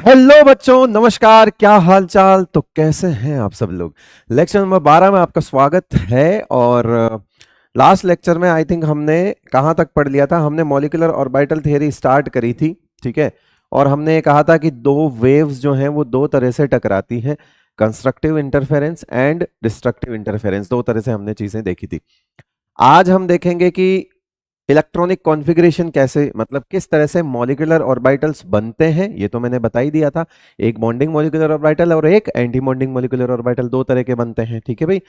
Hello बच्चों, नमस्कार। क्या हाल चाल? तो कैसे हैं आप सब लोग? लेक्चर नंबर 12 में आपका स्वागत है। और लास्ट लेक्चर में आई थिंक हमने कहाँ तक पढ़ लिया था? हमने मॉलिक्यूलर ऑर्बिटल थ्योरी स्टार्ट करी थी, ठीक है। और हमने कहा था कि दो वेव्स जो हैं वो दो तरह से टकराती हैं, constructive interference and destructive interference. दो तरह से हमने चीजें देखी थी। आज हम देखेंगे कि इलेक्ट्रॉनिक कॉन्फ़िगरेशन कैसे, मतलब किस तरह से मॉलिक्यूलर ऑर्बिटल्स बनते हैं। ये तो मैंने बता ही दिया था। एक बॉन्डिंग मॉलिक्यूलर ऑर्बिटल और एक एंटी बॉन्डिंग मॉलिक्यूलर ऑर्बिटल, दो तरह के बनते हैं, ठीक है भाई।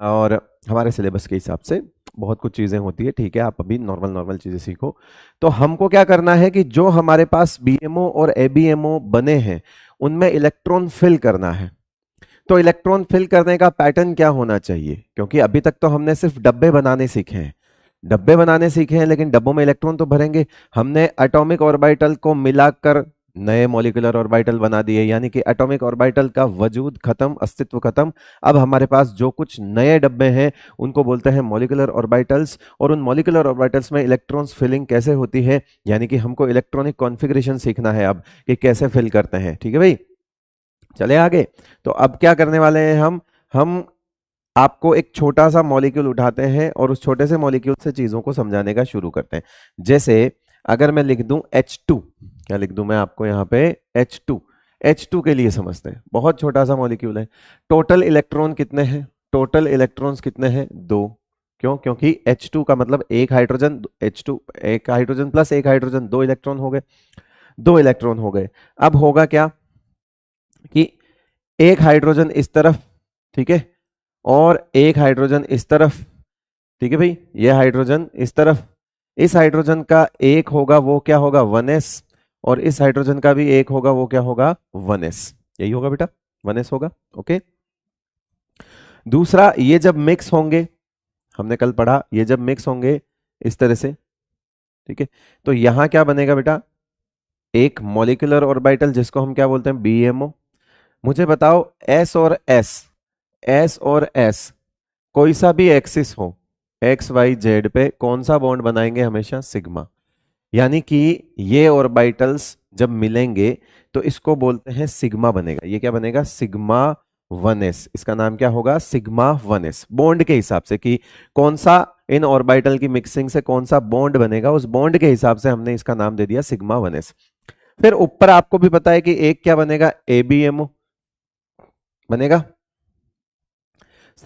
और हमारे सिलेबस के हिसाब से बहुत कुछ चीजें होती है, ठीक है। आप अभी नॉर्मल नॉर्मल चीजें सीखो। तो हमको क्या करना है कि जो हमारे पास बीएमओ और एबीएमओ बने हैं उनमें इलेक्ट्रॉन फिल करना है। तो इलेक्ट्रॉन फिल करने का पैटर्न क्या होना चाहिए? क्योंकि अभी तक तो हमने सिर्फ डब्बे बनाने सीखे हैं, डब्बे बनाने सीखे हैं, लेकिन डब्बों में इलेक्ट्रॉन तो भरेंगे। हमने एटॉमिक ऑर्बिटल को मिलाकर नए मॉलिक्यूलर ऑर्बिटल बना दिए, यानी कि एटॉमिक ऑर्बिटल का वजूद खत्म, अस्तित्व खत्म। अब हमारे पास जो कुछ नए डब्बे हैं उनको बोलते हैं मॉलिक्यूलर ऑर्बिटल्स। और उन मॉलिक्यूलर ऑर्बिटल्स में इलेक्ट्रॉन्स फिलिंग कैसे होती है, यानी कि हमको इलेक्ट्रॉनिक कॉन्फ़िगरेशन सीखना है अब कि कैसे फिल करते हैं, ठीक है भाई। चले आगे। तो अब क्या करने वाले हैं हम आपको एक छोटा सा मॉलिक्यूल उठाते हैं और उस छोटे से मॉलिक्यूल से चीजों को समझाने का शुरू करते हैं। जैसे अगर मैं लिख दूं H2, क्या लिख दूं मैं आपको यहाँ पे? H2। H2 के लिए समझते हैं, बहुत छोटा सा मॉलिक्यूल है। टोटल इलेक्ट्रॉन कितने हैं? टोटल इलेक्ट्रॉन्स कितने हैं? दो। क्यों? क्योंकि H2 का मतलब एक हाइड्रोजन, H2 एक हाइड्रोजन प्लस एक हाइड्रोजन, दो इलेक्ट्रॉन हो गए। दो इलेक्ट्रॉन हो गए। अब होगा क्या कि एक हाइड्रोजन इस तरफ, ठीक है, और एक हाइड्रोजन इस तरफ, ठीक है भाई। ये हाइड्रोजन इस तरफ, इस हाइड्रोजन का एक होगा वो क्या होगा? 1s। और इस हाइड्रोजन का भी एक होगा वो क्या होगा? 1s। यही होगा बेटा, 1s होगा, ओके। दूसरा, ये जब मिक्स होंगे, हमने कल पढ़ा, ये जब मिक्स होंगे इस तरह से, ठीक है, तो यहां क्या बनेगा बेटा? एक मॉलिक्यूलर ऑर्बिटल जिसको हम क्या बोलते हैं? बीएमओ। मुझे बताओ, एस और एस, एस और एस कोई सा भी एक्सिस हो, एक्स वाई जेड पे, कौन सा बॉन्ड बनाएंगे? हमेशा सिग्मा। यानी कि ये ऑर्बिटल्स जब मिलेंगे तो इसको बोलते हैं सिग्मा बनेगा। ये क्या बनेगा? Sigma 1s। इसका नाम क्या होगा? Sigma 1s। बॉन्ड के हिसाब से कि कौन सा इन ऑर्बिटल की मिक्सिंग से कौन सा बॉन्ड बनेगा, उस बॉन्ड के हिसाब से हमने इसका नाम दे दिया सिग्मा 1s। फिर ऊपर आपको भी पता है कि एक क्या बनेगा? एबीएमओ बनेगा।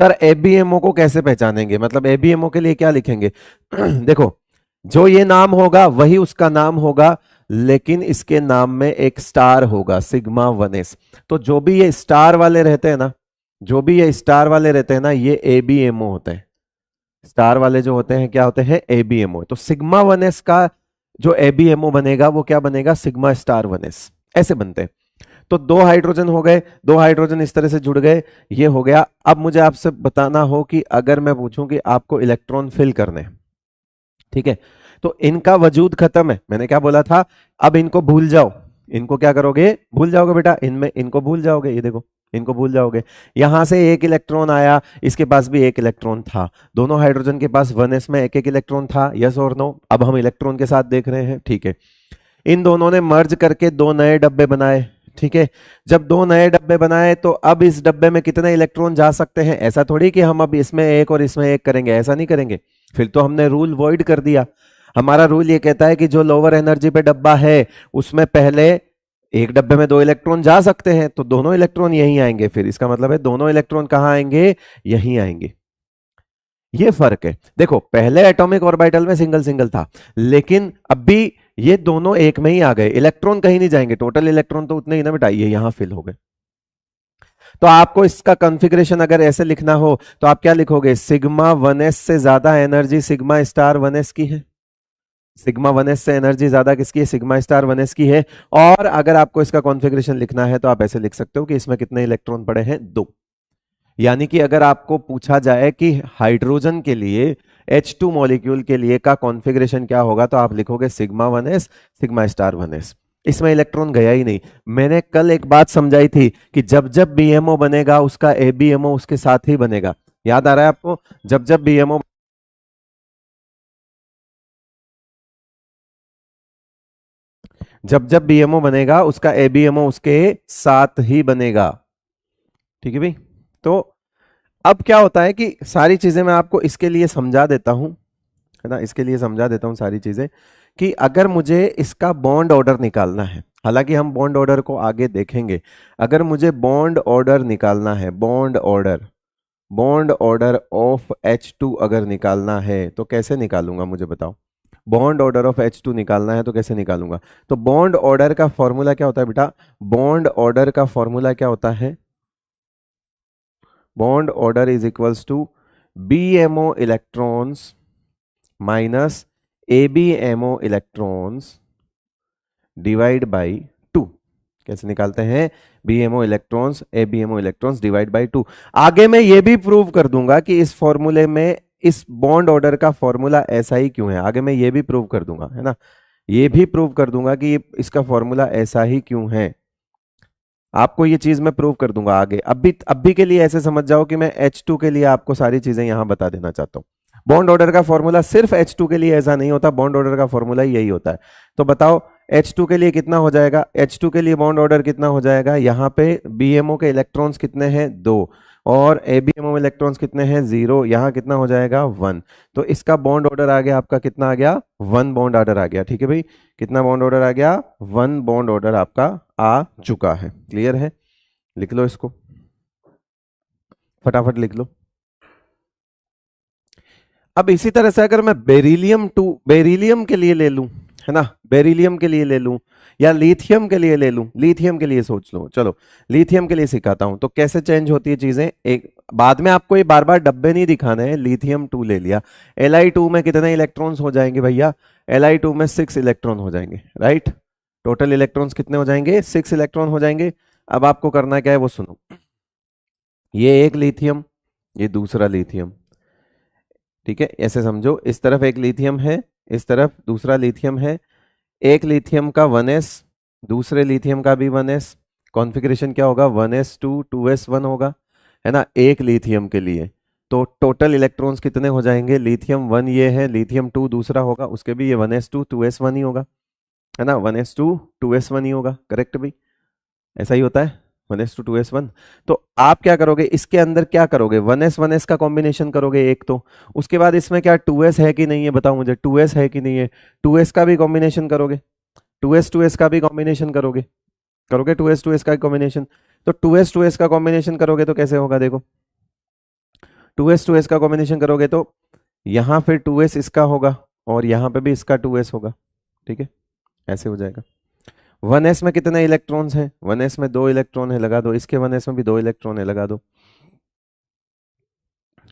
सर एबीएमओ को कैसे पहचानेंगे? मतलब एबीएमओ के लिए क्या लिखेंगे? देखो, जो ये नाम होगा वही उसका नाम होगा, लेकिन इसके नाम में एक स्टार होगा, सिग्मा 1s। तो जो भी ये स्टार वाले रहते हैं ना, जो भी ये स्टार वाले रहते हैं ना, ये एबीएमओ होते हैं। स्टार वाले जो होते हैं क्या होते हैं? एबीएमओ। तो सिग्मा 1s का जो एबीएमओ बनेगा वो क्या बनेगा? Sigma star 1s। ऐसे बनते हैं। तो दो हाइड्रोजन हो गए, दो हाइड्रोजन इस तरह से जुड़ गए, ये हो गया। अब मुझे आपसे बताना हो कि अगर मैं पूछूं कि आपको इलेक्ट्रॉन फिल करने हैं, ठीक है, तो इनका वजूद खत्म है, मैंने क्या बोला था? अब इनको भूल जाओ। इनको क्या करोगे? भूल जाओगे बेटा, इनमें इनको भूल जाओगे। ये देखो, इनको भूल जाओगे। यहां से एक इलेक्ट्रॉन आया, इसके पास भी एक इलेक्ट्रॉन था, दोनों हाइड्रोजन के पास 1s में एक एक इलेक्ट्रॉन था, यस और नो? अब हम इलेक्ट्रॉन के साथ देख रहे हैं, ठीक है। इन दोनों ने मर्ज करके दो नए डब्बे बनाए, ठीक है। जब दो नए डब्बे बनाए तो अब इस डब्बे में कितने इलेक्ट्रॉन जा सकते हैं? ऐसा थोड़ी कि हम अब इसमें एक और इसमें एक करेंगे, ऐसा नहीं करेंगे। फिर तो हमने रूल वॉइड कर दिया। हमारा रूल ये कहता है कि जो लोअर एनर्जी पे डब्बा है उसमें पहले एक डब्बे में दो इलेक्ट्रॉन जा सकते हैं, तो दोनों इलेक्ट्रॉन यहीं आएंगे। फिर इसका मतलब है दोनों इलेक्ट्रॉन कहां आएंगे? यहीं आएंगे। ये फर्क है। देखो, पहले एटॉमिक ऑर्बिटल में सिंगल सिंगल था, लेकिन अब भी ये दोनों एक में ही आ गए, इलेक्ट्रॉन कहीं नहीं जाएंगे। टोटल इलेक्ट्रॉन तो उतने ही ना बेटा, ये यहां फिल हो गए। तो आपको इसका कॉन्फ़िगरेशन अगर ऐसे लिखना हो तो आप क्या लिखोगे? सिग्मा 1s से ज्यादा एनर्जी सिग्मा स्टार 1s की है। सिग्मा 1s से एनर्जी ज्यादा किसकी है? सिग्मा स्टार 1s की है। और अगर आपको इसका कॉन्फ़िगरेशन लिखना है तो आप ऐसे लिख सकते हो कि इसमें कितने इलेक्ट्रॉन पड़े हैं? दो। यानी कि अगर आपको पूछा जाए कि हाइड्रोजन के लिए, H2 मॉलिक्यूल के लिए का कॉन्फ़िगरेशन क्या होगा, तो आप लिखोगे sigma 1s, sigma star 1s। इसमें इलेक्ट्रॉन गया ही नहीं। मैंने कल एक बात समझाई थी कि जब जब बीएमओ बनेगा उसका एबीएमओ उसके साथ ही बनेगा। याद आ रहा है आपको? जब जब बीएमओ, जब जब बीएमओ बनेगा उसका एबीएमओ उसके साथ ही बनेगा। ठीक है भाई। तो अब क्या होता है कि सारी चीजें मैं आपको इसके लिए समझा देता हूं, है ना, इसके लिए समझा देता हूं सारी चीजें, कि अगर मुझे इसका बॉन्ड ऑर्डर निकालना है, हालांकि हम बॉन्ड ऑर्डर को आगे देखेंगे, अगर मुझे बॉन्ड ऑर्डर निकालना है, बॉन्ड ऑर्डर ऑफ H2 अगर निकालना है तो कैसे निकालूंगा मुझे बताओ। बॉन्ड ऑर्डर ऑफ H2 निकालना है तो कैसे निकालूंगा। तो बॉन्ड ऑर्डर का फॉर्मूला क्या होता है बेटा, बॉन्ड ऑर्डर का फॉर्मूला क्या होता है, bond order is equals to BMO electrons minus ABMO electrons divide by 2। कैसे निकालते हैं, BMO electrons ABMO electrons divide by 2। आगे मैं ये भी प्रूव कर दूंगा कि इस फॉर्मूले में इस बॉन्ड ऑर्डर का फॉर्मूला ऐसा ही क्यों है, आगे मैं ये भी प्रूव कर दूंगा, है ना, ये भी प्रूव कर दूंगा कि इसका फॉर्मूला ऐसा ही क्यों है, आपको ये चीज मैं प्रूव कर दूंगा आगे। अभी के लिए ऐसे समझ जाओ कि मैं H2 के लिए आपको सारी चीजें यहां बता देना चाहता हूं। बॉन्ड ऑर्डर का फॉर्मूला सिर्फ H2 के लिए ऐसा नहीं होता, बॉन्ड ऑर्डर का फॉर्मूला यही होता है। तो बताओ H2 के लिए कितना हो जाएगा, H2 के लिए बॉन्ड ऑर्डर कितना हो जाएगा, यहाँ पे BMO के इलेक्ट्रॉन्स कितने हैं 2 और ABMO इलेक्ट्रॉन्स कितने हैं 0, यहाँ कितना हो जाएगा 1। तो इसका बॉन्ड ऑर्डर आ गया आपका, कितना आ गया 1 बॉन्ड ऑर्डर आ गया। ठीक है भाई, कितना बॉन्ड ऑर्डर आ गया 1 बॉन्ड ऑर्डर आपका आ चुका है। क्लियर है, लिख लो इसको, फटाफट लिख लो। अब इसी तरह से अगर मैं बेरिलियम के लिए ले लूं, है ना, बेरिलियम के लिए ले लूं या लिथियम के लिए ले लूं, लिथियम के लिए सोच लो, चलो लिथियम के लिए सिखाता हूं तो कैसे चेंज होती है चीजें। एक बाद में आपको ये बार बार डब्बे नहीं दिखाने हैं, लिथियम 2 ले लिया, Li2 में कितने इलेक्ट्रॉन्स हो जाएंगे भैया, Li2 में 6 इलेक्ट्रॉन हो जाएंगे, राइट, टोटल इलेक्ट्रॉन्स कितने हो जाएंगे 6 इलेक्ट्रॉन हो जाएंगे। अब आपको करना क्या है वो सुनो, ये एक लिथियम, ये दूसरा लिथियम, ठीक है, ऐसे समझो, इस तरफ एक लिथियम है, इस तरफ दूसरा लिथियम है, एक लिथियम का 1s, दूसरे लिथियम का भी 1s, कॉन्फ़िगरेशन क्या होगा 1s2 2s1 होगा, है ना, एक लिथियम के लिए। तो टोटल इलेक्ट्रॉन्स कितने हो जाएंगे, लिथियम 1 ये है, लिथियम 2 दूसरा होगा, उसके भी ये 1s2 2s1 ही होगा, है ना, 1s2 2s1 ही होगा, करेक्ट भाई, ऐसा ही होता है 1s2 2s1। तो आप क्या करोगे, इसके अंदर क्या करोगे 1s का कॉम्बिनेशन करोगे एक, तो उसके बाद इसमें क्या 2s है कि नहीं है बताओ मुझे, 2s है कि नहीं है, 2s का भी कॉम्बिनेशन करोगे, 2s का भी कॉम्बिनेशन करोगे, 2s का कॉम्बिनेशन। तो 2s का कॉम्बिनेशन करोगे तो कैसे होगा, देखो 2s का कॉम्बिनेशन करोगे तो यहाँ फिर 2s इसका होगा और यहाँ पे भी इसका 2s होगा, ठीक है, ऐसे हो जाएगा। 1s में कितने इलेक्ट्रॉन्स हैं, 1s में 2 इलेक्ट्रॉन है, लगा दो, इसके 1s में भी 2 इलेक्ट्रॉन है, लगा दो,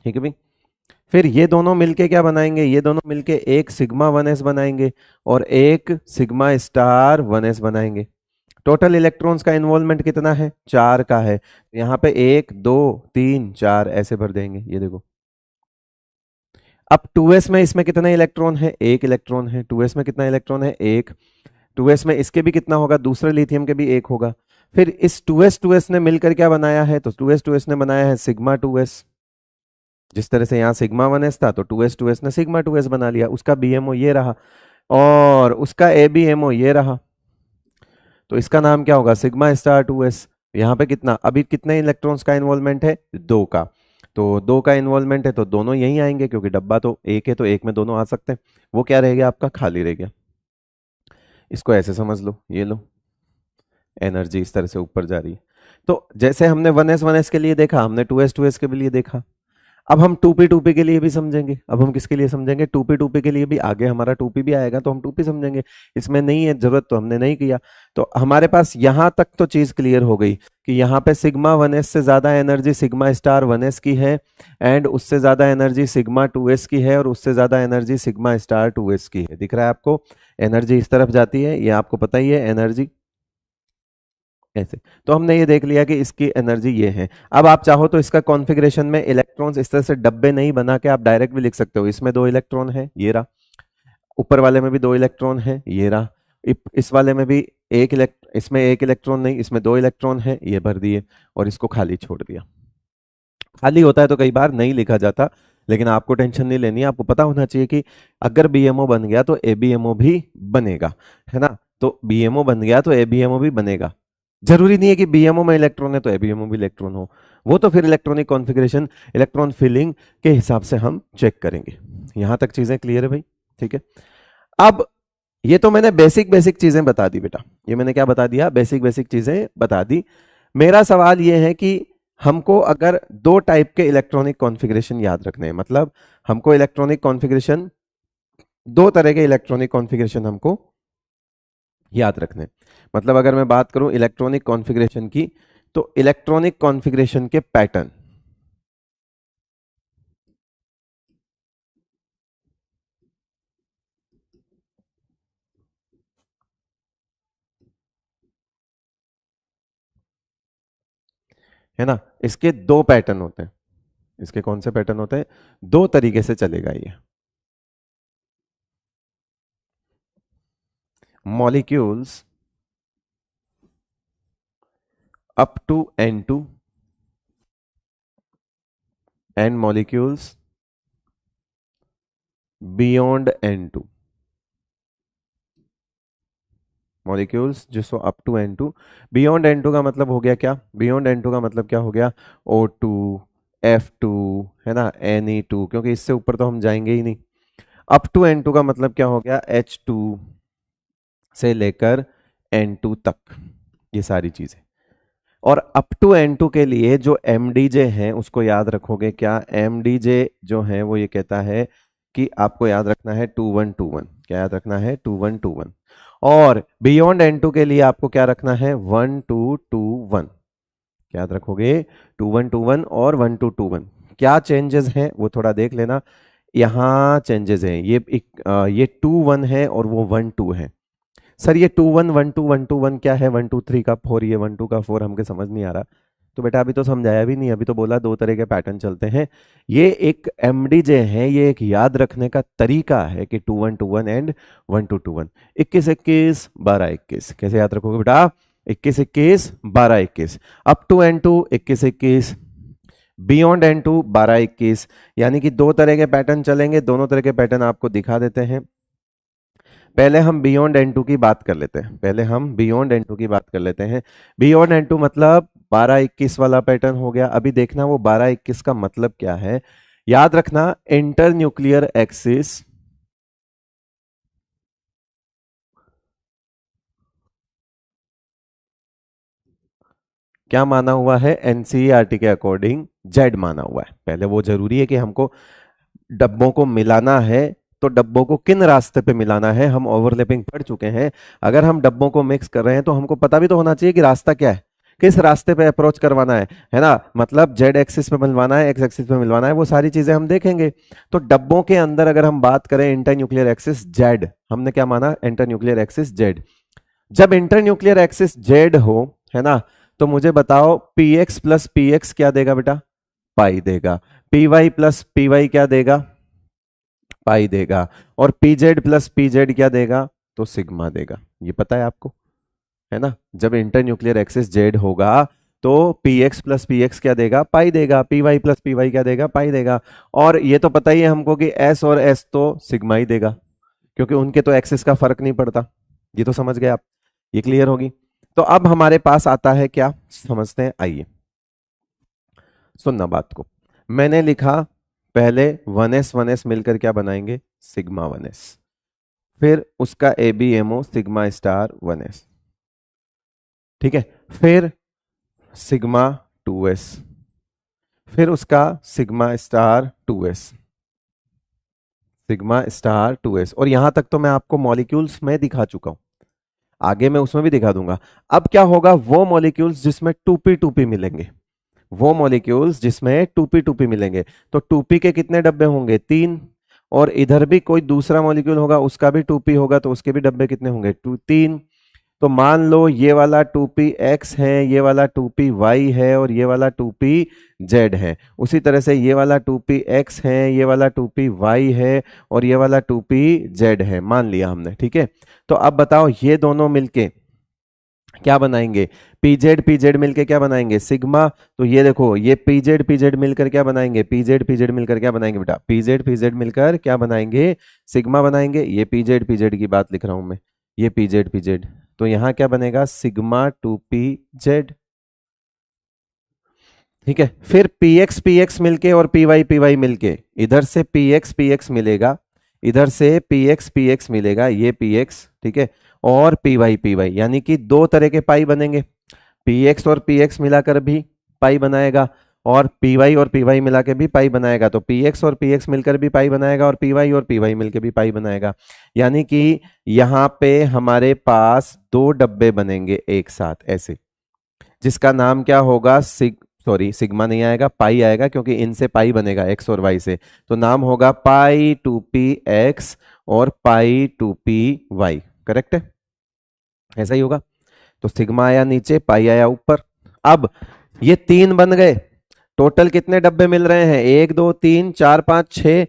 ठीक है भाई। फिर ये दोनों मिलके क्या बनाएंगे, ये दोनों मिलके एक सिग्मा 1s बनाएंगे और एक सिग्मा स्टार 1s बनाएंगे। टोटल इलेक्ट्रॉन्स का इन्वॉल्वमेंट कितना है 4 का है, यहाँ पे 1 2 3 4 ऐसे भर देंगे, ये देखो। अब 2s में इसमें कितने इलेक्ट्रॉन है, 1 इलेक्ट्रॉन है, 2s में कितना इलेक्ट्रॉन है 1, 2s में इसके भी कितना होगा, दूसरे लिथियम के भी 1 होगा। फिर इस 2s ने मिलकर क्या बनाया है, तो 2s ने बनाया है सिग्मा 2s। जिस तरह से यहाँ सिग्मा 1s था तो 2s ने सिग्मा 2s बना लिया, उसका बीएमओ ये रहा और उसका एबीएमओ ये रहा, तो इसका नाम क्या होगा सिग्मा स्टार 2s। यहाँ पे कितना, अभी कितने इलेक्ट्रॉन्स का इन्वॉल्वमेंट है 2 का, तो 2 का इन्वॉल्वमेंट है तो दोनों यहीं आएंगे क्योंकि डब्बा तो एक है, तो एक में दोनों आ सकते हैं, वो क्या रहेगा आपका खाली रह गया। इसको ऐसे समझ लो, ये लो एनर्जी इस तरह से ऊपर जा रही है। तो जैसे हमने 1s के लिए देखा, हमने 2s के लिए देखा, अब हम 2p के लिए भी समझेंगे। अब हम किसके लिए समझेंगे, 2p के लिए भी, आगे हमारा 2p भी आएगा तो हम 2p समझेंगे, इसमें नहीं है जरूरत तो हमने नहीं किया। तो हमारे पास यहां तक तो चीज क्लियर हो गई कि यहाँ पे सिग्मा 1s से ज्यादा एनर्जी सिग्मा स्टार 1s की है एंड उससे ज्यादा एनर्जी सिग्मा 2s की है और उससे ज्यादा एनर्जी सिग्मा स्टार 2s की है। दिख रहा है आपको, एनर्जी इस तरफ जाती है, ये आपको पता ही है एनर्जी ऐसे। तो हमने ये देख लिया कि इसकी एनर्जी ये है। अब आप चाहो तो इसका कॉन्फ़िगरेशन में इलेक्ट्रॉन्स इस तरह से डब्बे नहीं बना के आप डायरेक्ट भी लिख सकते हो, इसमें 2 इलेक्ट्रॉन है ये रहा, ऊपर वाले में भी 2 इलेक्ट्रॉन है ये रहा, इस वाले में भी इसमें 1 इलेक्ट्रॉन नहीं, इसमें 2 इलेक्ट्रॉन है, ये भर दिए और इसको खाली छोड़ दिया। खाली होता है तो कई बार नहीं लिखा जाता, लेकिन आपको टेंशन नहीं लेनी है, आपको पता होना चाहिए कि अगर बीएमओ बन गया तो एबीएमओ भी बनेगा, है ना। तो बीएमओ बन गया तो एबीएमओ भी बनेगा। जरूरी नहीं है कि बीएमओ में इलेक्ट्रॉन है तो एबीएमओ भी इलेक्ट्रॉन हो, वो तो फिर इलेक्ट्रॉनिक कॉन्फ़िगरेशन, इलेक्ट्रॉन फिलिंग के हिसाब से हम चेक करेंगे। यहां तक चीजें क्लियर है भाई? ठीक है। अब ये तो मैंने बेसिक बेसिक चीजें बता दी बेटा, ये मैंने क्या बता दिया, बेसिक बेसिक चीजें बता दी। मेरा सवाल ये है कि हमको अगर दो टाइप के इलेक्ट्रॉनिक कॉन्फ़िगरेशन याद रखने हैं, मतलब हमको इलेक्ट्रॉनिक कॉन्फ़िगरेशन, दो तरह के इलेक्ट्रॉनिक कॉन्फ़िगरेशन हमको याद रखने, मतलब अगर मैं बात करूं इलेक्ट्रॉनिक कॉन्फ़िगरेशन की, तो इलेक्ट्रॉनिक कॉन्फ़िगरेशन के पैटर्न, है ना, इसके दो पैटर्न होते हैं। इसके कौन से पैटर्न होते हैं? दो तरीके से चलेगा ये। Molecules up to N2 and molecules beyond N2। Molecules जिसको up to N2, beyond N2 का मतलब हो गया क्या, बियॉन्ड N2 का मतलब क्या हो गया, O2, F2, है ना, Ne2, क्योंकि इससे ऊपर तो हम जाएंगे ही नहीं। अप टू N2 का मतलब क्या हो गया, H2 से लेकर N2 तक, ये सारी चीजें। और अप टू N2 के लिए जो MDJ है उसको याद रखोगे क्या, MDJ जो है वो ये कहता है कि आपको याद रखना है 2121, क्या याद रखना है, 2121। और बियॉन्ड N2 के लिए आपको क्या रखना है, 1221, क्या याद रखोगे, 2121 और 1221। क्या चेंजेस हैं वो थोड़ा देख लेना, यहाँ चेंजेस हैं, ये 21 है और वो 12 है। सर ये 21 12 1 2 1 क्या है, 1 2 3 का 4, ये 1 2 का 4 हमके समझ नहीं आ रहा। तो बेटा अभी तो समझाया भी नहीं, अभी तो बोला दो तरह के पैटर्न चलते हैं। ये एक एमडीजे है, ये एक याद रखने का तरीका है कि 2121 एंड 1221। 21 21 12 21 कैसे याद रखोगे बेटा, 21 21 12 21, up to N2 21 21, beyond N2 12 21। यानी कि दो तरह के पैटर्न चलेंगे, दोनों तरह के पैटर्न आपको दिखा देते हैं। पहले हम बियॉन्ड N2 की बात कर लेते हैं, पहले हम बियॉन्ड N2 की बात कर लेते हैं। बियॉन्ड N2 मतलब 12 21 वाला पैटर्न हो गया। अभी देखना वो 12 21 का मतलब क्या है, याद रखना इंटर न्यूक्लियर एक्सिस क्या माना हुआ है, एनसीईआरटी के अकॉर्डिंग जेड माना हुआ है। पहले वो जरूरी है कि हमको डब्बों को मिलाना है, तो डब्बों को किन रास्ते पे मिलाना है, हम ओवरलैपिंग पढ़ चुके हैं। अगर हम डब्बों को मिक्स कर रहे हैं तो हमको पता भी तो होना चाहिए कि रास्ता क्या है, किस रास्ते पे अप्रोच करवाना है ना, मतलब जेड एक्सिस पे मिलवाना है, एक्स एक्सिस पे मिलवाना है, वो सारी चीजें हम देखेंगे। तो डब्बों के अंदर अगर हम बात करें इंटर न्यूक्लियर एक्सिस जेड, हमने क्या माना, इंटर न्यूक्लियर एक्सिस जेड। जब इंटर न्यूक्लियर एक्सिस जेड हो, है ना, तो मुझे बताओ p x plus p x क्या देगा बेटा, पाई देगा। P y plus p y क्या देगा, पाई देगा। और p z plus p z क्या देगा, तो सिग्मा देगा। ये पता है आपको, है ना, जब इंटर न्यूक्लियर एक्सिस जेड होगा तो p x plus p x क्या देगा, पाई देगा। P y plus p y क्या देगा, पाई देगा। और ये तो पता ही है हमको कि एस और एस तो सिग्मा ही देगा, क्योंकि उनके तो एक्सिस का फर्क नहीं पड़ता। ये तो समझ गए आप, ये क्लियर होगी। तो अब हमारे पास आता है क्या, समझते हैं, आइए सुनना बात को। मैंने लिखा पहले 1s मिलकर क्या बनाएंगे, सिग्मा 1s, फिर उसका एबीएमओ सिग्मा स्टार 1s, ठीक है, फिर सिग्मा 2s, फिर उसका sigma star 2s, sigma star 2s। और यहां तक तो मैं आपको मॉलिक्यूल्स में दिखा चुका हूं, आगे मैं उसमें भी दिखा दूंगा। अब क्या होगा, वो मॉलिक्यूल्स जिसमें 2p मिलेंगे, वो मॉलिक्यूल्स जिसमें 2p मिलेंगे, तो 2p के कितने डब्बे होंगे, 3। और इधर भी कोई दूसरा मॉलिक्यूल होगा उसका भी 2p होगा, तो उसके भी डब्बे कितने होंगे, 3। तो मान लो ये वाला 2p x है, ये वाला 2p y है, और ये वाला 2p z है। उसी तरह से ये वाला 2p x है, ये वाला 2p y है, और ये वाला 2p z है, मान लिया हमने, ठीक है। तो अब बताओ ये दोनों मिलके क्या बनाएंगे, पीजेड मिलके क्या बनाएंगे, सिग्मा। तो ये देखो, ये पीजेड मिलकर क्या बनाएंगे, पीजेड मिलकर क्या बनाएंगे बेटा, पीजेड मिलकर क्या बनाएंगे, सिग्मा बनाएंगे। ये पीजेड की बात लिख रहा हूं मैं, ये pz pz, तो यहां क्या बनेगा सिग्मा 2pz। ठीक है, फिर px px मिलके और py py मिलके, इधर से px px मिलेगा, इधर से px px मिलेगा, ये px, ठीक है, और py py, यानी कि दो तरह के पाई बनेंगे। px और px मिलाकर भी पाई बनाएगा, और py और py मिला के भी पाई बनाएगा। तो px और px मिलकर भी पाई बनाएगा, और py और py मिलकर भी पाई बनाएगा। यानी कि यहाँ पे हमारे पास दो डब्बे बनेंगे एक साथ ऐसे, जिसका नाम क्या होगा, सिग्मा नहीं आएगा, पाई आएगा, क्योंकि इनसे पाई बनेगा एक्स और वाई से। तो नाम होगा पाई 2p x और पाई 2py। करेक्ट है, ऐसा ही होगा। तो सिग्मा आया नीचे, पाई आया ऊपर। अब ये तीन बन गए, टोटल कितने डब्बे मिल रहे हैं, एक दो तीन चार पांच छह,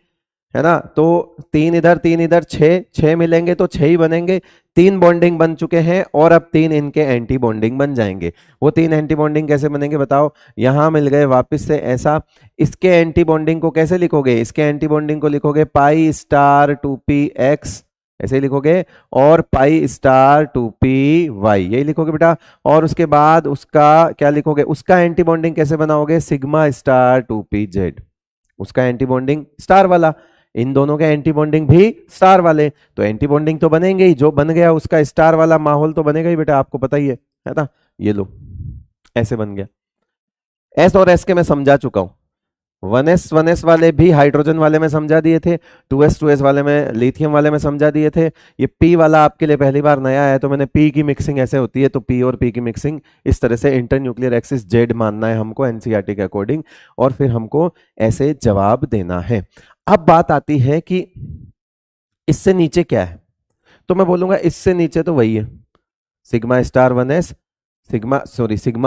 है ना। तो तीन इधर छह, छह मिलेंगे तो छह ही बनेंगे। तीन बॉन्डिंग बन चुके हैं, और अब तीन इनके एंटी बॉन्डिंग बन जाएंगे। वो तीन एंटी बॉन्डिंग कैसे बनेंगे बताओ, यहां मिल गए वापस से ऐसा। इसके एंटी बॉन्डिंग को कैसे लिखोगे, इसके एंटी बॉन्डिंग को लिखोगे पाई स्टार 2px, ऐसे ही लिखोगे, और पाई स्टार 2py, यही लिखोगे बेटा। और उसके बाद उसका क्या लिखोगे, उसका एंटी बॉन्डिंग कैसे बनाओगे, सिग्मा स्टार 2pz, उसका एंटी बॉन्डिंग स्टार वाला, इन दोनों के एंटी बॉन्डिंग भी स्टार वाले। तो एंटी बॉन्डिंग तो बनेंगे ही, जो बन गया उसका स्टार वाला माहौल तो बनेगा ही बेटा, आपको पता ही है ना। ये लो, ऐसे बन गया। एस और एस के मैं समझा चुका हूं, 1s वाले भी हाइड्रोजन वाले में समझा दिए थे, 2s वाले में, लिथियम वाले में समझा दिए थे। ये पी वाला आपके लिए पहली बार नया है, तो मैंने पी की मिक्सिंग ऐसे होती है, तो पी और पी की मिक्सिंग इस तरह से इंटर न्यूक्लियर एक्सिस जेड मानना है हमको एनसीईआरटी के अकॉर्डिंग, और फिर हमको ऐसे जवाब देना है। अब बात आती है कि इससे नीचे क्या है, तो मैं बोलूंगा इससे नीचे तो वही है, sigma star 1s, sigma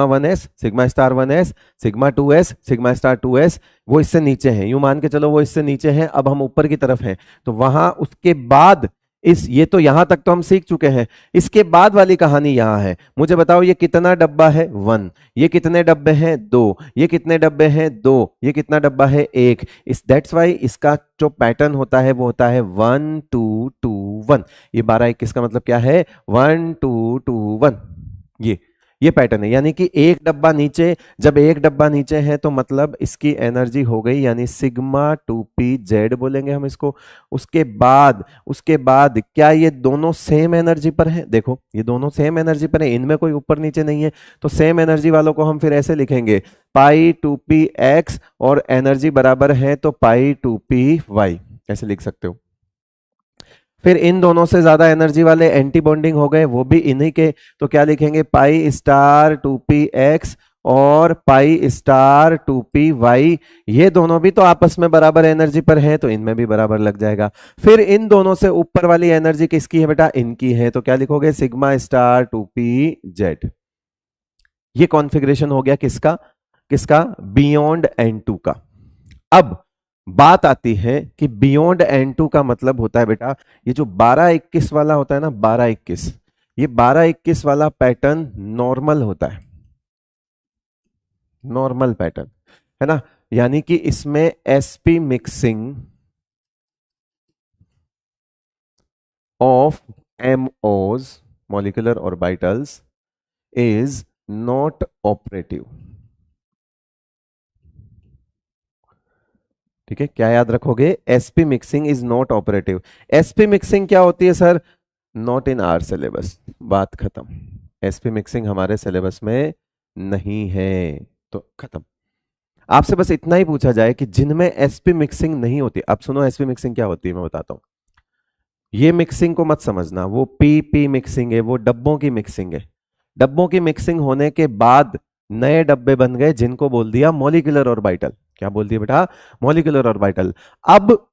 1s, sigma star 1s, sigma 2s, sigma star 2s, वो इससे नीचे हैं, यूं मान के चलो वो इससे नीचे हैं। अब हम ऊपर की तरफ हैं, तो वहां उसके बाद ये तो यहां तक तो हम सीख चुके हैं, इसके बाद वाली कहानी यहां है। मुझे बताओ ये कितना डब्बा है, 1, ये कितने डब्बे हैं, 2, ये कितने डब्बे हैं, 2, ये कितना डब्बा है, 1। इस दैट्स वाई इसका जो पैटर्न होता है वो होता है 1 2 2 1। ये 12 21 का मतलब क्या है, 1 2 2 1, ये पैटर्न है। यानी कि एक डब्बा नीचे, जब एक डब्बा नीचे है तो मतलब इसकी एनर्जी हो गई, यानी सिग्मा 2pz बोलेंगे हम इसको। उसके बाद क्या ये दोनों सेम एनर्जी पर है, देखो ये दोनों सेम एनर्जी पर है, इनमें कोई ऊपर नीचे नहीं है। तो सेम एनर्जी वालों को हम फिर ऐसे लिखेंगे पाई 2px, और एनर्जी बराबर है तो पाई 2py, ऐसे लिख सकते हो। फिर इन दोनों से ज्यादा एनर्जी वाले एंटी बॉन्डिंग हो गए, वो भी इन्हीं के, तो क्या लिखेंगे पाई स्टार 2px और पाई स्टार 2py, ये दोनों भी तो आपस में बराबर एनर्जी पर हैं, तो इनमें भी बराबर लग जाएगा। फिर इन दोनों से ऊपर वाली एनर्जी किसकी है बेटा, इनकी है, तो क्या लिखोगे सिग्मा स्टार 2pz। ये कॉन्फ़िगरेशन हो गया किसका, किसका, बियॉन्ड N2 का। अब बात आती है कि बियॉन्ड N2 का मतलब होता है बेटा, ये जो 12-21 वाला होता है ना, 12-21, ये 12-21 वाला पैटर्न नॉर्मल होता है, नॉर्मल पैटर्न, है ना। यानी कि इसमें sp mixing of MOs, molecular orbitals, is not operative. ठीक है, क्या याद रखोगे, sp mixing is not operative. sp mixing क्या होती है sir, not in our syllabus, बात खत्म। sp मिक्सिंग हमारे सिलेबस में नहीं है, तो खत्म। आपसे बस इतना ही पूछा जाए कि जिनमें sp मिक्सिंग नहीं होती, अब सुनो sp मिक्सिंग क्या होती है मैं बताता हूं। ये मिक्सिंग को मत समझना, वो पी मिक्सिंग है, वो डब्बों की मिक्सिंग है। डब्बों की मिक्सिंग होने के बाद नए डब्बे बन गए, जिनको बोल दिया मॉलिक्यूलर ऑर्बिटल। क्या बोल दिया बेटा, मॉलिक्यूलर ऑर्बिटल। अब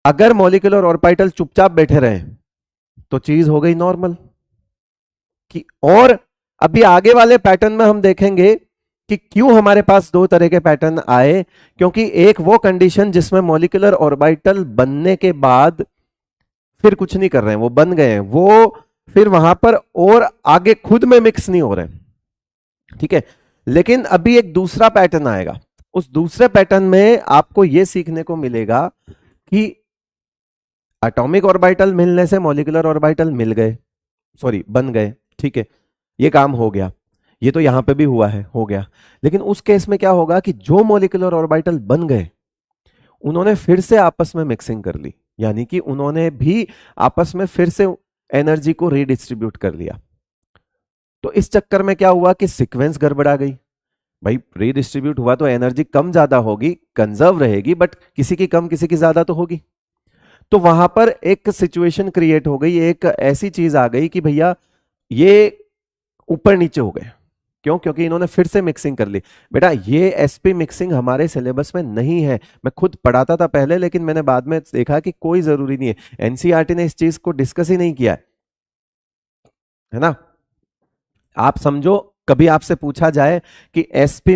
अगर मॉलिक्यूलर ऑर्बिटल चुपचाप बैठे रहे तो चीज हो गई नॉर्मल कि, और अभी आगे वाले पैटर्न में हम देखेंगे कि क्यों हमारे पास दो तरह के पैटर्न आए। क्योंकि एक वो कंडीशन जिसमें मॉलिक्यूलर ऑर्बिटल बनने के बाद फिर कुछ नहीं कर रहे हैं, वो बन गए हैं, वो फिर वहां पर और आगे खुद में मिक्स नहीं हो रहे, ठीक है। लेकिन अभी एक दूसरा पैटर्न आएगा, उस दूसरे पैटर्न में आपको यह सीखने को मिलेगा कि एटॉमिक ऑर्बिटल मिलने से मॉलिक्यूलर ऑर्बिटल मिल गए, सॉरी बन गए, ठीक है, ये काम हो गया, ये तो यहां पे भी हुआ है, हो गया। लेकिन उस केस में क्या होगा कि जो मॉलिक्यूलर ऑर्बिटल बन गए उन्होंने फिर से आपस में मिक्सिंग कर ली, यानी कि उन्होंने भी आपस में फिर से एनर्जी को रीडिस्ट्रीब्यूट कर लिया। तो इस चक्कर में क्या हुआ कि सीक्वेंस गड़बड़ा गई। भाई रीडिस्ट्रीब्यूट हुआ तो एनर्जी कम ज्यादा होगी, कंजर्व रहेगी, बट किसी की कम किसी की ज्यादा तो होगी। तो वहां पर एक सिचुएशन क्रिएट हो गई, एक ऐसी चीज आ गई कि भैया ये ऊपर नीचे हो गए। क्यों? क्योंकि इन्होंने फिर से मिक्सिंग कर ली। बेटा ये एसपी मिक्सिंग हमारे सिलेबस में नहीं है, मैं खुद पढ़ाता था पहले, लेकिन मैंने बाद में देखा कि कोई जरूरी नहीं है, एनसीईआरटी ने इस चीज को डिस्कस ही नहीं किया है ना। आप समझो, कभी आपसे पूछा जाए कि एसपी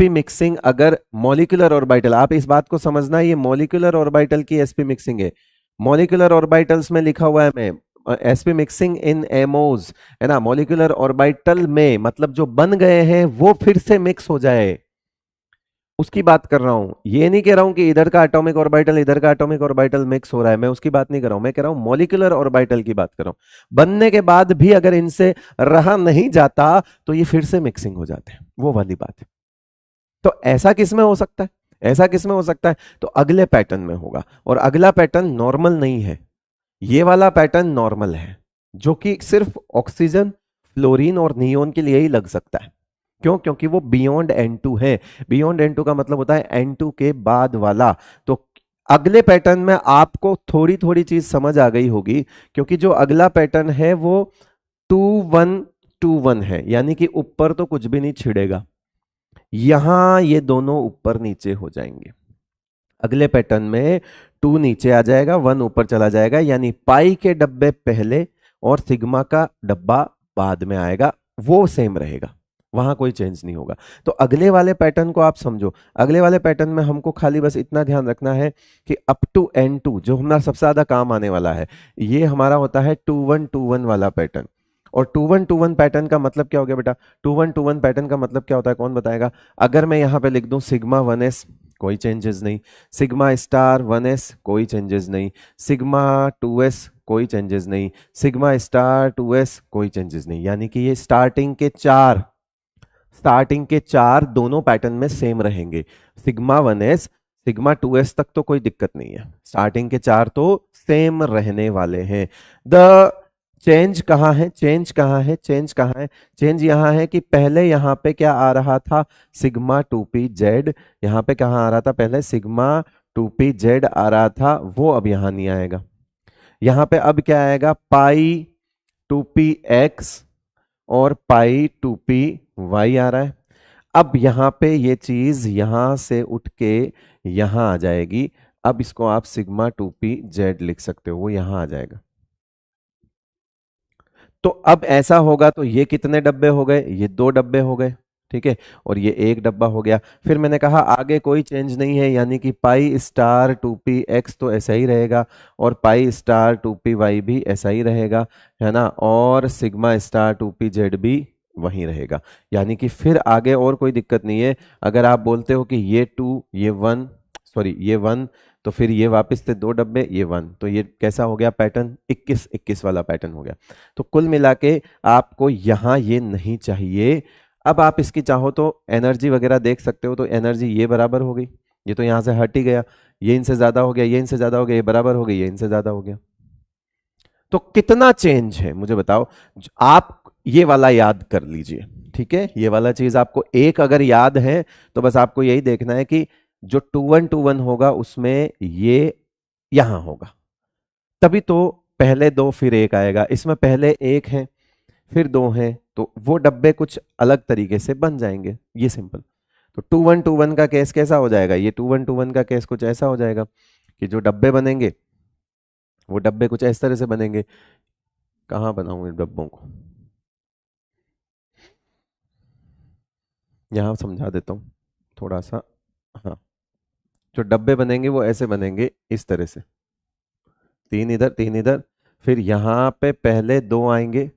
मिक्सिंग अगर मॉलिक्यूलर ऑर्बिटल, आप इस बात को समझना, ये मॉलिक्यूलर ऑर्बिटल की एसपी मिक्सिंग है। मॉलिक्यूलर ऑर्बिटल्स में लिखा हुआ है मैं एसपी मिक्सिंग इन एमओज, है ना, मॉलिक्यूलर ऑर्बिटल में मतलब जो बन गए हैं वो फिर से मिक्स हो जाए, उसकी बात कर रहा हूं। ये नहीं कह रहा हूं कि इधर का एटॉमिक ऑर्बिटल इधर का एटॉमिक ऑर्बिटल मिक्स हो रहा है, मैं उसकी बात नहीं कर रहा हूं, मैं कह रहा हूं मॉलिक्यूलर ऑर्बिटल की बात कर रहा हूं। बनने के बाद भी अगर इनसे रहा नहीं जाता तो ये फिर से मिक्सिंग हो जाते हैं, वो वाली बात है। तो ऐसा किस में हो सकता है? ऐसा किस में हो सकता है? तो अगले पैटर्न में होगा, और अगला पैटर्न नॉर्मल नहीं है, ये वाला पैटर्न नॉर्मल है, जो कि सिर्फ ऑक्सीजन, फ्लोरीन और नियोन के लिए ही लग सकता है। क्यों? क्योंकि वो बियॉन्ड N2 है। बियॉन्ड N2 का मतलब होता है N2 के बाद वाला। तो अगले पैटर्न में आपको थोड़ी थोड़ी चीज समझ आ गई होगी, क्योंकि जो अगला पैटर्न है वो 2 1 2 1 है, यानी कि ऊपर तो कुछ भी नहीं छिड़ेगा, यहां ये दोनों ऊपर नीचे हो जाएंगे। अगले पैटर्न में 2 नीचे आ जाएगा, 1 ऊपर चला जाएगा, यानी पाई के डब्बे पहले और सिग्मा का डब्बा बाद में आएगा, वो सेम रहेगा, वहां कोई चेंज नहीं होगा। तो अगले वाले पैटर्न को आप समझो। अगले वाले पैटर्न में हमको खाली बस इतना ध्यान रखना है कि अप टू N2 जो हमारा सबसे ज्यादा काम आने वाला है, ये हमारा होता है 2 1 2 1 वाला पैटर्न। और 2 1 2 1 पैटर्न का मतलब क्या हो गया बेटा? 2 1 2 1 पैटर्न का मतलब क्या होता है, कौन बताएगा? अगर मैं यहां पे लिख दूं सिग्मा 1s, कोई चेंजेस नहीं, सिग्मा स्टार 1s कोई चेंजेस नहीं, सिग्मा 2s कोई चेंजेस नहीं, सिग्मा स्टार 2s कोई चेंजेस नहीं, यानी कि ये स्टार्टिंग के चार दोनों पैटर्न में सेम रहेंगे। सिग्मा 1s सिग्मा 2s तक तो कोई दिक्कत नहीं है, स्टार्टिंग के चार तो सेम रहने वाले हैं। द चेंज कहाँ है? चेंज कहाँ है? चेंज कहाँ है? चेंज यहाँ है कि पहले यहाँ पे क्या आ रहा था, सिग्मा 2p z, यहाँ पे कहाँ आ रहा था पहले, सिग्मा 2p z आ रहा था, वो अब यहाँ नहीं आएगा। यहाँ पे अब क्या आएगा, पाई 2px और पाई 2py आ रहा है। अब यहाँ पे ये चीज यहां से उठ के यहां आ जाएगी, अब इसको आप सिग्मा 2pz लिख सकते हो, वो यहां आ जाएगा। तो अब ऐसा होगा तो ये कितने डब्बे हो गए? ये 2 डब्बे हो गए, ठीक है, और ये 1 डब्बा हो गया। फिर मैंने कहा आगे कोई चेंज नहीं है, यानी कि पाई स्टार 2px तो ऐसा ही रहेगा, और पाई स्टार 2py भी ऐसा ही रहेगा, है ना, और सिग्मा स्टार 2pz भी वहीं रहेगा। यानी कि फिर आगे और कोई दिक्कत नहीं है। अगर आप बोलते हो कि ये 2 ये 1, सॉरी ये 1, तो फिर ये वापस से 2 डब्बे, ये 1, तो ये कैसा हो गया पैटर्न? 21 वाला पैटर्न हो गया। तो कुल मिला के आपको यहां ये नहीं चाहिए। अब आप इसकी चाहो तो एनर्जी वगैरह देख सकते हो, तो एनर्जी ये बराबर हो गई, ये तो यहां से हट ही गया, ये इनसे ज्यादा हो गया, ये इनसे ज्यादा हो गया, ये बराबर हो गई, ये इनसे ज्यादा हो गया। तो कितना चेंज है मुझे बताओ? आप ये वाला याद कर लीजिए, ठीक है, ये वाला चीज आपको एक अगर याद है तो बस आपको यही देखना है कि जो 2 1 2 1 होगा उसमें ये यहां होगा, तभी तो पहले दो फिर एक आएगा। इसमें पहले एक है फिर दो है, तो वो डब्बे कुछ अलग तरीके से बन जाएंगे, ये सिंपल। तो 2 1 2 1 का केस कैसा हो जाएगा? ये 2 1 2 1 का केस कुछ ऐसा हो जाएगा कि जो डब्बे बनेंगे वो डब्बे कुछ इस तरह से बनेंगे। कहाँ बनाऊं इन डब्बों को? यहाँ समझा देता हूँ थोड़ा सा। हाँ, जो डब्बे बनेंगे वो ऐसे बनेंगे, इस तरह से, 3 इधर 3 इधर, फिर यहाँ पे पहले 2 आएंगे,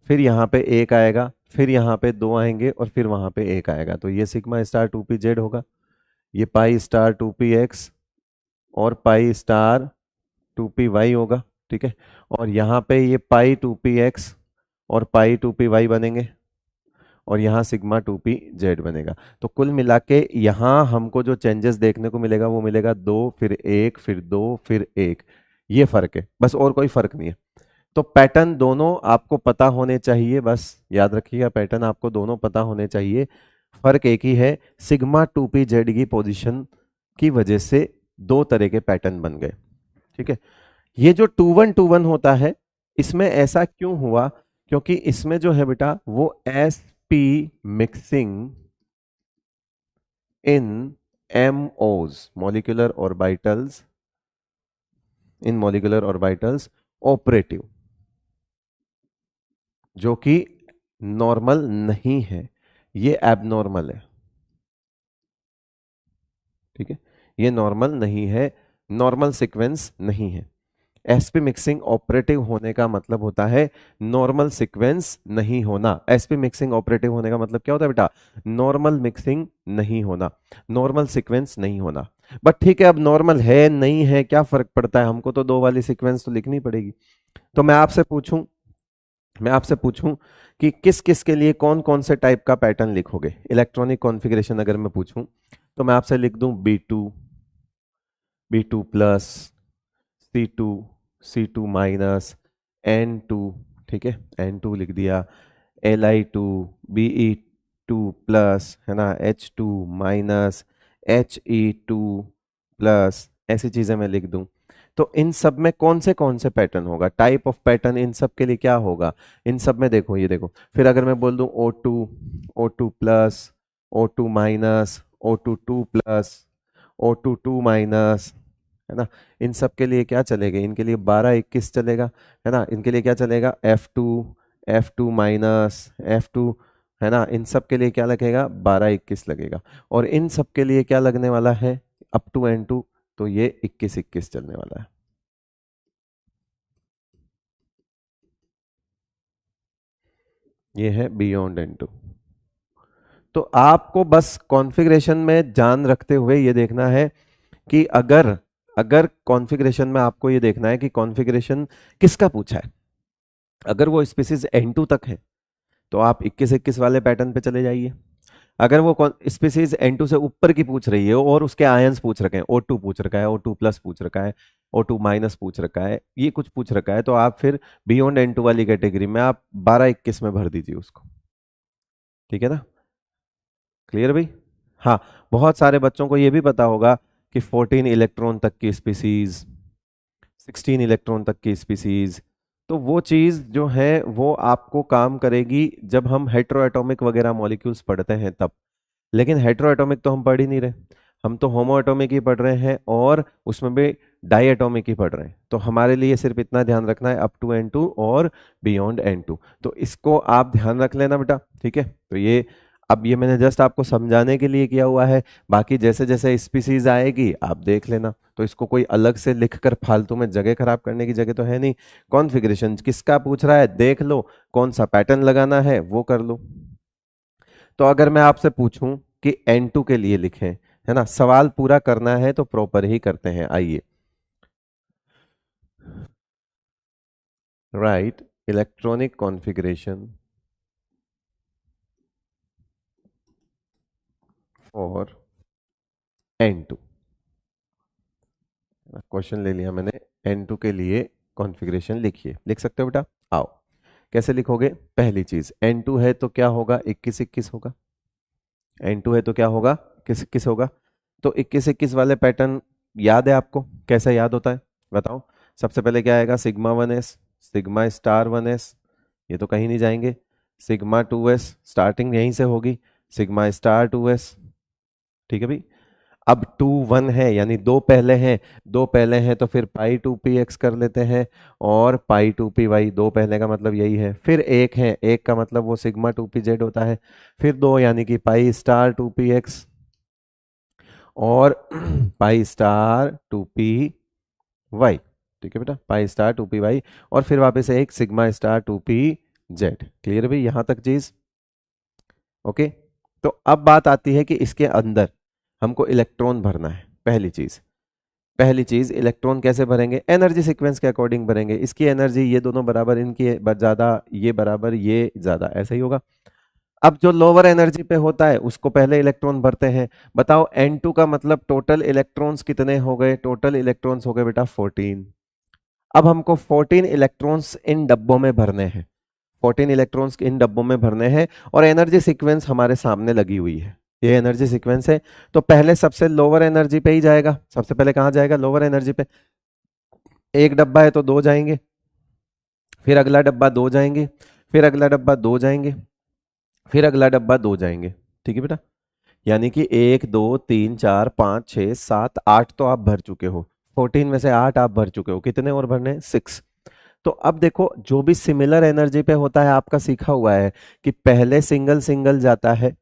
फिर यहाँ पे एक आएगा, फिर यहाँ पे 2 आएंगे, और फिर वहां पे एक आएगा। तो ये सिग्मा स्टार 2pz होगा, ये पाई स्टार 2px और पाई स्टार 2py होगा, ठीक है। और यहाँ पे ये पाई टू पी एक्स और पाई टू पी वाई बनेंगे, और यहाँ सिग्मा टू पी जेड बनेगा। तो कुल मिला के यहाँ हमको जो चेंजेस देखने को मिलेगा वो मिलेगा 2 फिर 1 फिर 2 फिर 1। ये फर्क है बस, और कोई फर्क नहीं है। तो पैटर्न दोनों आपको पता होने चाहिए, बस याद रखिएगा पैटर्न आपको दोनों पता होने चाहिए। फर्क एक ही है, सिग्मा टू पी जेड की पोजीशन की वजह से दो तरह के पैटर्न बन गए। ठीक है। ये जो 2 1 2 1 होता है, इसमें ऐसा क्यों हुआ? क्योंकि इसमें जो है बेटा वो एस पी मिक्सिंग इन एमओज मॉलिक्यूलर ऑर्बिटल्स, इन मॉलिक्यूलर ऑर्बिटल्स ऑपरेटिव, जो कि नॉर्मल नहीं है, ये एबनॉर्मल है। ठीक है, ये नॉर्मल नहीं है, नॉर्मल सीक्वेंस नहीं है। एसपी मिक्सिंग ऑपरेटिव होने का मतलब होता है नॉर्मल सीक्वेंस नहीं होना। एसपी मिक्सिंग ऑपरेटिव होने का मतलब क्या होता है बेटा? नॉर्मल मिक्सिंग नहीं होना, नॉर्मल सीक्वेंस नहीं होना। बट ठीक है, अब नॉर्मल है नहीं है क्या फर्क पड़ता है, हमको तो दो वाली सीक्वेंस तो लिखनी पड़ेगी। तो मैं आपसे पूछूं कि किस किस के लिए कौन कौन से टाइप का पैटर्न लिखोगे। इलेक्ट्रॉनिक कॉन्फ़िगरेशन अगर मैं पूछूं तो मैं आपसे लिख दूं B2 plus, C2, C2 minus, N2। ठीक है, N2 लिख दिया, Li2, Be2 प्लस, है ना, H2 माइनस, He2 प्लस, ऐसी चीजें मैं लिख दूं। तो इन सब में कौन से पैटर्न होगा, टाइप ऑफ पैटर्न इन सब के लिए क्या होगा? इन सब में देखो, ये देखो, फिर अगर मैं बोल दूं O2 plus, O2 minus, O2 plus, O2 minus, है ना, इन सब के लिए क्या चलेगा? इनके लिए 12 21 चलेगा, है ना। इनके लिए क्या चलेगा? F2 माइनस, F2, है ना। इन सब के लिए क्या लगेगा? 12 21 लगेगा। और इन सब के लिए क्या लगने वाला है? अप टू N2, तो ये 21 21 चलने वाला है। ये है बियॉन्ड N2। तो आपको बस कॉन्फ़िगरेशन में ध्यान रखते हुए ये देखना है कि अगर अगर कॉन्फ़िगरेशन में आपको ये देखना है कि कॉन्फ़िगरेशन किसका पूछा है। अगर वो स्पीसीज N2 तक है तो आप 21 21 वाले पैटर्न पे चले जाइए। अगर वो स्पीसीज N2 से ऊपर की पूछ रही है और उसके आयंस पूछ रखे हैं, O2 पूछ रखा है, O2 प्लस पूछ रखा है, O2 माइनस पूछ रखा है, ये कुछ पूछ रखा है, तो आप फिर बियॉन्ड N2 वाली कैटेगरी में आप 12 21 में भर दीजिए उसको। ठीक है ना, क्लियर भाई? हाँ, बहुत सारे बच्चों को ये भी पता होगा कि 14 इलेक्ट्रॉन तक की स्पीसीज, 16 इलेक्ट्रॉन तक की स्पीसीज, तो वो चीज़ जो है वो आपको काम करेगी जब हम हेट्रोएटॉमिक वगैरह मॉलिक्यूल्स पढ़ते हैं तब। लेकिन हेट्रोएटॉमिक तो हम पढ़ ही नहीं रहे, हम तो होमो एटॉमिक ही पढ़ रहे हैं, और उसमें भी डाई एटॉमिक ही पढ़ रहे हैं। तो हमारे लिए सिर्फ इतना ध्यान रखना है, अप टू N2 और बियॉन्ड N2। तो इसको आप ध्यान रख लेना बेटा। ठीक है, तो ये अब ये मैंने जस्ट आपको समझाने के लिए किया हुआ है, बाकी जैसे जैसे स्पीसीज आएगी आप देख लेना। तो इसको कोई अलग से लिखकर फालतू में जगह खराब करने की जगह तो है नहीं। कॉन्फ़िगरेशन किसका पूछ रहा है देख लो, कौन सा पैटर्न लगाना है वो कर लो। तो अगर मैं आपसे पूछूं कि N2 के लिए लिखें, है ना, सवाल पूरा करना है तो प्रॉपर ही करते हैं। आइए, right electronic configuration for N2। Question ले लिया मैंने, N2 के लिए कॉन्फ़िगरेशन लिखिए। लिख सकते हो बेटा? आओ, कैसे लिखोगे? पहली चीज, N2 है तो क्या होगा? 21 21 होगा। N2 है तो क्या होगा? किस किस होगा? तो 21 21 वाले पैटर्न याद है आपको? कैसा याद होता है बताओ? सबसे पहले क्या आएगा? Sigma 1s, sigma star 1s, ये तो कहीं नहीं जाएंगे। सिग्मा 2s, स्टार्टिंग यहीं से होगी, सिग्मा स्टार 2s। ठीक है भाई। अब 2 1 है यानी दो पहले हैं, दो पहले हैं तो फिर पाई टू पी एक्स कर लेते हैं, और पाई टू पी वाई, दो पहले का मतलब यही है। फिर एक है, एक का मतलब वो सिग्मा टू पी जेड होता है। फिर दो यानी कि pi star two p x, और pi star two p y. ठीक है बेटा, pi star two p y, और फिर वापस से एक sigma star two p z. Clear है भाई यहां तक चीज? ओके। तो अब बात आती है कि इसके अंदर हमको इलेक्ट्रॉन भरना है, पहली चीज। पहली चीज इलेक्ट्रॉन कैसे भरेंगे, एनर्जी सीक्वेंस के अकॉर्डिंग भरेंगे। इसकी एनर्जी ये दोनों बराबर, इनकी ज्यादा, ये बराबर, ये ज्यादा, ऐसा ही होगा। अब जो लोअर एनर्जी पे होता है उसको पहले इलेक्ट्रॉन भरते हैं। बताओ N2 का मतलब टोटल इलेक्ट्रॉन्स कितने हो गए, टोटल इलेक्ट्रॉन्स हो गए बेटा 14। अब हमको 14 इलेक्ट्रॉन्स इन डब्बों में भरने हैं, 14 इलेक्ट्रॉन्स इन डब्बों में भरने हैं, और एनर्जी सीक्वेंस हमारे सामने लगी हुई है, ये एनर्जी सीक्वेंस है। तो पहले सबसे लोअर एनर्जी पे ही जाएगा, सबसे पहले कहां जाएगा, लोअर एनर्जी पे। एक डब्बा है तो दो जाएंगे, फिर अगला डब्बा दो जाएंगे, फिर अगला डब्बा दो जाएंगे, फिर अगला डब्बा दो जाएंगे। ठीक है बेटा, यानी कि 1 2 3 4 5 6 7 8 तो आप भर चुके हो, 14 में से 8 आप भर चुके हो, कितने और भरने, 6। तो अब देखो जो भी सिमिलर एनर्जी पे होता है आपका सीखा हुआ है कि पहले सिंगल सिंगल जाता है,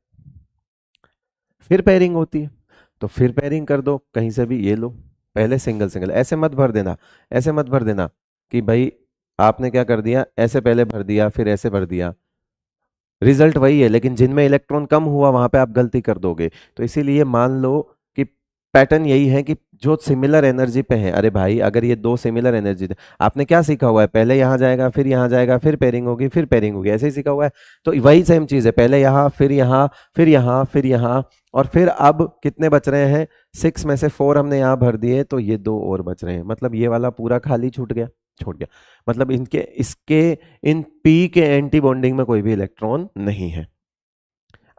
फिर पेयरिंग होती है, तो फिर पेयरिंग कर दो कहीं से भी, ये लो पहले सिंगल सिंगल, ऐसे मत भर देना, ऐसे मत भर देना कि भाई आपने क्या कर दिया, ऐसे पहले भर दिया फिर ऐसे भर दिया, रिजल्ट वही है लेकिन जिनमें इलेक्ट्रॉन कम हुआ वहां पे आप गलती कर दोगे। तो इसीलिए मान लो कि पैटर्न यही है कि जो सिमिलर एनर्जी पे है, अरे भाई अगर ये दो सिमिलर एनर्जी, आपने क्या सीखा हुआ है, पहले यहां जाएगा फिर यहां जाएगा फिर पेयरिंग होगी फिर पेयरिंग होगी, ऐसे ही सीखा हुआ है। तो वही सेम चीज है, पहले यहाँ फिर यहाँ फिर यहाँ फिर यहाँ, और फिर अब कितने बच रहे हैं, 6 में से 4 हमने यहाँ भर दिए, तो ये दो और बच रहे हैं, मतलब ये वाला पूरा खाली छूट गया, छूट गया, मतलब इनके इसके इन पी के एंटी बॉन्डिंग में कोई भी इलेक्ट्रॉन नहीं है।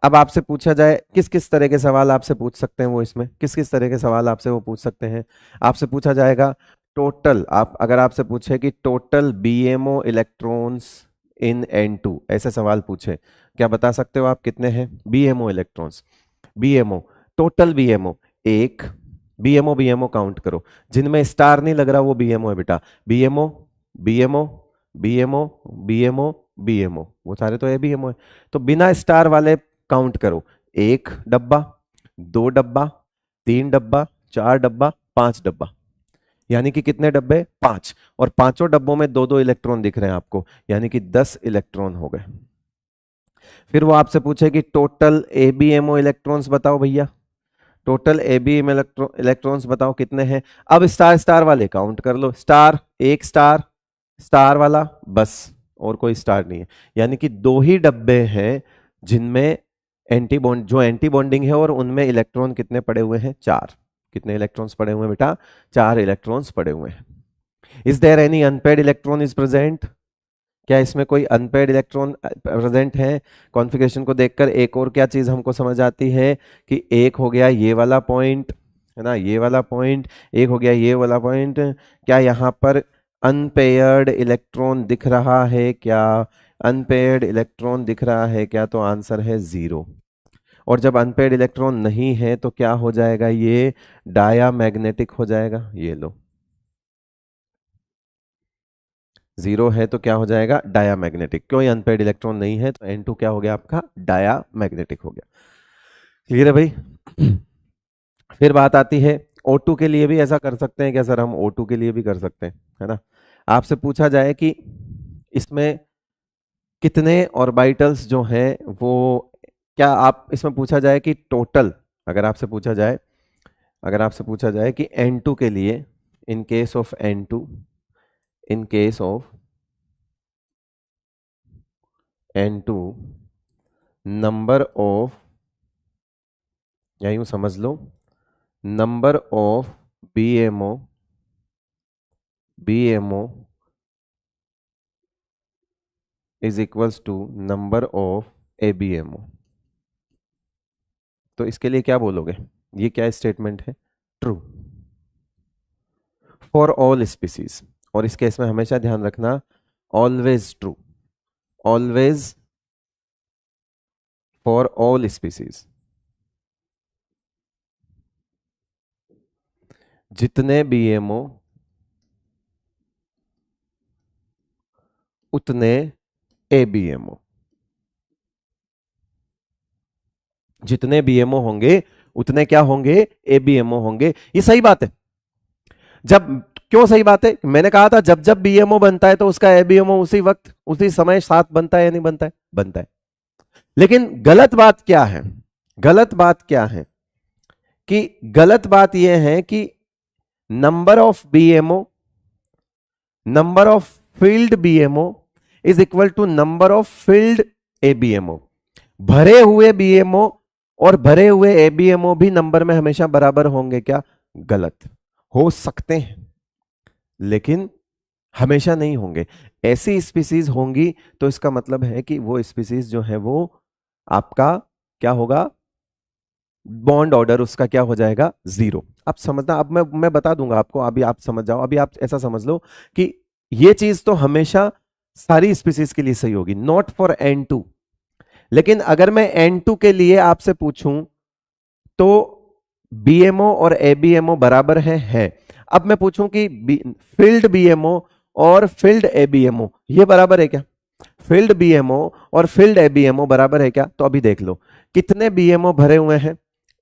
अब आपसे पूछा जाए किस किस तरह के सवाल आपसे पूछ सकते हैं, वो इसमें किस किस तरह के सवाल आपसे वो पूछ सकते हैं। आपसे पूछा जाएगा टोटल, आप अगर आपसे पूछे कि total BMO electrons in N2, ऐसे सवाल पूछे, क्या बता सकते हो आप कितने हैं BMO electrons, BMO, total BMO, एक, बीएमओ बीएमओ काउंट करो, जिनमें स्टार नहीं लग रहा वो बीएमओ है बेटा, BMO BMO BMO BMO BMO, वो सारे तो है बीएमओ है। तो बिना स्टार वाले काउंट करो, एक डब्बा, दो डब्बा, तीन डब्बा, चार डब्बा, पांच डब्बा, यानी कि कितने डब्बे, पांच, और पांचों डब्बों में दो दो इलेक्ट्रॉन दिख रहे हैं आपको, यानी कि 10 इलेक्ट्रॉन हो गए। फिर वो आपसे पूछे कि टोटल एबीएमओ इलेक्ट्रॉन्स बताओ भैया, टोटल एबीएम इलेक्ट्रॉन्स बताओ कितने हैं। अब स्टार स्टार वाले काउंट कर लो, स्टार, एक स्टार, स्टार वाला बस, और कोई स्टार नहीं है, यानी कि दो ही डब्बे हैं जिनमें एंटी बॉन्ड, जो एंटी बॉन्डिंग है, और उनमें इलेक्ट्रॉन कितने पड़े हुए हैं, चार। कितने इलेक्ट्रॉन्स पड़े हुए हैं बेटा, चार इलेक्ट्रॉन्स पड़े हुए हैं। Is there any unpaired electron is present, क्या इसमें कोई अनपेड इलेक्ट्रॉन प्रेजेंट है। कॉन्फ़िगरेशन को देखकर एक और क्या चीज हमको समझ आती है कि एक हो गया ये वाला पॉइंट, है ना, ये वाला पॉइंट, एक हो गया ये वाला पॉइंट, क्या यहाँ पर अनपेयर्ड इलेक्ट्रॉन दिख रहा है, क्या अनपेयर्ड इलेक्ट्रॉन दिख रहा है क्या, तो आंसर है 0। और जब अनपेयर्ड इलेक्ट्रॉन नहीं है तो क्या हो जाएगा, ये डायामैग्नेटिक हो जाएगा, ये लो, 0 है तो क्या हो जाएगा, डायामैग्नेटिक, क्यों, ये अनपेयर्ड इलेक्ट्रॉन नहीं है तो N2 क्या हो गया आपका, डायामैग्नेटिक हो गया। क्लियर है भाई। फिर बात आती है O2 के लिए भी ऐसा कर सकते हैं क्या सर, हम O2 के लिए भी कर सकते हैं, है ना। आपसे पूछा जाए कि इसमें कितने ऑर्बिटल्स जो हैं वो, क्या आप इसमें पूछा जाए कि टोटल, अगर आपसे पूछा जाए, अगर आपसे पूछा जाए कि N2 के लिए, in case of N2, in case of N2 number of, या यूं समझ लो, number of BMO, BMO is equals to number of ABMO, तो इसके लिए क्या बोलोगे, ये क्या स्टेटमेंट है, ट्रू फॉर ऑल स्पीसीज, और इस केस में हमेशा ध्यान रखना always true, always for all species, जितने बीएमओ उतने एबीएमओ, जितने बीएमओ होंगे उतने क्या होंगे, एबीएमओ होंगे। ये सही बात है, जब, क्यों सही बात है, मैंने कहा था जब जब बीएमओ बनता है तो उसका एबीएमओ उसी वक्त उसी समय साथ बनता है या नहीं बनता है, बनता है। लेकिन गलत बात क्या है, गलत बात क्या है कि, गलत बात यह है कि number of BMO, number of filled BMO is equal to number of filled ABMO. भरे हुए बीएमओ और भरे हुए एबीएमओ भी नंबर में हमेशा बराबर होंगे क्या? गलत। हो सकते हैं लेकिन हमेशा नहीं होंगे। ऐसी स्पीसीज होंगी तो इसका मतलब है कि वो स्पीसीज जो है वो आपका क्या होगा? बॉन्ड ऑर्डर उसका क्या हो जाएगा? जीरो। आप समझना, अब मैं बता दूंगा आपको, अभी आप समझ जाओ। अभी आप ऐसा समझ लो कि ये चीज तो हमेशा सारी स्पीसीज के लिए सही होगी, नॉट फॉर N2। लेकिन अगर मैं N2 के लिए आपसे पूछूं तो बीएमओ और एबीएमओ बराबर है। अब मैं पूछूं कि फील्ड बीएमओ और फील्ड एबीएमओ ये बराबर है क्या? फील्ड बीएमओ और फील्ड एबीएमओ बराबर है क्या? तो अभी देख लो कितने बीएमओ भरे हुए हैं।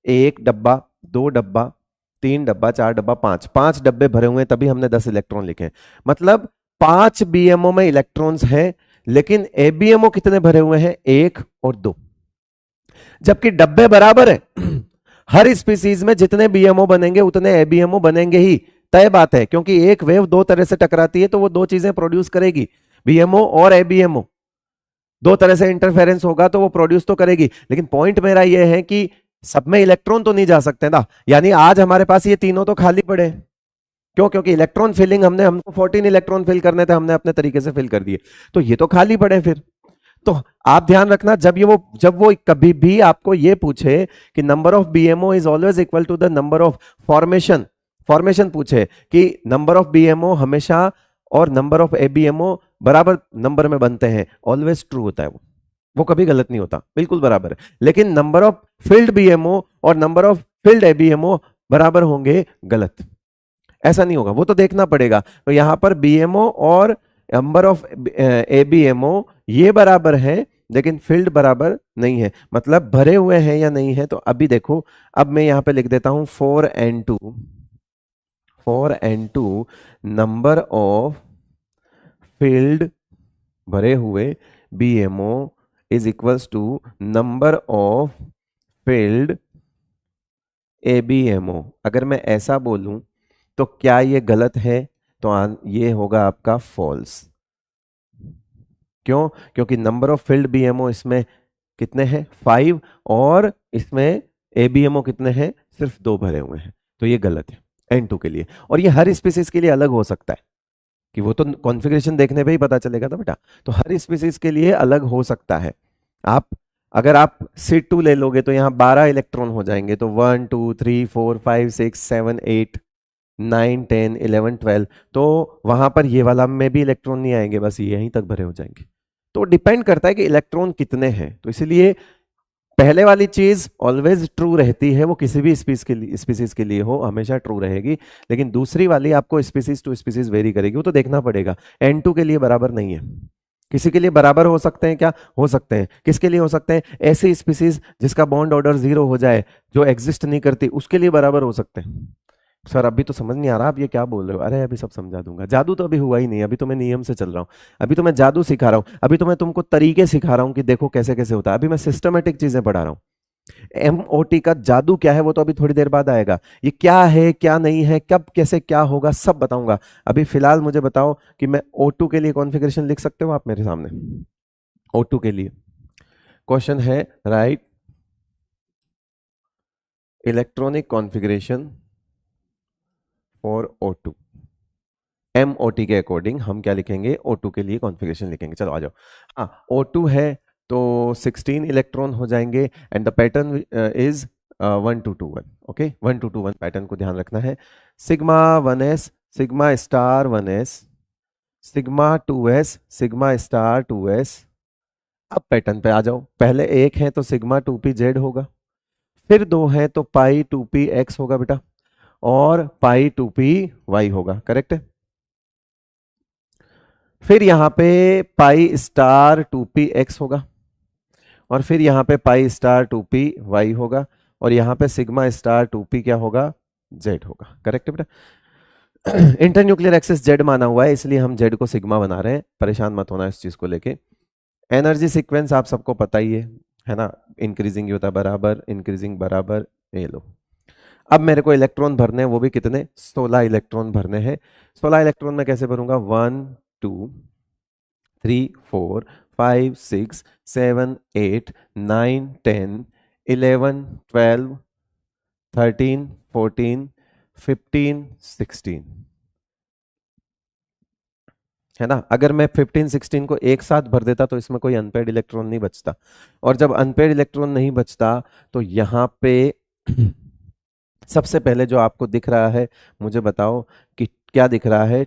एक डब्बा, दो डब्बा, तीन डब्बा, चार डब्बा, पांच, पांच डब्बे भरे हुए हैं, तभी हमने 10 इलेक्ट्रॉन लिखे। मतलब 5 बीएमओ में इलेक्ट्रॉन्स हैं, लेकिन एबीएमओ कितने भरे हुए हैं? 1 और 2। जबकि डब्बे बराबर है। हर स्पीसीज में जितने बीएमओ बनेंगे उतने एबीएमओ बनेंगे ही, तय बात है। क्योंकि एक वेव दो तरह से टकराती है तो वो दो चीजें प्रोड्यूस करेगी, बीएमओ और एबीएमओ। दो तरह से इंटरफेरेंस होगा तो वो प्रोड्यूस तो करेगी। लेकिन पॉइंट मेरा ये है कि सब में इलेक्ट्रॉन तो नहीं जा सकते ना। यानी आज हमारे पास ये तीनों तो खाली पड़े हैं। क्यों? क्योंकि इलेक्ट्रॉन फिलिंग हमको 14 इलेक्ट्रॉन फिल करने थे, हमने अपने तरीके से फिल कर दिए, तो ये तो खाली पड़े। फिर तो आप ध्यान रखना, जब वो कभी भी आपको ये पूछे कि number of BMO is always equal to the number of formation पूछे कि नंबर ऑफ बीएमओ हमेशा और नंबर ऑफ एबीएमओ बराबर नंबर में बनते हैं, ऑलवेज ट्रू होता है वो कभी गलत नहीं होता, बिल्कुल बराबर है। लेकिन नंबर ऑफ फील्ड बीएमओ और नंबर ऑफ फील्ड एबीएमओ बराबर होंगे, गलत। ऐसा नहीं होगा, वो तो देखना पड़ेगा। तो यहां पर बीएमओ और नंबर ऑफ एबीएमओ ये बराबर है, लेकिन फील्ड बराबर नहीं है। मतलब भरे हुए हैं या नहीं है। तो अभी देखो, अब मैं यहां पे लिख देता हूं 4n2 नंबर ऑफ फील्ड भरे हुए BMO is equals to number of filled ABMO. अगर मैं ऐसा बोलूं तो क्या ये गलत है? तो ये होगा आपका फॉल्स। क्यों? क्योंकि नंबर ऑफ फील्ड बीएमओ इसमें कितने हैं? 5, और इसमें एबीएमओ कितने हैं? सिर्फ 2 भरे हुए हैं, तो ये गलत है N2 के लिए। और ये हर स्पीसीज के लिए अलग हो सकता है, कि वो तो कॉन्फ़िगरेशन देखने पे ही पता चलेगा ना बेटा। तो हर स्पीसीज के लिए अलग हो सकता है। अगर आप C2 ले लोगे तो यहाँ 12 इलेक्ट्रॉन हो जाएंगे, तो 1 2 3 4 5 6 7 8 9 10 11 12, तो वहां पर ये वाला में भी इलेक्ट्रॉन नहीं आएंगे, बस यहीं तक भरे हो जाएंगे। तो डिपेंड करता है कि इलेक्ट्रॉन कितने हैं। तो इसलिए पहले वाली चीज ऑलवेज ट्रू रहती है, वो किसी भी स्पीसीज के लिए हो हमेशा ट्रू रहेगी। लेकिन दूसरी वाली आपको स्पीसीज टू स्पीसीज वेरी करेगी, वो तो देखना पड़ेगा। N2 के लिए बराबर नहीं है। किसी के लिए बराबर हो सकते हैं क्या? हो सकते हैं। किसके लिए हो सकते हैं? ऐसी स्पीसीज जिसका बॉन्ड ऑर्डर 0 हो जाए, जो एग्जिस्ट नहीं करती, उसके लिए बराबर हो सकते हैं। सर अभी तो समझ नहीं आ रहा आप ये क्या बोल रहे हो। अरे अभी सब समझा दूंगा। जादू तो अभी हुआ ही नहीं, अभी तो मैं नियम से चल रहा हूँ। अभी तो मैं जादू सिखा रहा हूँ, अभी तो मैं तुमको तरीके सिखा रहा हूँ कि देखो कैसे कैसे होता है। अभी मैं सिस्टमेटिक चीजें पढ़ा रहा हूँ। MOT का जादू क्या है वो तो अभी थोड़ी देर बाद आएगा। ये क्या है क्या नहीं है, कब कैसे क्या होगा, सब बताऊंगा। अभी फिलहाल मुझे बताओ कि मैं O2 के लिए कॉन्फ़िगरेशन लिख सकते हो आप मेरे सामने? O2 के लिए क्वेश्चन है, right electronic configuration for O2। MOT के अकॉर्डिंग हम क्या लिखेंगे? O2 के लिए कॉन्फ़िगरेशन लिखेंगे। चलो आ जाओ। हाँ, O2 है तो 16 इलेक्ट्रॉन हो जाएंगे and the pattern is 1 2 2 1। Okay, 1 2 2 1 pattern को ध्यान रखना है। Sigma 1s, sigma star 1s, sigma 2s, sigma star 2s। अब पैटर्न पे आ जाओ। पहले एक है तो सिग्मा 2p z होगा, फिर दो है तो पाई 2p x होगा बेटा, और पाई 2p y होगा। करेक्ट है। फिर यहां पे पाई स्टार 2p x होगा, और फिर यहाँ पे पाई स्टार 2p y होगा, और यहाँ पे सिग्मा स्टार 2p क्या होगा? z होगा। करेक्ट है बेटा। इंटरन्यूक्लियर एक्सिस z माना हुआ है, इसलिए हम z को सिग्मा बना रहे हैं। परेशान मत होना इस चीज को लेके। एनर्जी सीक्वेंस आप सबको पता ही है ना? इंक्रीजिंग होता है बराबर, इंक्रीजिंग बराबर, ये लो। अब मेरे को इलेक्ट्रॉन भरने हैं, वो भी कितने, 16 इलेक्ट्रॉन भरने हैं। 16 इलेक्ट्रॉन में कैसे भरूंगा, 1 2 3 4 5 6 7 8 9 10 11 12 13 14 15 16, है ना। अगर मैं 15 16 को एक साथ भर देता तो इसमें कोई अनपेड इलेक्ट्रॉन नहीं बचता, और जब अनपेड इलेक्ट्रॉन नहीं बचता तो यहाँ पे सबसे पहले जो आपको दिख रहा है, मुझे बताओ कि क्या दिख रहा है,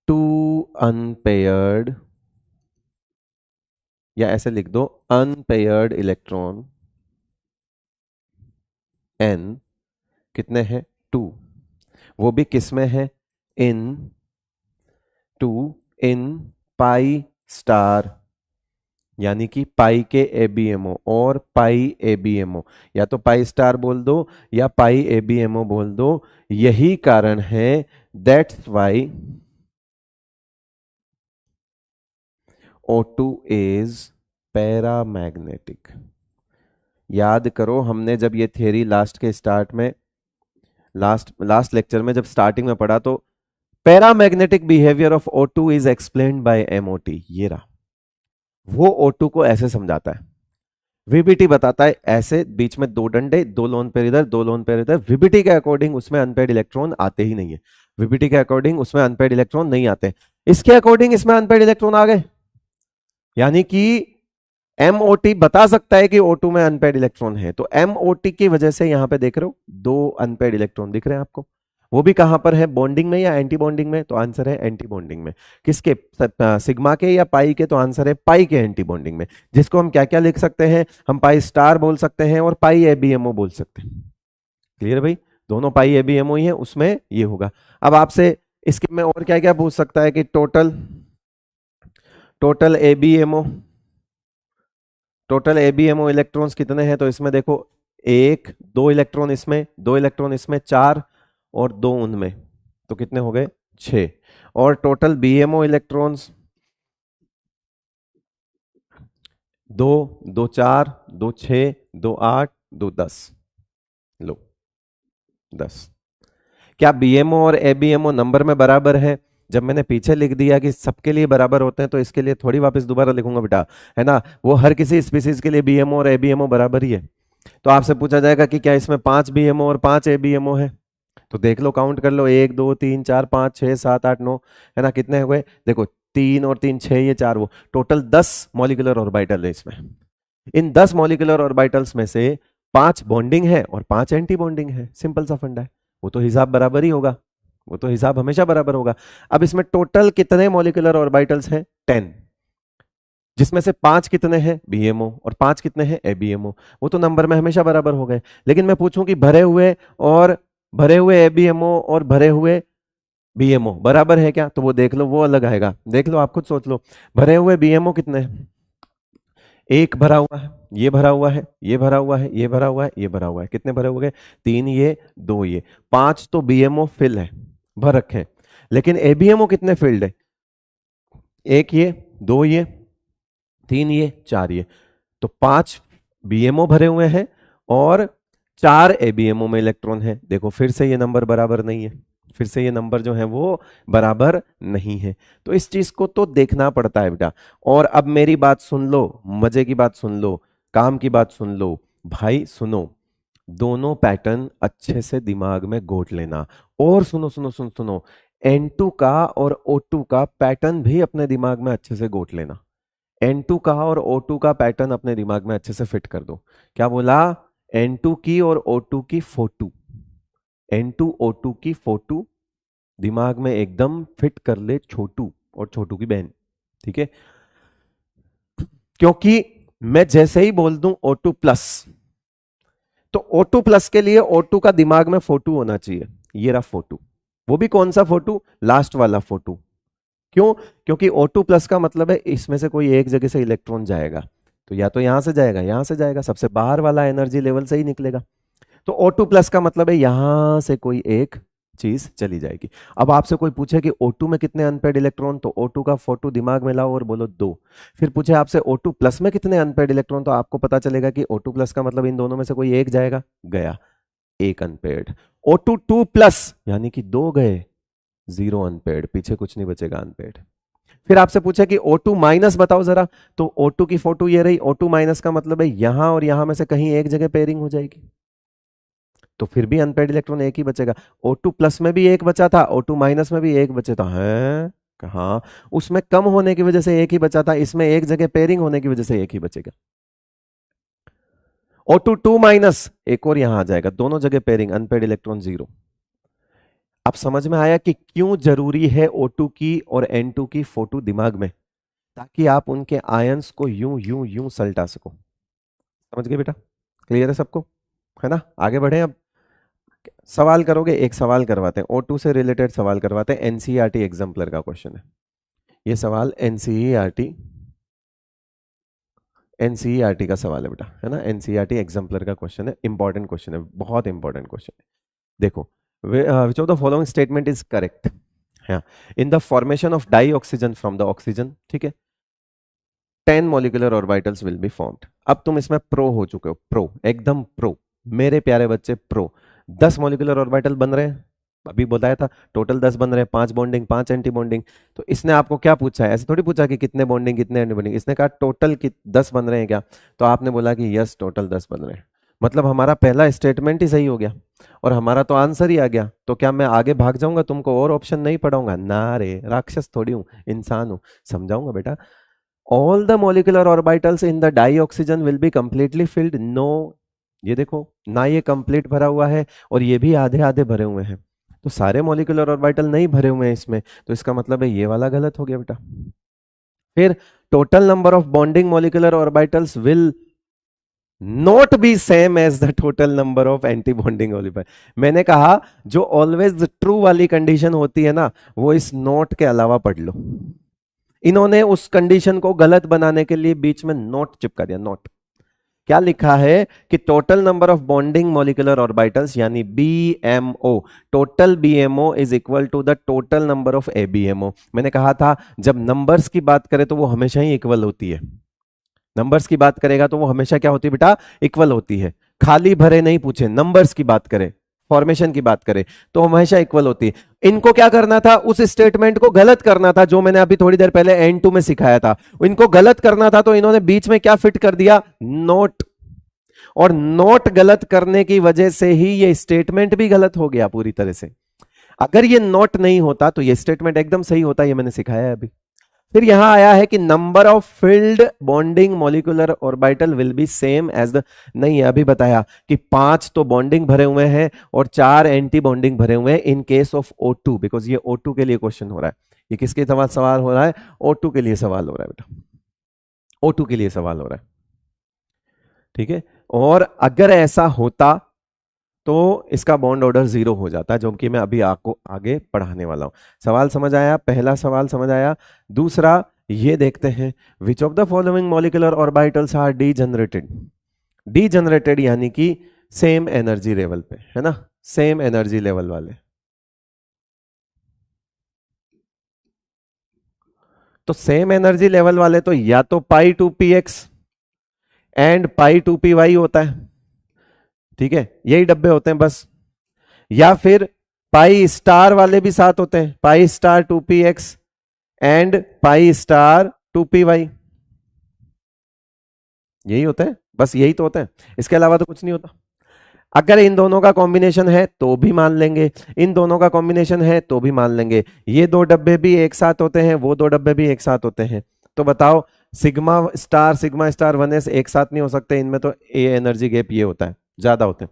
टू अनपेयर्ड, या ऐसे लिख दो अनपेयर्ड इलेक्ट्रॉन n कितने हैं, 2, वो भी किस में है, इन 2 इन पाई स्टार, यानी कि पाई के एबीएमओ और पाई एबीएमओ, या तो पाई स्टार बोल दो या पाई एबीएमओ बोल दो। यही कारण है, that's why O2 is paramagnetic. याद करो, हमने जब ये थियरी लास्ट के स्टार्ट में, लास्ट लेक्चर में जब स्टार्टिंग में पढ़ा, तो paramagnetic behaviour of O2 is explained bye MOT। ये रहा, वो O2 को ऐसे समझाता है, वीबीटी बताता है ऐसे, बीच में दो डंडे, दो लोन पेयर इधर, दो लोन पेयर इधर। वीबीटी के अकॉर्डिंग उसमें अनपेड इलेक्ट्रॉन आते ही नहीं है, वीबीटी के अकॉर्डिंग उसमें अनपेड इलेक्ट्रॉन नहीं आते। इसके अकॉर्डिंग इसमें अनपेड इलेक्ट्रॉन आ गए, यानी कि MOT बता सकता है कि O2 में अनपेड इलेक्ट्रॉन है। तो MOT की वजह से यहां पे देख रहे हो, दो अनपेड इलेक्ट्रॉन दिख रहे हैं आपको, वो भी कहां पर है, बॉन्डिंग में या एंटी बॉन्डिंग में, तो आंसर है एंटी बॉन्डिंग में। किसके, सिग्मा के या पाई के, तो आंसर है पाई के एंटी बॉन्डिंग में। जिसको हम क्या क्या लिख सकते हैं, हम पाई स्टार बोल सकते हैं और पाई एबीएमओ बोल सकते हैं। क्लियर भाई, दोनों पाई एबीएमओ ही है, उसमें ये होगा। अब आपसे इसके में और क्या क्या पूछ सकता है कि total ABMO, total ABMO electrons कितने हैं, तो इसमें देखो, एक, दो इलेक्ट्रॉन इसमें, दो इलेक्ट्रॉन इसमें, चार, और दो उनमें, तो कितने हो गए, 6। और टोटल बीएमओ इलेक्ट्रॉन्स, दो, दो 4, दो 6, दो 8, दो 10, लो 10। क्या बीएमओ और एबीएमओ नंबर में बराबर है? जब मैंने पीछे लिख दिया कि सबके लिए बराबर होते हैं, तो इसके लिए थोड़ी वापस दोबारा लिखूंगा बेटा, है ना। वो हर किसी स्पीसीज के लिए बीएमओ और एबीएमओ बराबर ही है। तो आपसे पूछा जाएगा कि क्या इसमें 5 बीएमओ और 5 एबीएमओ है, तो देख लो, काउंट कर लो, 1 2 3 4 5 6 7 8 9, है ना। कितने हुए, देखो, 3 और 3 6, ये 4, वो टोटल 10 मॉलिक्यूलर ऑर्बिटल है इसमें। इन 10 मॉलिक्यूलर ऑर्बिटल्स में से 5 बॉन्डिंग है और 5 एंटी बॉन्डिंग है, सिंपल सा फंडा है। वो तो हिसाब बराबर ही होगा, वो तो हिसाब हमेशा बराबर होगा। अब इसमें टोटल कितने मॉलिक्यूलर ऑर्बिटल्स हैं, 10, जिसमें से 5 कितने हैं बीएमओ और 5 कितने हैं एबीएमओ, वो तो नंबर में हमेशा बराबर हो गए। लेकिन मैं पूछूं कि भरे हुए एबीएमओ और भरे हुए बीएमओ बराबर है क्या, तो वो देख लो, वो अलग आएगा। देख लो, आप खुद सोच लो, भरे हुए बीएमओ कितने हैं, एक भरा हुआ है, ये भरा हुआ है, ये भरा हुआ है, ये भरा हुआ है, ये भरा हुआ है, कितने भरे हुए, 3 ये 2 ये, 5 तो बीएमओ फिल है, भर रखे हैं। लेकिन एबीएमओ कितने फिल्ड है, एक ये, 2 ये, 3 ये, 4 ये, तो 5 बीएमओ भरे हुए हैं और 4 एबीएमओ में इलेक्ट्रॉन है। देखो, फिर से ये नंबर बराबर नहीं है, फिर से ये नंबर जो है वो बराबर नहीं है। तो इस चीज को तो देखना पड़ता है बेटा। और अब मेरी बात सुन लो, मजे की बात सुन लो, काम की बात सुन लो भाई, सुनो, दोनों पैटर्न अच्छे से दिमाग में गोट लेना। और सुनो सुनो सुनो सुनो, N2 का और O2 का पैटर्न भी अपने दिमाग में अच्छे से गोट लेना। N2 का और O2 का पैटर्न अपने दिमाग में अच्छे से फिट कर दो। क्या बोला, N2 की और O2 की फोटो, N2 O2 की फोटो दिमाग में एकदम फिट कर ले, छोटू और छोटू की बहन, ठीक है। क्योंकि मैं जैसे ही बोल दूं O2 प्लस, तो O2 प्लस के लिए O2 का दिमाग में फोटो होना चाहिए। ये रहा फोटो, वो भी कौन सा फोटो, लास्ट वाला फोटो। क्यों, क्योंकि O2 प्लस का मतलब है इसमें से कोई एक जगह से इलेक्ट्रॉन जाएगा, तो या तो यहां से जाएगा, यहां से जाएगा, सबसे बाहर वाला एनर्जी लेवल से ही निकलेगा। तो O2 प्लस का मतलब है यहां से कोई एक चीज चली जाएगी। अब आपसे कोई पूछे कि O2 में कितने अनपेड इलेक्ट्रॉन, तो O2 का फोटो दिमाग में लाओ और बोलो 2। फिर पूछे आपसे O2 प्लस में कितने अनपेड इलेक्ट्रॉन, तो आपको पता चलेगा कि O2 प्लस का मतलब इन दोनों में से कोई एक जाएगा, गया, 1 अनपेयर्ड। O2 2 प्लस यानी कि 2 गए, 0 अनपेयर्ड, पीछे कुछ नहीं बचेगा अनपेयर्ड। फिर आपसे पूछा कि O2 माइनस बताओ जरा, तो O2 की फोटो ये रही, O2 माइनस का मतलब है यहां और यहां में से कहीं एक जगह पेयरिंग हो जाएगी, तो फिर भी अनपेयर्ड इलेक्ट्रॉन एक ही बचेगा। O2 प्लस में भी एक बचा था, O2 माइनस में भी एक बचे था, है कहा, उसमें कम होने की वजह से एक ही बचा था, इसमें एक जगह पेयरिंग होने की वजह से एक ही बचेगा। O2 2 माइनस, एक और यहां आ जाएगा, दोनों जगह पेयरिंग, अनपेयर्ड इलेक्ट्रॉन 0। अब समझ में आया कि क्यों जरूरी है O2 की और N2 की फोटो दिमाग में, ताकि आप उनके आयंस को यूं यूं यूं सल्टा सको। समझ गए बेटा? क्लियर है सबको? है ना? आगे बढ़े अब। सवाल करोगे, एक सवाल करवाते हैं O2 से रिलेटेड, सवाल करवाते हैं, एनसीईआरटी एग्जाम्पलर का क्वेश्चन है ये सवाल, एनसीईआरटी का सवाल है बेटा, है ना? एनसीईआरटी एग्जाम्पलर का क्वेश्चन है, इंपॉर्टेंट क्वेश्चन है, बहुत इंपॉर्टेंट क्वेश्चन है। देखो, which of the following statement is correct? हाँ, in the formation of di oxygen from the oxygen, ठीक है, 10 molecular orbitals will be formed. अब तुम इसमें प्रो हो चुके हो, प्रो, एकदम प्रो, मेरे प्यारे बच्चे प्रो। 10 मॉलिक्यूलर ऑर्बिटल बन रहे हैं, अभी बताया था, टोटल 10 बन रहे हैं, 5 बॉन्डिंग 5 एंटी बॉन्डिंग। तो इसने आपको क्या पूछा है? ऐसे थोड़ी पूछा कि कितने बॉन्डिंग कितने एंटी बॉन्डिंग, इसने कहा टोटल 10 बन रहे हैं क्या, तो आपने बोला कि यस टोटल 10 बन रहे हैं। मतलब हमारा पहला स्टेटमेंट ही सही हो गया और हमारा तो आंसर ही आ गया। तो क्या मैं आगे भाग जाऊंगा, तुमको और ऑप्शन नहीं पढ़ाऊंगा? ना रे, राक्षस थोड़ी हूं, इंसान हूं, समझाऊंगा बेटा। all the molecular orbitals in the dioxygen will be completely filled? No, ये देखो ना, ये कंप्लीट भरा हुआ है और ये भी आधे आधे भरे हुए हैं, तो सारे मॉलिक्यूलर ऑर्बिटल नहीं भरे हुए हैं इसमें, तो इसका मतलब है ये वाला गलत हो गया बेटा। फिर total number of bonding molecular orbitals will not be same as the total number of anti bonding orbital. मैंने कहा जो ऑलवेज ट्रू वाली कंडीशन होती है ना, वो इस नोट के अलावा पढ़ लो। इन्होंने उस कंडीशन को गलत बनाने के लिए बीच में नोट चिपका दिया। नोट क्या लिखा है कि total number of bonding molecular orbitals यानी BMO, total BMO is equal to the total number of ABMO. मैंने कहा था जब नंबर्स की बात करें तो वो हमेशा ही इक्वल होती है, नंबर्स की बात करेगा तो वो हमेशा क्या होती है बेटा? इक्वल होती है। खाली भरे नहीं पूछे, नंबर्स की बात करें, फॉर्मेशन की बात करें तो हमेशा इक्वल होती है। इनको क्या करना था? उस स्टेटमेंट को गलत करना था जो मैंने अभी थोड़ी देर पहले N2 में सिखाया था। इनको गलत करना था तो इन्होंने बीच में क्या फिट कर दिया? नोट। और नोट गलत करने की वजह से ही ये स्टेटमेंट भी गलत हो गया पूरी तरह से। अगर ये नोट नहीं होता तो ये स्टेटमेंट एकदम सही होता, ये मैंने सिखाया है अभी। फिर यहां आया है कि number of filled bonding molecular orbital will be same as the, नहीं है अभी बताया कि 5 तो बॉन्डिंग भरे हुए हैं और 4 एंटी बॉन्डिंग भरे हुए हैं इन केस ऑफ O2, बिकॉज ये O2 के लिए क्वेश्चन हो रहा है। ये किसके सवाल हो रहा है? O2 के लिए सवाल हो रहा है बेटा, O2 के लिए सवाल हो रहा है, ठीक है। और अगर ऐसा होता तो इसका बॉन्ड ऑर्डर 0 हो जाता है, जो कि मैं अभी आपको आगे पढ़ाने वाला हूं। सवाल समझ आया? पहला सवाल समझ आया। दूसरा ये देखते हैं, which of the following molecular orbitals are degenerated? Degenerated यानी कि सेम एनर्जी लेवल पे, है ना, सेम एनर्जी लेवल वाले। तो सेम एनर्जी लेवल वाले तो या तो पाई 2px एंड पाई 2py होता है, ठीक है, यही डब्बे होते हैं बस। या फिर पाई स्टार वाले भी साथ होते हैं, pi star 2px and pi star 2py, यही होता है बस, यही तो होता है, इसके अलावा तो कुछ नहीं होता। अगर इन दोनों का कॉम्बिनेशन है तो भी मान लेंगे, इन दोनों का कॉम्बिनेशन है तो भी मान लेंगे। ये दो डब्बे भी एक साथ होते हैं, वो दो डब्बे भी एक साथ होते हैं, तो बताओ सिग्मा स्टार 1s एक साथ नहीं हो सकते, इनमें तो ए एनर्जी गैप ये होता है, ज्यादा होते हैं।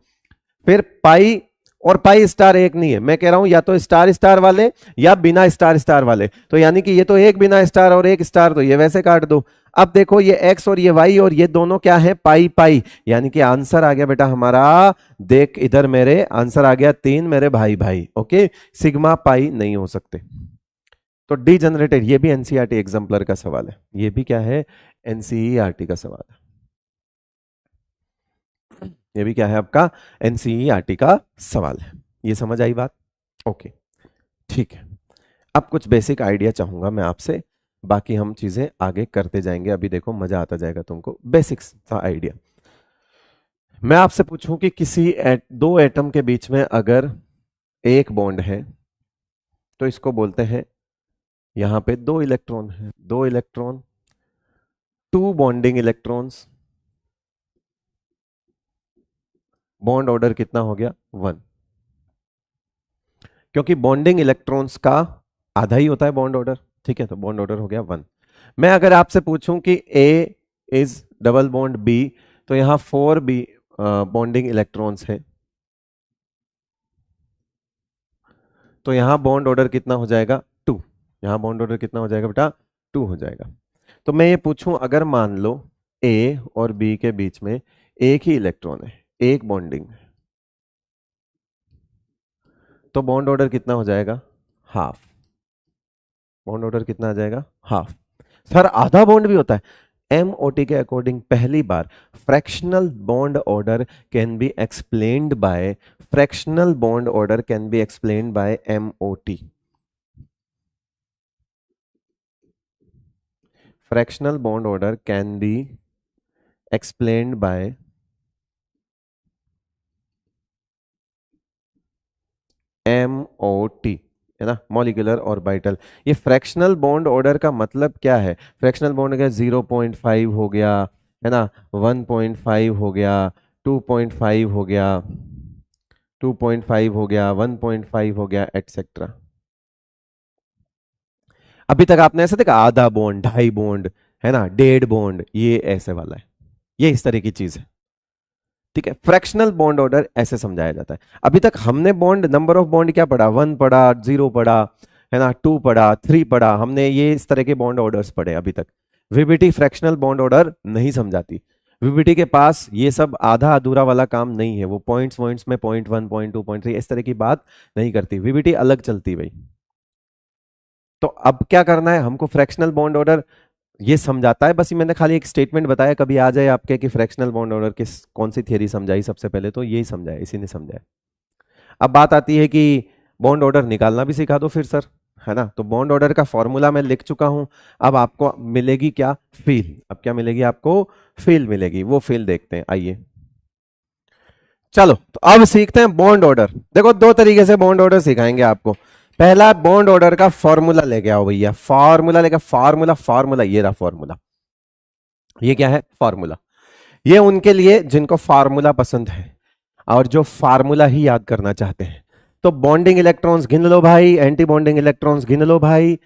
फिर पाई और पाई स्टार एक नहीं है, मैं कह रहा हूं या तो स्टार स्टार वाले या बिना स्टार स्टार वाले, तो यानी कि ये तो एक बिना स्टार और एक स्टार, तो ये वैसे काट दो। अब देखो ये एक्स और ये वाई और ये दोनों क्या है? पाई पाई, यानी कि आंसर आ गया बेटा हमारा, देख इधर मेरे आंसर आ गया 3 मेरे भाई भाई, ओके। सिग्मा पाई नहीं हो सकते। तो डीजनरेटेड, ये भी एनसीईआरटी एग्जाम्पलर का सवाल है, ये भी क्या है? एनसीईआरटी का सवाल है, ये भी क्या है आपका? एनसीईआरटी का सवाल है। ये समझ आई बात? ओके, ठीक है। अब कुछ बेसिक आइडिया चाहूंगा मैं आपसे, बाकी हम चीजें आगे करते जाएंगे। अभी देखो मजा आता जाएगा तुमको, बेसिक सा आइडिया। मैं आपसे पूछूं कि किसी दो एटम के बीच में अगर एक बॉन्ड है तो इसको बोलते हैं, यहां पे दो इलेक्ट्रॉन है, दो electron, two bonding electrons, bond order कितना हो गया? 1। क्योंकि बॉन्डिंग इलेक्ट्रॉन्स का आधा ही होता है बॉन्ड ऑर्डर, ठीक है, तो बॉन्ड ऑर्डर हो गया 1। मैं अगर आपसे पूछूं कि A is double bond B, तो यहां 4 B बॉन्डिंग इलेक्ट्रॉन्स है, तो यहां बॉन्ड ऑर्डर कितना हो जाएगा? 2। यहां बॉन्ड ऑर्डर कितना हो जाएगा बेटा? 2 हो जाएगा। तो मैं ये पूछूं, अगर मान लो A और B के बीच में एक ही इलेक्ट्रॉन है, एक बॉन्डिंग, तो बॉन्ड ऑर्डर कितना हो जाएगा? हाफ। बॉन्ड ऑर्डर कितना आ जाएगा? हाफ। सर आधा बॉन्ड भी होता है? एमओटी के अकॉर्डिंग पहली बार fractional bond order can be explained by, fractional bond order can be explained by MOT. Fractional bond order can be explained by MOT, है ना, मॉलिक्यूलर ऑर्बिटल। ये फ्रैक्शनल बॉन्ड ऑर्डर का मतलब क्या है? फ्रैक्शनल बॉन्ड का 0.5 हो गया, है ना, 1.5 हो गया, 2.5 हो गया, 2.5 हो गया, 1.5 हो गया, एटसेट्रा। अभी तक आपने ऐसे देखा आधा बॉन्ड, ढाई बॉन्ड, है ना, डेढ़ बॉन्ड, ये ऐसे वाला है, ये इस तरह की चीज है, ठीक है। फ्रैक्शनल बॉन्ड ऑर्डर ऐसे समझाया जाता है। अभी तक हमने बॉन्ड, नंबर ऑफ बॉन्ड क्या पढ़ा? 1 पढ़ा, 0 पढ़ा, है ना, 2 पढ़ा, 3 पढ़ा, हमने ये इस तरह के बॉन्ड ऑर्डर्स पढ़े अभी तक। वीबीटी फ्रैक्शनल बॉन्ड ऑर्डर नहीं समझाती। वीबीटी के पास ये सब आधा अधूरा वाला काम नहीं है, वो पॉइंट्स पॉइंट्स में 0.1 0.2 0.3 इस तरह की बात नहीं करती, वीबीटी अलग चलती भाई। तो अब क्या करना है हमको? फ्रैक्शनल बॉन्ड ऑर्डर ये समझाता है, बस ये मैंने खाली एक स्टेटमेंट बताया, कभी आ जाए आपके कि फ्रैक्शनल बॉन्ड ऑर्डर किस कौन सी थियरी समझाई सबसे पहले, तो यही समझाया, इसी ने समझाया। अब बात आती है कि बॉन्ड ऑर्डर निकालना भी सिखा दो फिर सर, है ना। तो बॉन्ड ऑर्डर का फॉर्मूला मैं लिख चुका हूं, अब आपको मिलेगी क्या? फील। अब क्या मिलेगी आपको? फील मिलेगी। वो फील देखते हैं, आइए। चलो तो अब सीखते हैं बॉन्ड ऑर्डर। देखो दो तरीके से बॉन्ड ऑर्डर सिखाएंगे आपको। पहला, बॉन्ड ऑर्डर का फॉर्मूला लेके आओ भैया, फॉर्मूला लेके, फॉर्मूला फॉर्मूला ये रहा फॉर्मूला। ये क्या है? फॉर्मूला। ये उनके लिए जिनको फार्मूला पसंद है और जो फार्मूला ही याद करना चाहते हैं। तो बॉन्डिंग इलेक्ट्रॉन्स गिन लो भाई, एंटी बॉन्डिंग इलेक्ट्रॉन्स गिन लो भाई,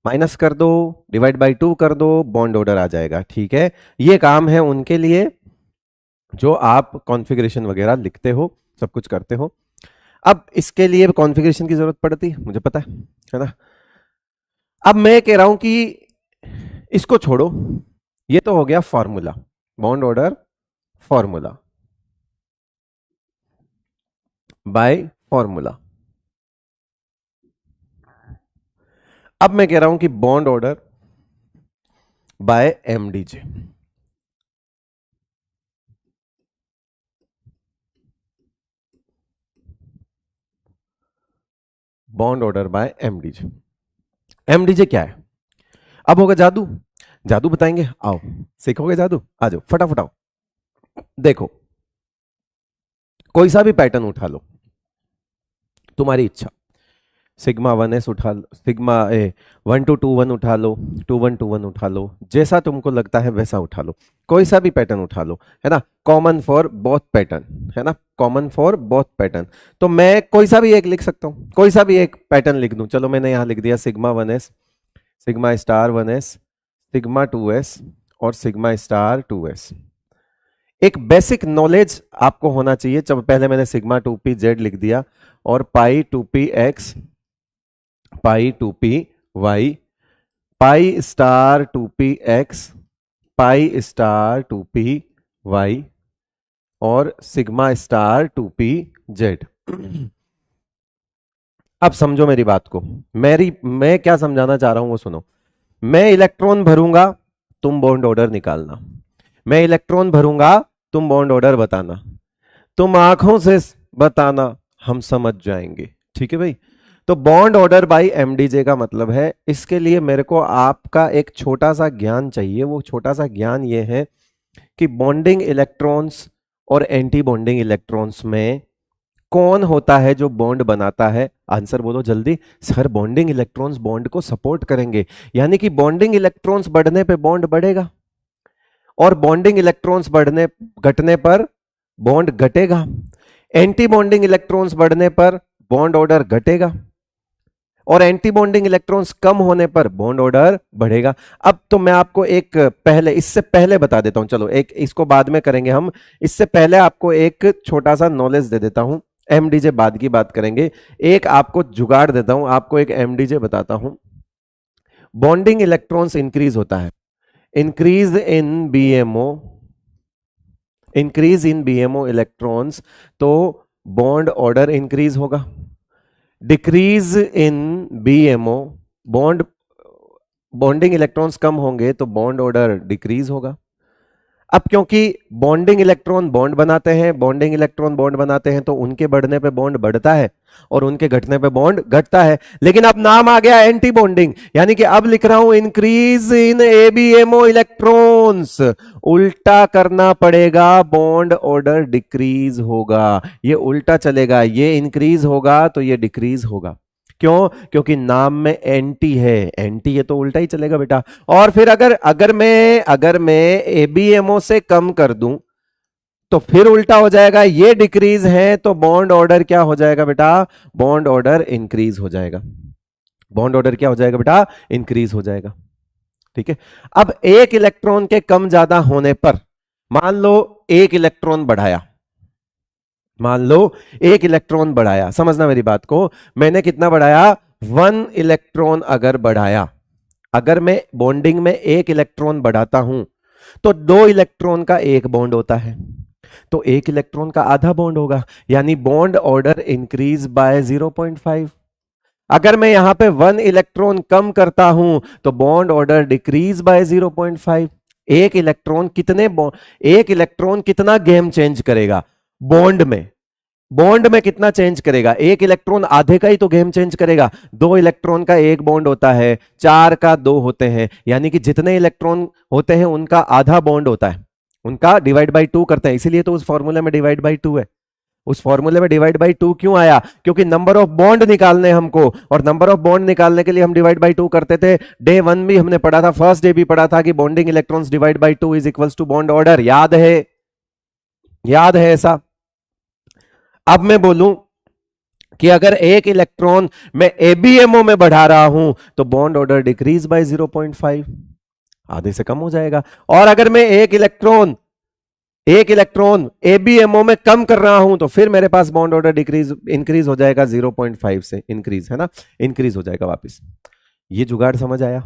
माइनस कर दो, डिवाइड बाय 2 कर दो, बॉन्ड ऑर्डर आ जाएगा, ठीक है। ये काम है उनके लिए जो आप कॉन्फ़िगरेशन वगैरह लिखते हो, सब कुछ करते हो। अब इसके लिए कॉन्फ़िगरेशन की जरूरत पड़ती है, मुझे पता है ना। अब मैं कह रहा हूं कि इसको छोड़ो, ये तो हो गया formula, bond order formula, by formula. अब मैं कह रहा हूं कि bond order by MDJ. Bond order by MDJ. MDJ क्या है? अब होगा जादू, जादू बताएंगे, आओ सीखोगे जादू, आ जाओ फटाफट आओ। देखो कोई सा भी पैटर्न उठा लो, तुम्हारी इच्छा, सिग्मा 1s उठा लो, सिग्मा 1221 उठा लो, 2121 उठा लो, जैसा तुमको लगता है वैसा उठा लो, कोई सा भी पैटर्न उठा लो, है ना, कॉमन फॉर बोथ पैटर्न, है ना, कॉमन फॉर बोथ पैटर्न। तो मैं कोई सा भी एक लिख सकता हूं, कोई सा भी एक पैटर्न लिख दूं। चलो मैंने यहां लिख दिया sigma 1s, sigma star 1s, sigma 2s और सिग्मा स्टार 2s। एक बेसिक नॉलेज आपको होना चाहिए। जब पहले मैंने सिग्मा 2p z लिख दिया और पाई 2p x, पाई 2p y, pi star 2p x, pi star 2p y और सिग्मा स्टार 2p z। अब समझो मेरी बात को, मैं क्या समझाना चाह रहा हूं वो सुनो। मैं इलेक्ट्रॉन भरूंगा, तुम बॉन्ड ऑर्डर निकालना। मैं इलेक्ट्रॉन भरूंगा, तुम बॉन्ड ऑर्डर बताना। तुम आंखों से बताना, हम समझ जाएंगे, ठीक है भाई। तो बॉन्ड ऑर्डर बाय एमडीजे का मतलब है, इसके लिए मेरे को आपका एक छोटा सा ज्ञान चाहिए। वो छोटा सा ज्ञान ये है कि बॉन्डिंग इलेक्ट्रॉन्स और एंटी बॉन्डिंग इलेक्ट्रॉन्स में कौन होता है जो बॉन्ड बनाता है? आंसर बोलो जल्दी। सर बॉन्डिंग इलेक्ट्रॉन्स बॉन्ड को सपोर्ट करेंगे, यानी कि बॉन्डिंग इलेक्ट्रॉन्स बढ़ने पे बॉन्ड बढ़ेगा और बॉन्डिंग इलेक्ट्रॉन्स बढ़ने घटने पर बॉन्ड घटेगा। एंटी बॉन्डिंग इलेक्ट्रॉन्स बढ़ने पर बॉन्ड ऑर्डर घटेगा और एंटी बॉन्डिंग इलेक्ट्रॉन्स कम होने पर बॉन्ड ऑर्डर बढ़ेगा। अब तो मैं आपको एक इससे पहले बता देता हूं, चलो एक इसको बाद में करेंगे हम, इससे पहले आपको एक छोटा सा नॉलेज दे देता हूं। एमडीजे बाद की बात करेंगे, एक आपको जुगाड़ देता हूं, आपको एक एमडीजे बताता हूं। बॉन्डिंग इलेक्ट्रॉन्स इंक्रीज होता है, increase in BMO, increase in BMO electrons, तो बॉन्ड ऑर्डर इंक्रीज होगा। Decrease in BMO, bonding electrons कम होंगे तो बॉन्ड ऑर्डर डिक्रीज होगा। अब क्योंकि बॉन्डिंग इलेक्ट्रॉन बॉन्ड बनाते हैं, बॉन्डिंग इलेक्ट्रॉन बॉन्ड बनाते हैं, तो उनके बढ़ने पे बॉन्ड बढ़ता है और उनके घटने पे बॉन्ड घटता है। लेकिन अब नाम आ गया एंटी बॉन्डिंग, यानी कि अब लिख रहा हूं इंक्रीज इन एबीएमओ इलेक्ट्रॉन्स, उल्टा करना पड़ेगा, बॉन्ड ऑर्डर डिक्रीज होगा। ये उल्टा चलेगा, ये इंक्रीज होगा तो ये डिक्रीज होगा। क्यों? क्योंकि नाम में एंटी है, एंटी है तो उल्टा ही चलेगा बेटा। और फिर अगर मैं एबीएमओ से कम कर दूं तो फिर उल्टा हो जाएगा, ये डिक्रीज है तो बॉन्ड ऑर्डर क्या हो जाएगा बेटा? बॉन्ड ऑर्डर इंक्रीज हो जाएगा। बॉन्ड ऑर्डर क्या हो जाएगा बेटा? इंक्रीज हो जाएगा। ठीक है। अब एक इलेक्ट्रॉन के कम ज्यादा होने पर, मान लो एक इलेक्ट्रॉन बढ़ाया, मान लो एक इलेक्ट्रॉन बढ़ाया, समझना मेरी बात को, मैंने कितना बढ़ाया? 1 इलेक्ट्रॉन अगर बढ़ाया, अगर मैं बॉन्डिंग में एक इलेक्ट्रॉन बढ़ाता हूं तो 2 इलेक्ट्रॉन का एक बॉन्ड होता है, तो एक इलेक्ट्रॉन का आधा बॉन्ड होगा, यानी बॉन्ड ऑर्डर इंक्रीज बाय 0.5। अगर मैं यहां पे 1 इलेक्ट्रॉन कम करता हूं तो बॉन्ड ऑर्डर डिक्रीज बाय 0.5। एक इलेक्ट्रॉन कितना गेम चेंज करेगा बॉन्ड में? बॉन्ड में कितना चेंज करेगा? एक इलेक्ट्रॉन आधे का ही तो गेम चेंज करेगा। 2 इलेक्ट्रॉन का एक बॉन्ड होता है, 4 का 2 होते हैं, यानी कि जितने इलेक्ट्रॉन होते हैं उनका आधा बॉन्ड होता है, उनका डिवाइड बाई 2 करते हैं, इसीलिए तो उस फॉर्मूले में डिवाइड बाई 2 है। उस फॉर्मूले में डिवाइड बाई 2 क्यों आया? क्योंकि नंबर ऑफ बॉन्ड निकालने हमको, और नंबर ऑफ बॉन्ड निकालने के लिए हम डिवाइड बाई 2 करते थे। डे 1 भी हमने पढ़ा था, फर्स्ट डे भी पढ़ा था कि bonding electrons divide by 2 is equals to bond order. याद है? याद है ऐसा? अब मैं बोलूं कि अगर एक इलेक्ट्रॉन मैं एबीएमओ में बढ़ा रहा हूं तो बॉन्ड ऑर्डर डिक्रीज बाय 0.5, आधे से कम हो जाएगा। और अगर मैं एक इलेक्ट्रॉन एबीएमओ में कम कर रहा हूं तो फिर मेरे पास बॉन्ड ऑर्डर इंक्रीज हो जाएगा 0.5 से, इंक्रीज है ना, इंक्रीज हो जाएगा वापस। ये जुगाड़ समझ आया?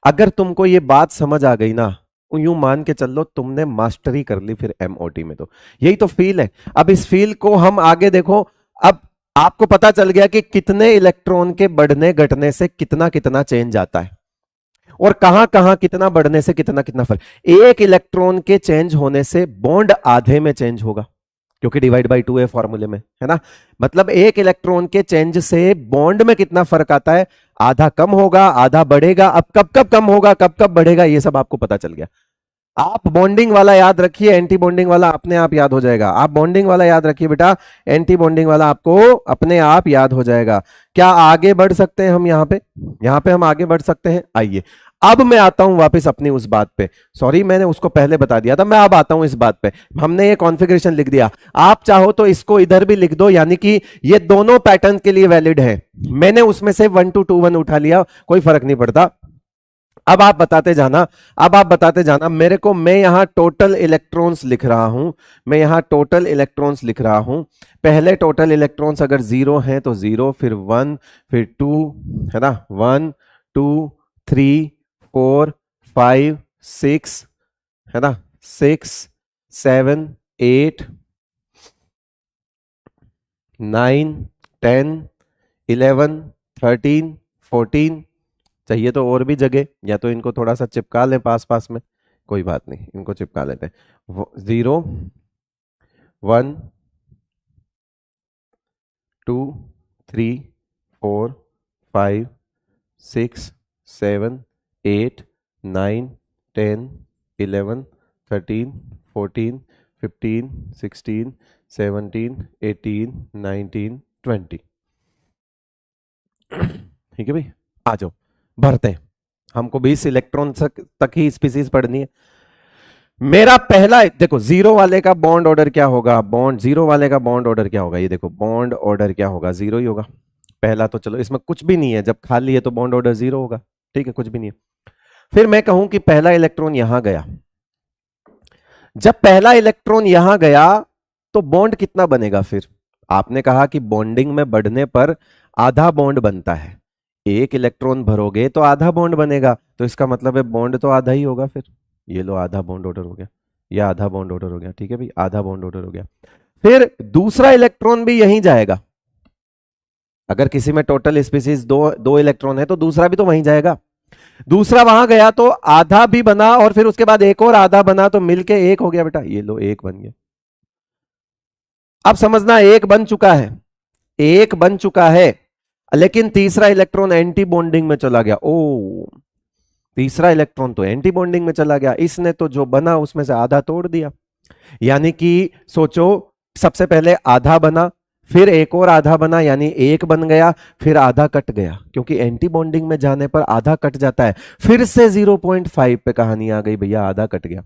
अगर तुमको ये बात समझ आ गई ना, यूं मान के चल लो तुमने मास्टरी कर ली फिर एमओटी में। तो यही तो फील है। अब इस फील को हम आगे देखो, अब आपको पता चल गया कि कितने इलेक्ट्रॉन के बढ़ने घटने से कितना कितना चेंज आता है और कहां कहां कितना बढ़ने से कितना कितना फर्क। एक इलेक्ट्रॉन के चेंज होने से बॉन्ड आधे में चेंज होगा, क्योंकि डिवाइड बाई 2 है फॉर्मूले में, है ना। मतलब एक इलेक्ट्रॉन के चेंज से बॉन्ड में कितना फर्क आता है? आधा कम होगा, आधा बढ़ेगा। अब कब कब कम होगा, कब कब बढ़ेगा, ये सब आपको पता चल गया। आप बॉन्डिंग वाला याद रखिए, एंटी बॉन्डिंग वाला अपने आप याद हो जाएगा। आप बॉन्डिंग वाला याद रखिए बेटा, एंटी बॉन्डिंग वाला आपको अपने आप याद हो जाएगा। क्या आगे बढ़ सकते हैं हम? यहां पे हम आगे बढ़ सकते हैं। आइए अब मैं आता हूं वापस अपनी उस बात पे, सॉरी मैंने उसको पहले बता दिया था, मैं अब आता हूं इस बात पे। हमने ये कॉन्फ़िगरेशन लिख दिया, आप चाहो तो इसको इधर भी लिख दो, यानी कि ये दोनों पैटर्न के लिए वैलिड है। मैंने उसमें से 1 2 2 1 उठा लिया, कोई फर्क नहीं पड़ता। अब आप बताते जाना मेरे को। मैं यहां टोटल इलेक्ट्रॉन्स लिख रहा हूं, मैं यहां टोटल इलेक्ट्रॉन्स लिख रहा हूं। पहले टोटल इलेक्ट्रॉन्स अगर 0 हैं तो 0, फिर 1, फिर 2, है ना, 1 2 3 4 5 6, है ना, 6 7 8 9 10 11 13 14। चाहिए तो और भी जगह, या तो इनको थोड़ा सा चिपका लें पास पास में, कोई बात नहीं, इनको चिपका लेते हैं। 0 1 2 3 4 5 6 7 8 9 10 11 13 14 15 16 17 18 19 20। ठीक है भाई, आ जाओ भरते हैं। हमको 20 इलेक्ट्रॉन तक ही स्पीसीज पढ़नी है। मेरा पहला देखो, जीरो वाले का बॉन्ड ऑर्डर क्या होगा, बॉन्ड जीरो वाले का बॉन्ड ऑर्डर क्या होगा, ये देखो बॉन्ड ऑर्डर क्या होगा, जीरो ही होगा। पहला तो चलो इसमें कुछ भी नहीं है, जब खाली है तो बॉन्ड ऑर्डर जीरो होगा। ठीक है, कुछ भी नहीं है। फिर मैं कहूं कि पहला इलेक्ट्रॉन यहां गया, जब पहला इलेक्ट्रॉन यहां गया तो बॉन्ड कितना बनेगा। फिर आपने कहा कि बॉन्डिंग में बढ़ने पर आधा बॉन्ड बनता है, एक इलेक्ट्रॉन भरोगे तो आधा बॉन्ड बनेगा, तो इसका मतलब है बॉन्ड तो आधा ही होगा। फिर ये लो आधा बॉन्ड ऑर्डर हो गया, या आधा बॉन्ड ऑर्डर हो गया। ठीक है भाई, आधा बॉन्ड ऑर्डर हो गया। फिर दूसरा इलेक्ट्रॉन भी यहीं जाएगा। अगर किसी में टोटल स्पीसीज दो दो इलेक्ट्रॉन है तो दूसरा भी तो वहीं जाएगा। दूसरा वहां गया तो आधा भी बना, और फिर उसके बाद एक और आधा बना, तो मिलके एक हो गया बेटा, ये लो एक बन गया। अब समझना, एक बन चुका है, एक बन चुका है, लेकिन तीसरा इलेक्ट्रॉन एंटी बॉन्डिंग में चला गया। ओ, तीसरा इलेक्ट्रॉन तो एंटी बॉन्डिंग में चला गया, इसने तो जो बना उसमें से आधा तोड़ दिया। यानी कि सोचो, सबसे पहले आधा बना, फिर एक और आधा बना, यानी एक बन गया, फिर आधा कट गया, क्योंकि एंटी बॉन्डिंग में जाने पर आधा कट जाता है। फिर से 0.5 पे कहानी आ गई भैया, आधा कट गया।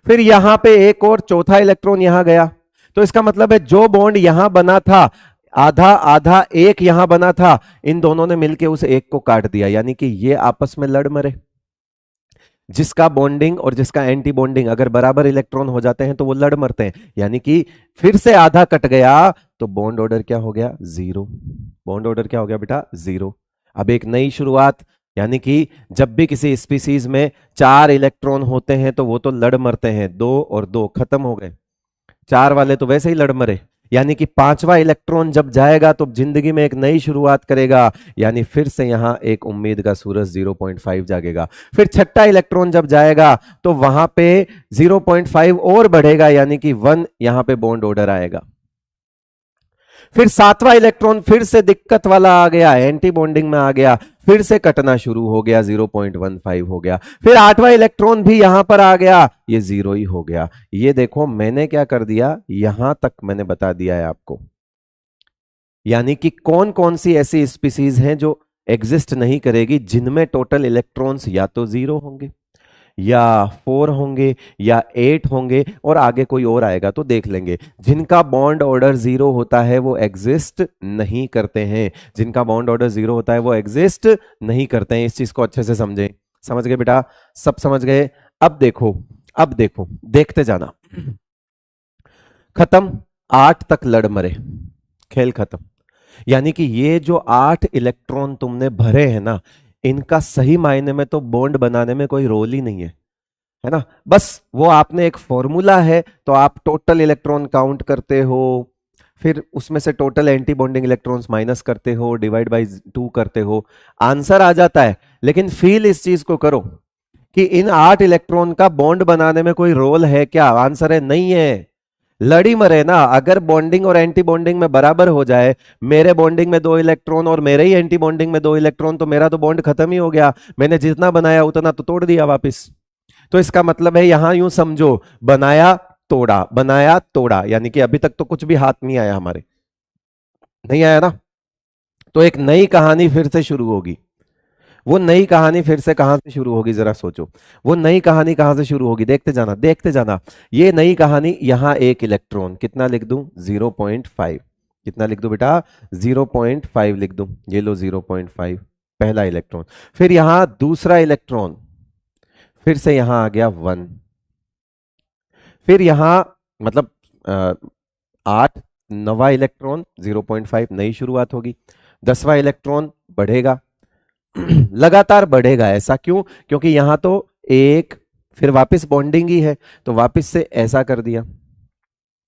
फिर यहां पे एक और चौथा इलेक्ट्रॉन यहां गया, तो इसका मतलब है जो बॉन्ड यहां बना था, आधा आधा एक यहां बना था, इन दोनों ने मिलकर उस एक को काट दिया, यानी कि ये आपस में लड़ मरे। जिसका बॉन्डिंग और जिसका एंटी बॉन्डिंग अगर बराबर इलेक्ट्रॉन हो जाते हैं तो वो लड़ मरते हैं, यानी कि फिर से आधा कट गया, तो बॉन्ड ऑर्डर क्या हो गया, जीरो। बॉन्ड ऑर्डर क्या हो गया बेटा, जीरो। अब एक नई शुरुआत, यानी कि जब भी किसी स्पीसीज में 4 इलेक्ट्रॉन होते हैं तो वो तो लड़ मरते हैं, 2 और 2 खत्म हो गए, 4 वाले तो वैसे ही लड़ मरे। यानी कि 5वां इलेक्ट्रॉन जब जाएगा तो जिंदगी में एक नई शुरुआत करेगा, यानी फिर से यहां एक उम्मीद का सूरज 0.5 जागेगा। फिर 6ठा इलेक्ट्रॉन जब जाएगा तो वहां पे 0.5 और बढ़ेगा, यानी कि 1 यहां पे बॉन्ड ऑर्डर आएगा। फिर 7वां इलेक्ट्रॉन फिर से दिक्कत वाला आ गया, एंटी बॉन्डिंग में आ गया, फिर से कटना शुरू हो गया, 0.15 हो गया। फिर 8वां इलेक्ट्रॉन भी यहां पर आ गया, ये जीरो ही हो गया। ये देखो मैंने क्या कर दिया, यहां तक मैंने बता दिया है आपको, यानी कि कौन कौन सी ऐसी स्पीसीज हैं जो एग्जिस्ट नहीं करेगी, जिनमें टोटल इलेक्ट्रॉन्स या तो जीरो होंगे, या 4 होंगे, या 8 होंगे, और आगे कोई और आएगा तो देख लेंगे। जिनका बॉन्ड ऑर्डर जीरो होता है वो एग्जिस्ट नहीं करते हैं, जिनका बॉन्ड ऑर्डर जीरो होता है वो एग्जिस्ट नहीं करते हैं। इस चीज को अच्छे से समझें। समझ गए बेटा, सब समझ गए। अब देखो, अब देखो, देखते जाना। खत्म, 8 तक लड़ मरे, खेल खत्म। यानी कि ये जो 8 इलेक्ट्रॉन तुमने भरे हैं ना, इनका सही मायने में तो बॉन्ड बनाने में कोई रोल ही नहीं है ना। बस वो आपने एक फॉर्मूला है, तो आप टोटल इलेक्ट्रॉन काउंट करते हो, फिर उसमें से total anti bonding electrons minus करते हो, डिवाइड बाई 2 करते हो, आंसर आ जाता है। लेकिन फील इस चीज को करो कि इन 8 इलेक्ट्रॉन का बॉन्ड बनाने में कोई रोल है क्या, आंसर है नहीं है। लड़ी मरे ना, अगर बॉन्डिंग और एंटी बॉन्डिंग में बराबर हो जाए, मेरे बॉन्डिंग में 2 इलेक्ट्रॉन और मेरे ही एंटी बॉन्डिंग में 2 इलेक्ट्रॉन, तो मेरा तो बॉन्ड खत्म ही हो गया, मैंने जितना बनाया उतना तो तोड़ दिया वापस। तो इसका मतलब है यहां यूं समझो, बनाया तोड़ा, बनाया तोड़ा, यानी कि अभी तक तो कुछ भी हाथ नहीं आया हमारे, नहीं आया ना। तो एक नई कहानी फिर से शुरू होगी। वो नई कहानी फिर से कहां से शुरू होगी, जरा सोचो। वो नई कहानी कहां से शुरू होगी, देखते जाना, देखते जाना। ये नई कहानी, यहां एक इलेक्ट्रॉन कितना लिख दूं, 0.5। कितना लिख दूं बेटा, 0.5 लिख दूं, ये लो 0.5 पहला इलेक्ट्रॉन। फिर यहां दूसरा इलेक्ट्रॉन, फिर से यहां आ गया 1। फिर यहां मतलब 8, 9वां इलेक्ट्रॉन 0.5, नई शुरुआत होगी। 10वां इलेक्ट्रॉन बढ़ेगा, लगातार बढ़ेगा। ऐसा क्यों, क्योंकि यहां तो एक, फिर वापस बॉन्डिंग ही है, तो वापस से ऐसा कर दिया,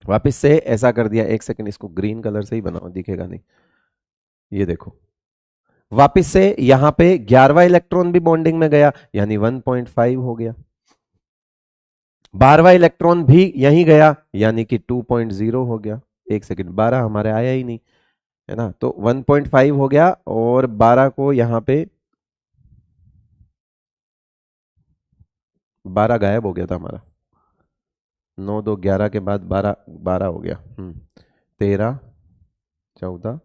वापस से ऐसा कर दिया। एक सेकंड, इसको ग्रीन कलर से ही बनाओ, दिखेगा नहीं। ये देखो, वापस से यहां पे 11वां इलेक्ट्रॉन भी बॉन्डिंग में गया, यानी 1.5 हो गया। 12वां इलेक्ट्रॉन भी यहीं गया, यानी कि 2.0 हो गया। एक सेकंड, 12 हमारे आया ही नहीं है ना, तो 1.5 हो गया, और 12 को यहां पे 12 गायब हो गया था हमारा, 9 2 11 के बाद 12 12 हो गया। 13 14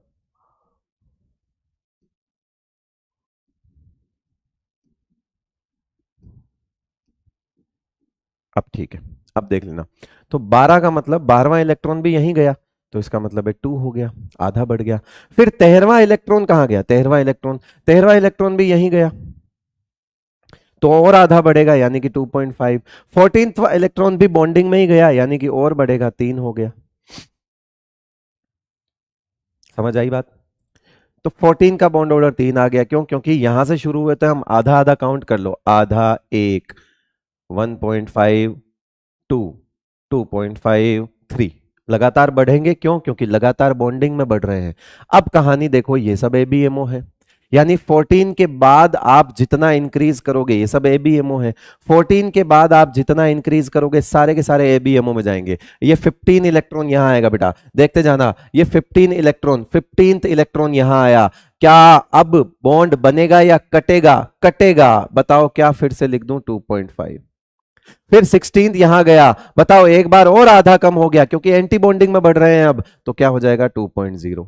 अब ठीक है। अब देख लेना, तो 12 का मतलब 12वां इलेक्ट्रॉन भी यहीं गया, तो इसका मतलब है 2 हो गया, आधा बढ़ गया। फिर 13वां इलेक्ट्रॉन कहाँ गया? 13वां इलेक्ट्रॉन भी यहीं गया, तो और आधा बढ़ेगा यानी कि 2.5। 14वां इलेक्ट्रॉन भी बॉन्डिंग में ही गया यानी कि और बढ़ेगा, 3 हो गया। समझ आई बात? तो 14 का बॉन्ड ऑर्डर 3 आ गया, क्यों? क्योंकि यहां से शुरू हुए थे हम, आधा आधा काउंट कर लो, आधा 1, 1.5 2, 2.5 3, लगातार बढ़ेंगे, क्यों? क्योंकि लगातार बॉन्डिंग में बढ़ रहे हैं। अब कहानी देखो, ये सब एबीएमओ है, यानी 14 के बाद आप जितना इंक्रीज करोगे, ये सब एबीएमओ है, 14 के बाद आप जितना इंक्रीज करोगे सारे के सारे एबीएमओ में जाएंगे। ये 15 इलेक्ट्रॉन यहां आएगा बेटा, देखते जाना, ये 15 इलेक्ट्रॉन, 15th इलेक्ट्रॉन यहां आया, क्या अब बॉन्ड बनेगा या कटेगा? कटेगा। बताओ क्या फिर से लिख दूं? 2.5। फिर 16th यहां गया, बताओ एक बार और आधा कम हो गया क्योंकि एंटी बॉन्डिंग में बढ़ रहे हैं अब, तो क्या हो जाएगा? 2.0।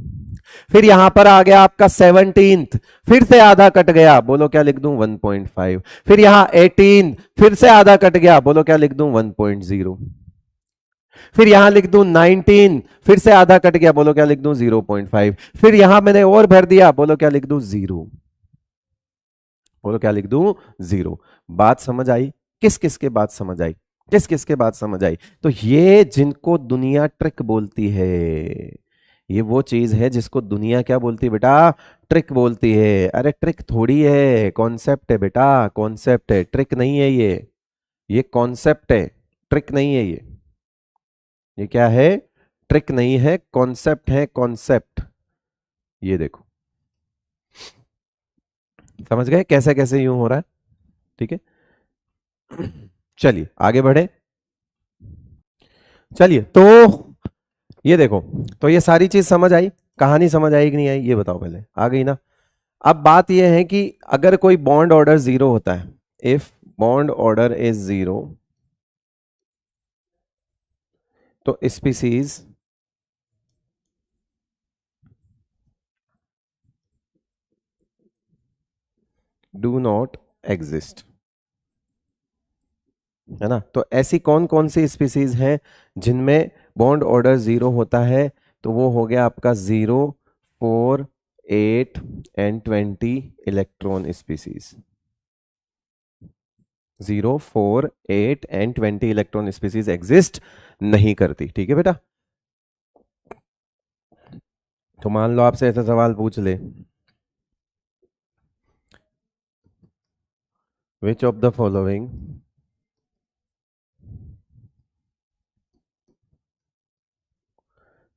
फिर यहां पर आ गया आपका 17th, फिर से आधा कट गया, बोलो क्या लिख दूं? 1.5। फिर यहां 18, फिर से आधा कट गया, बोलो क्या लिख दूं? 1.0। फिर यहां लिख दूं 19, फिर से आधा कट गया, बोलो क्या लिख दूं? 0.5। फिर यहां मैंने और भर दिया, बोलो क्या लिख दूं? 0। बोलो क्या लिख दूं? 0। बात समझ आई? किस किस के बात समझ आई? किस किस के बात समझ आई? तो ये जिनको दुनिया ट्रिक बोलती है, ये वो चीज है जिसको दुनिया क्या बोलती है बेटा? ट्रिक बोलती है। अरे ट्रिक थोड़ी है, कॉन्सेप्ट है बेटा, कॉन्सेप्ट है, ट्रिक नहीं है ये कॉन्सेप्ट है, ट्रिक नहीं है ये क्या है? ट्रिक नहीं है, कॉन्सेप्ट है, कॉन्सेप्ट। ये देखो, समझ गए कैसे कैसे यूं हो रहा है? ठीक है, चलिए आगे बढ़े। चलिए तो ये देखो, तो ये सारी चीज समझ आई, कहानी समझ आई कि नहीं आई? ये बताओ पहले, आ गई ना? अब बात ये है कि अगर कोई बॉन्ड ऑर्डर 0 होता है, इफ बॉन्ड ऑर्डर इज 0, तो स्पीसीज डू नॉट एग्जिस्ट, है ना? तो ऐसी कौन कौन सी स्पीसीज हैं जिनमें बॉन्ड ऑर्डर 0 होता है? तो वो हो गया आपका 0, 4, 8 and 20 electron species. 0, 4, 8 and 20 electron species exist नहीं करती। ठीक है बेटा? तो मान लो आपसे ऐसा सवाल पूछ ले, विच of the following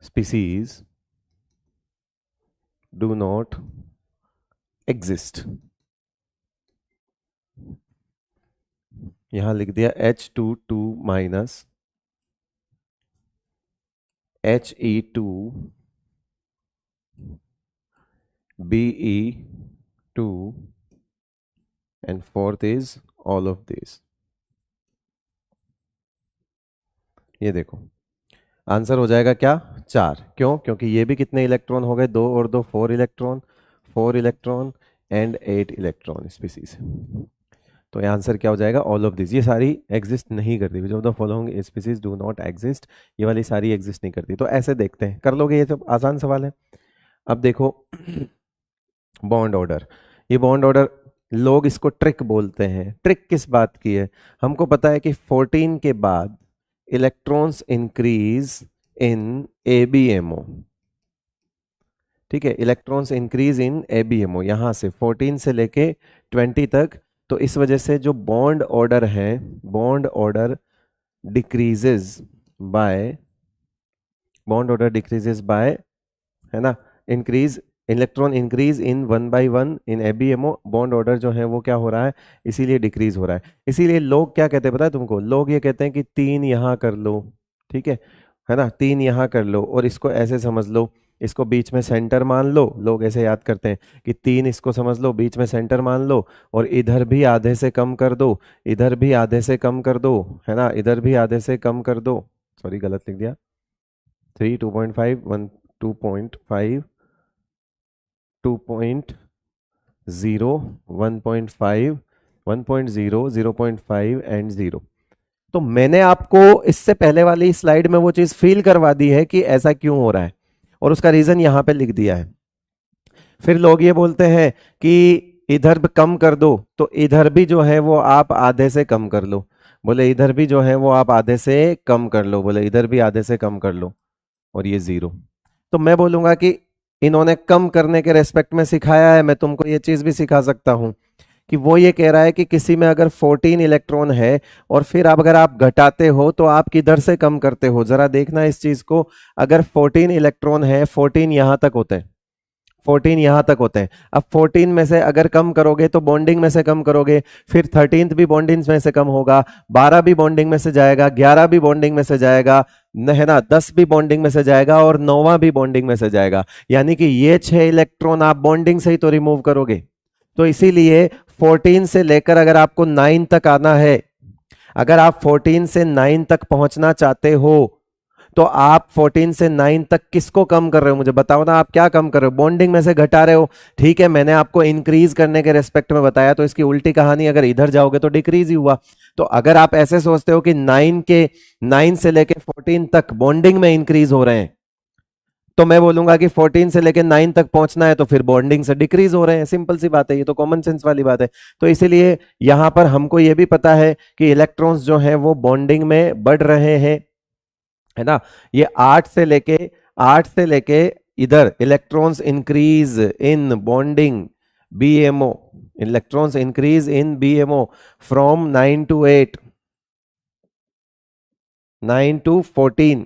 species do not exist. यहां लिख दिया H22 minus He2 Be2 and fourth is all of this. ये देखो आंसर हो जाएगा क्या? 4। क्यों? क्योंकि ये भी कितने इलेक्ट्रॉन हो गए? 2 और 2 4 electron, 4 electron and 8 electron species. तो ये आंसर क्या हो जाएगा? All of this. ये सारी एग्जिस्ट नहीं करती, विच of the following species do not exist, ये वाली सारी एग्जिस्ट नहीं करती। तो ऐसे देखते हैं, कर लोगे? ये सब आसान सवाल है। अब देखो बॉन्ड ऑर्डर, ये बॉन्ड ऑर्डर लोग इसको ट्रिक बोलते हैं। ट्रिक किस बात की है? हमको पता है कि 14 के बाद इलेक्ट्रॉन्स इंक्रीज इन एबीएमओ। ठीक है, इलेक्ट्रॉन्स इंक्रीज इन एबीएमओ, यहां से 14 से लेके 20 तक। तो इस वजह से जो बॉन्ड ऑर्डर है, bond order decreases bye, bond order decreases bye, है ना, increase, electron increase in 1 by 1 in ABMO, bond order जो है वो क्या हो रहा है? इसीलिए डिक्रीज हो रहा है। इसीलिए लोग क्या कहते हैं पता है तुमको? लोग ये कहते हैं कि 3 यहां कर लो, ठीक है ना, 3 यहां कर लो और इसको ऐसे समझ लो, इसको बीच में सेंटर मान लो, लोग ऐसे याद करते हैं कि 3 इसको समझ लो बीच में सेंटर मान लो, और इधर भी आधे से कम कर दो, इधर भी आधे से कम कर दो, है ना, इधर भी आधे से कम कर दो, सॉरी गलत लिख दिया, 3 2.5 1 2.5 2.0 1.5 1.0 0.5 एंड 0। तो मैंने आपको इससे पहले वाली स्लाइड में वो चीज फील करवा दी है कि ऐसा क्यों हो रहा है, और उसका रीजन यहां पे लिख दिया है। फिर लोग ये बोलते हैं कि इधर भी कम कर दो, तो इधर भी जो है वो आप आधे से कम कर लो, बोले इधर भी जो है वो आप आधे से कम कर लो, बोले इधर भी आधे से कम कर लो, और ये 0। तो मैं बोलूंगा कि इन्होंने कम करने के रेस्पेक्ट में सिखाया है, मैं तुमको ये चीज भी सिखा सकता हूं कि वो ये कह रहा है कि किसी में अगर 14 इलेक्ट्रॉन है और फिर अब अगर आप घटाते हो तो आप किधर से कम करते हो, जरा देखना इस चीज को। अगर 14 इलेक्ट्रॉन है, 14 यहां तक होते हैं, 14 यहां तक होते हैं। अब 14 में से अगर कम करोगे तो बॉन्डिंग में से कम करोगे, फिर 13th भी बॉन्डिंग में से कम होगा, 12 भी बॉन्डिंग में से जाएगा, 11 भी बॉन्डिंग में से जाएगा, है ना, 10 भी बॉन्डिंग में से जाएगा, और 9वां भी बॉन्डिंग में से जाएगा। यानी कि ये 6 इलेक्ट्रॉन आप बॉन्डिंग से ही तो रिमूव करोगे। तो इसीलिए 14 से लेकर अगर आपको 9 तक आना है, अगर आप 14 से 9 तक पहुंचना चाहते हो, तो आप 14 से 9 तक किसको कम कर रहे हो, मुझे बताओ ना, आप क्या कम कर रहे हो, बॉन्डिंग में से घटा रहे हो। ठीक है, मैंने आपको इंक्रीज करने के रेस्पेक्ट में बताया, तो इसकी उल्टी कहानी, अगर इधर जाओगे तो डिक्रीज ही हुआ। तो अगर आप ऐसे सोचते हो कि 9 से लेके 14 तक बॉन्डिंग में इंक्रीज हो रहे हैं, तो मैं बोलूंगा कि 14 से लेके 9 तक पहुंचना है तो फिर बॉन्डिंग से डिक्रीज हो रहे हैं। सिंपल सी बात है, ये तो कॉमन सेंस वाली बात है। तो इसीलिए यहां पर हमको ये भी पता है कि इलेक्ट्रॉन्स जो हैं वो बॉन्डिंग में बढ़ रहे हैं, है ना। ये 8 से लेके इधर electrons increase in bonding BMO, electrons increase in BMO from 9 to 8, 9 to 14।